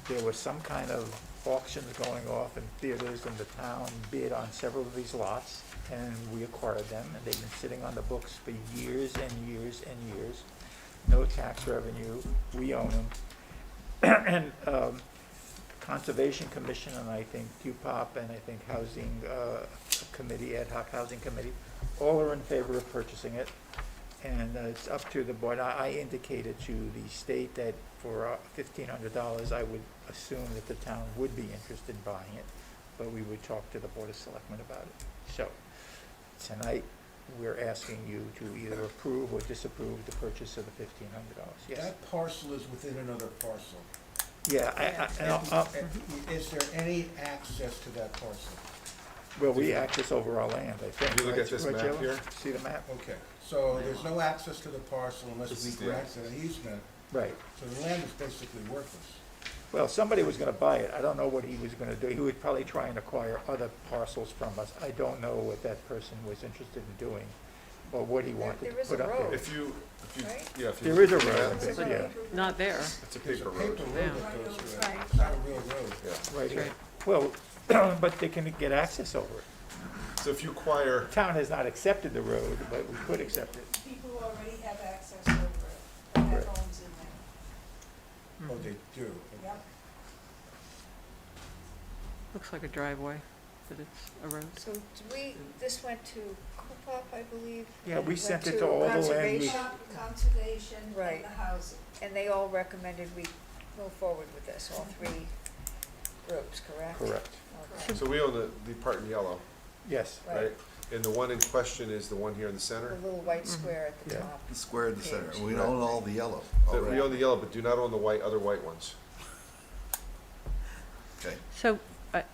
there was some kind of auctions going off in theaters, and the town bid on several of these lots, and we acquired them, and they've been sitting on the books for years and years and years. No tax revenue, we own them. And Conservation Commission, and I think QPOP, and I think Housing Committee, Ad Hoc Housing Committee, all are in favor of purchasing it. And it's up to the board. I indicated to the state that for $1,500, I would assume that the town would be interested in buying it, but we would talk to the Board of Selectmen about it. So tonight, we're asking you to either approve or disapprove the purchase of the $1,500. Yes? That parcel is within another parcel. Yeah, Is there any access to that parcel? well, we access over our land, I think. If you look right? at this Right, map Joe? here. See the map? Okay, so there's no access to the parcel unless This we is the grant access. an easement, Right. so the land is basically worthless. Well, somebody was gonna buy it. I don't know what he was gonna do. He would probably try and acquire other parcels from us. I don't know what that person was interested in doing, or what he wanted there to is put a up road. there. If you, Right? yeah, if you. There is a look at the road, map, It's a yeah, road. Not there. It's a There's a paper paper road. road Yeah. that goes through it. Right. It's not a real road. Yeah. right here. Right. Well, but they can get access over it. So if you acquire, The town has not accepted the road, but we could accept it. People who already have access over it, that have Right. homes in there. Oh, they do. Yep. Looks like a driveway, but it's a road. So this went to Coopop, I believe? Yeah, and we went sent it to all the land use. Conservation, Conservation Right. and the housing. and they all recommended we move forward with this, all three groups, correct? Correct. Okay. so we own the part in yellow, Yes. right? And the one in question is the one here in the The center? little white square at the Yeah. top. The square in the center, Page. and we own all the yellow But we already. own the yellow, but do not own the other white ones. Okay, So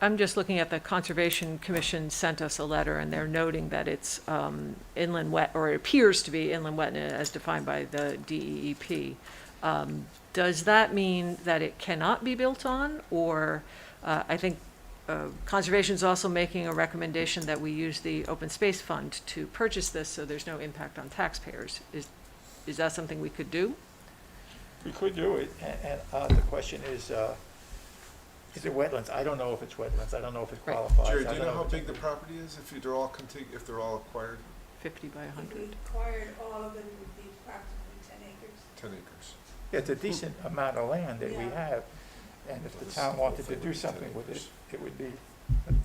I'm just looking at the Conservation Commission sent us a letter, and they're noting that it's inland wet, or it appears to be inland wetland as defined by the DEEP. Does that mean that it cannot be built on? Or I think Conservation's also making a recommendation that we use the Open Space Fund to purchase this, so there's no impact on taxpayers. Is that something we could do? We could do it, and the question is it wetlands? I don't know if it's wetlands. I don't know if it Right. qualifies. Jerry, I do you don't know how if big it's- the property is, if they're all if they're all acquired? 50 by If 100? we acquired all of it, it would be approximately 10 acres. 10 acres. It's a decent amount of land that we Yeah. have, and if the town wanted to do something with it, it would be,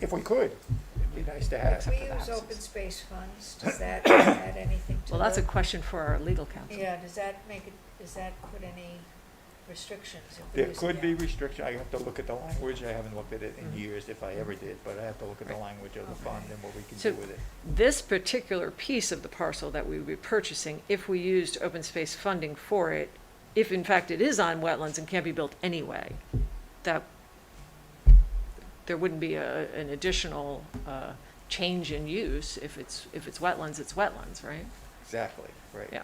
if we could, it'd be nice to have. If we use open space funds, does that add anything to Well, that's a the- question for our legal counsel. Yeah, does that put any restrictions if we There use it could be now? restriction, I have to look at the language, I haven't looked at it in years, if I ever did, but I have to look at the language of the fund and what we can So- do with it. This particular piece of the parcel that we would be purchasing, if we used open space funding for it, if in fact it is on wetlands and can't be built anyway, that there wouldn't be an additional change in use. If it's wetlands, right? Exactly, right. Yeah.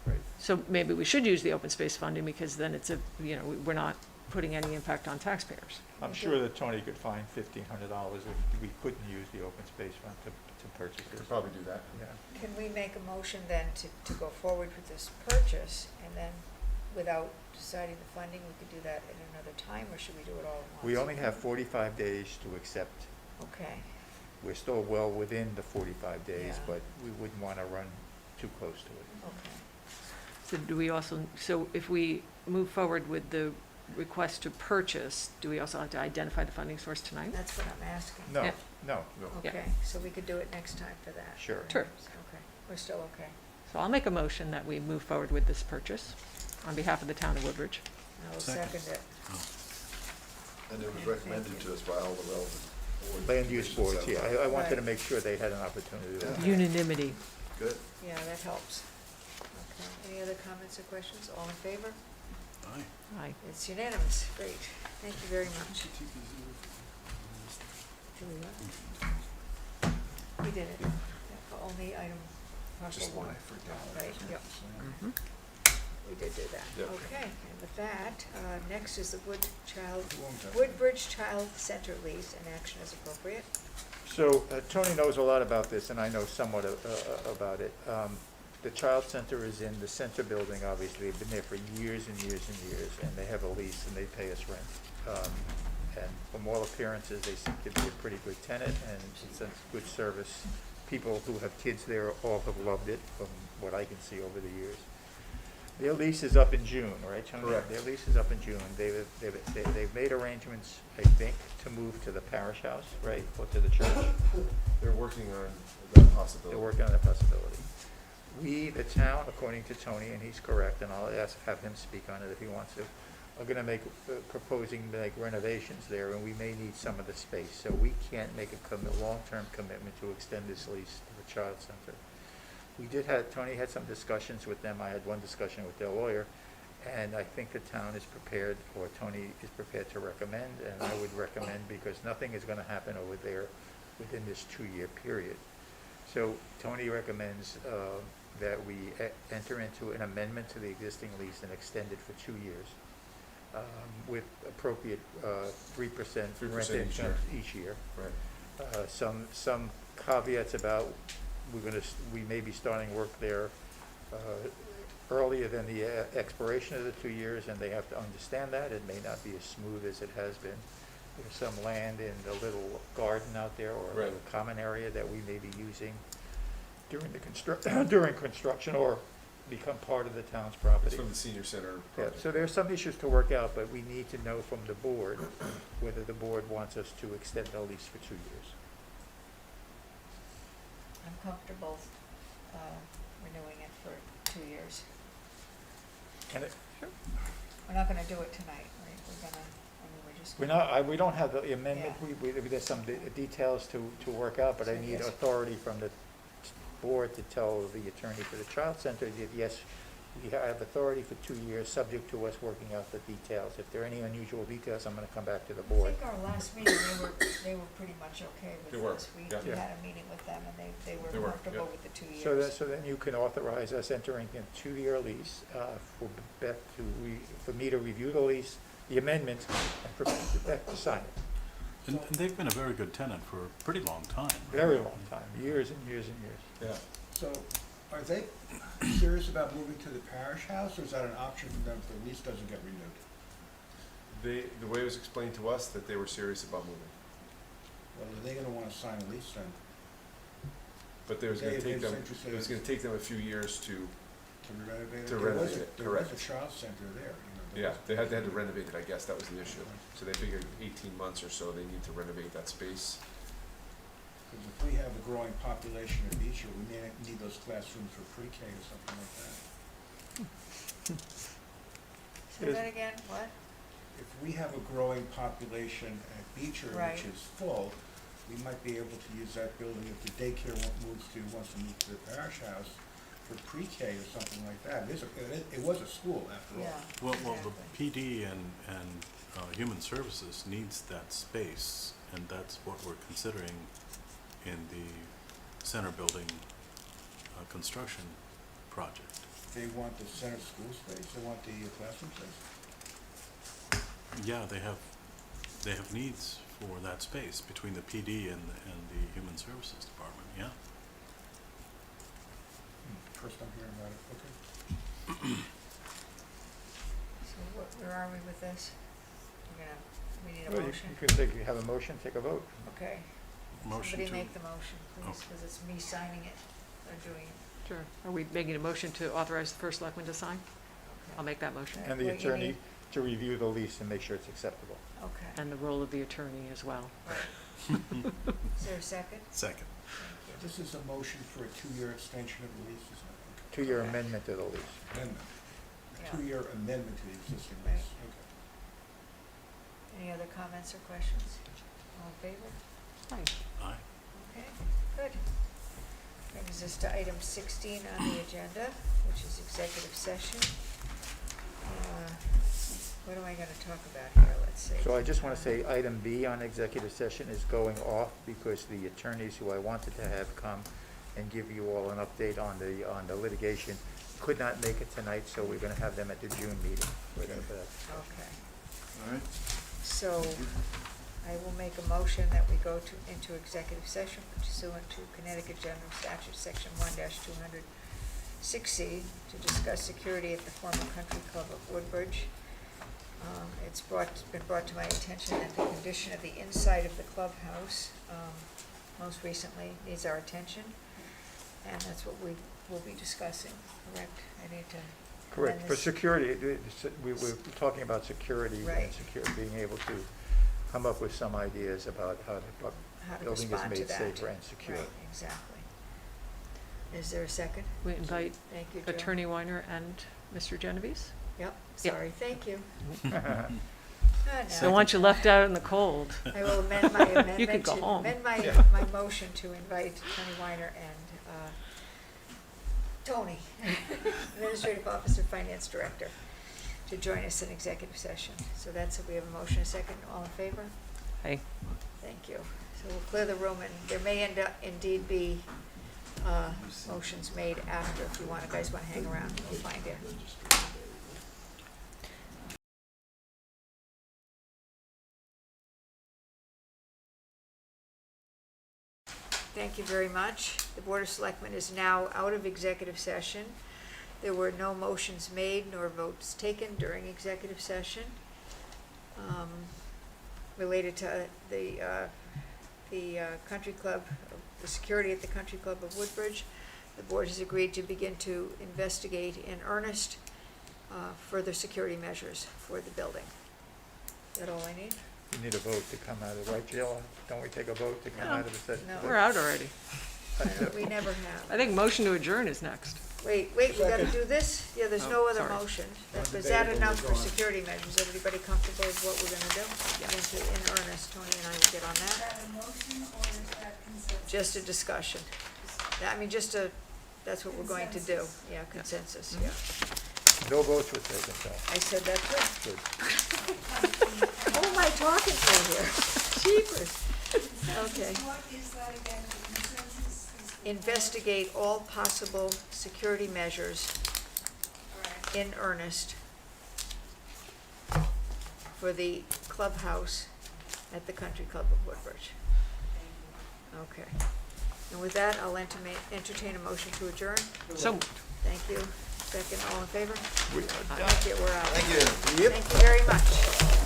Right. So maybe we should use the open space funding because then it's we're not putting any impact on taxpayers. I'm sure that Tony could find $1,500 if we couldn't use the open space fund to purchase Could this. probably do that. Yeah. Can we make a motion then to go forward with this purchase, and then without deciding the funding, we could do that at another time, or should we do it all at once? We only have 45 days to accept. Okay, We're still well within the 45 days, Yeah. but we wouldn't want to run too close to it. okay. So if we move forward with the request to purchase, do we also have to identify the funding source tonight? That's what I'm asking. No, Yeah. no, Yeah. Okay, so we could do it next time for that? Sure. Sure. Okay, we're still okay. So I'll make a motion that we move forward with this purchase on behalf of the town of Woodbridge. I will Second. second it. And it was recommended to us by all the relevant boards. land use boards, yeah. I wanted to Right. make sure they had an opportunity to. Yeah. Unanimity. Good. Yeah, that helps. Okay, any other comments or questions? All in favor? Aye. Aye. It's unanimous, great. Thank you very much. Do we what? We did it. Yeah, only item parcel Just one one. I forgot. Right, yep, Mhm. we did do that. Yep. Okay, and with that, next is the Long time. Woodbridge Child Center lease, and action is appropriate. So Tony knows a lot about this, and I know somewhat about it. The child center is in the center building, obviously. They've been there for years and years and years, and they have a lease and they pay us rent. And from all appearances, they seem to be a pretty good tenant, and it's a good service. People who have kids there all have loved it, from what I can see over the years. Their lease is up in June, right, Tony? Correct. Their lease is up in June. They've made arrangements, I think, to move to the parish house, right, or to the church. They're working on that possibility. They're working on that possibility. We, the town, according to Tony, and he's correct, and I'll have him speak on it if he wants to, are gonna proposing to make renovations there, and we may need some of the space. So we can't make a long-term commitment to extend this lease to the child center. Tony had some discussions with them. I had one discussion with their lawyer, and I think the town is prepared, or Tony is prepared to recommend, and I would recommend, because nothing is gonna happen over there within this 2-year period. So Tony recommends that we enter into an amendment to the existing lease and extend it for 2 years with appropriate 3% 3% rent each income year. each year. Right. Some caveats about, we may be starting work there earlier than the expiration of the 2 years, and they have to understand that. It may not be as smooth as it has been. There's some land in the little garden out there, or a little Right. common area that we may be using during construction, or become part of the town's It's property. from the senior center Yeah, project. so there are some issues to work out, but we need to know from the board whether the board wants us to extend the lease for 2 years. I'm comfortable renewing it for 2 years. And We're not gonna do it tonight, right? We're just. we don't have the amendment, there's some details to work out, but I So need yes. authority from the board to tell the attorney for the child center that, yes, we have authority for 2 years, subject to us working out the details. If there are any unusual details, I'm gonna come back to the I board. think our last meeting, they were pretty much okay with They were, this. yeah. We Yeah. had a meeting with them, and they They were were, comfortable yeah. with the 2 years. So then you can authorize us entering a 2-year lease, for me to review the lease, the amendment, and for Beth to sign it. And they've been a very good tenant for a pretty long time. right? Very long time, years and years and years. Yeah. So, are they serious about moving to the parish house, or is that an option for them if the lease doesn't get renewed? The way it was explained to us, that they were serious about moving. Well, are they gonna wanna sign a lease then, But it was gonna Dave take is them, interested it was in- gonna take them a few years to, to renovate it? To There was renovate a- it, There was a correct. child center there, there yeah, was- they had to renovate it, I guess, that was the issue. So they figured 18 months or so, they need to renovate that space. Because if we have a growing population of Beecher, we may need those classrooms for pre-K or something like that. Say that again, what? If we have a growing population at Beecher, Right. which is full, we might be able to use that building if the daycare wants to move to the parish house for pre-K or something like that. It was a school after all. Well, the exactly. PD and Human Services needs that space, and that's what we're considering in the center building construction project. They want the center school space, they want the classroom space. Yeah, they have needs for that space between the PD and the Human Services Department, yeah. First I'm hearing about it, okay. So where are we with this? We need a Well, motion? you have a motion, take a vote. Okay. Motion Somebody to- make the motion, please, Okay. because it's me signing it or doing it. Sure. Are we making a motion to authorize the first selectman to sign? I'll make that motion. And the What you attorney need? to review the lease and make sure it's acceptable. Okay. And the role of the attorney as well. Is there a second? Second. Thank you. This is a motion for a 2-year extension of the lease, isn't it? Okay. 2-year Okay. amendment to the lease. Amendment. Yeah. 2-year amendment to the existing Right. lease, okay. Any other comments or questions? All in favor? Aye. Aye. Okay, good. Brings us to item 16 on the agenda, which is executive session. What am I gonna talk about here? Let's see. So I just want to say, item B on executive session is going off because the attorneys who I wanted to have come and give you all an update on the litigation could not make it tonight, so we're going to have them at the June meeting. We're gonna put that- Okay. All right. So I will make a motion that we go into executive session pursuant to Connecticut General Statute, Section 1-206C, to discuss security at the former Country Club of Woodbridge. It's been brought to my attention that the condition of the inside of the clubhouse, most recently, needs our attention. And that's what we will be discussing, correct? I need to. Correct. amend For this. security, we're talking about security Right. and being able to come up with some ideas about how the How to building is respond to made that. safer and secure. Right, exactly. Is there a second? We invite Thank you, Joe. Attorney Weiner and Mr. Genovese. Yep, Yep. sorry, thank you. Don't want you left out in the cold. I will amend my amendment You could go to, home. amend my motion to invite Tony Weiner and Tony, Administrative Officer, Finance Director, to join us in executive session. So that's, we have a motion, a second, all in favor? Hey. Thank you. So we'll clear the room, and there may indeed be motions made after, if you guys want to hang around, we'll find it. Thank you very much. The Board of Selectmen is now out of executive session. There were no motions made nor votes taken during executive session related to the Country Club, the security at the Country Club of Woodbridge. The board has agreed to begin to investigate in earnest further security measures for the building. Is that all I need? You need a vote to come out of, right, Jill? Don't we take a vote to come No. out of the session? No. We're out already. We never I have. think motion to adjourn is next. Wait, we gotta Second. do this? Yeah, there's Oh, no other sorry. motion. Was Debatable, that enough we're for going. security measures? Everybody comfortable with what we're gonna do? In earnest, Tony and I will get on Is that. that a motion or is that consensus? Just a discussion. I mean, that's what we're going to do. Yeah, consensus, yeah. No votes were taken, so. I said that too. Good. Who am I talking to here? Jeepers. Okay. What is that again, the consensus is? the- Investigate all possible security measures All right. in earnest for the clubhouse at the Country Club of Woodbridge. Okay. And with that, I'll entertain a motion to adjourn. So Thank you. Second, all in favor? We are Thank you, we're out. Thank you. Thank you very much.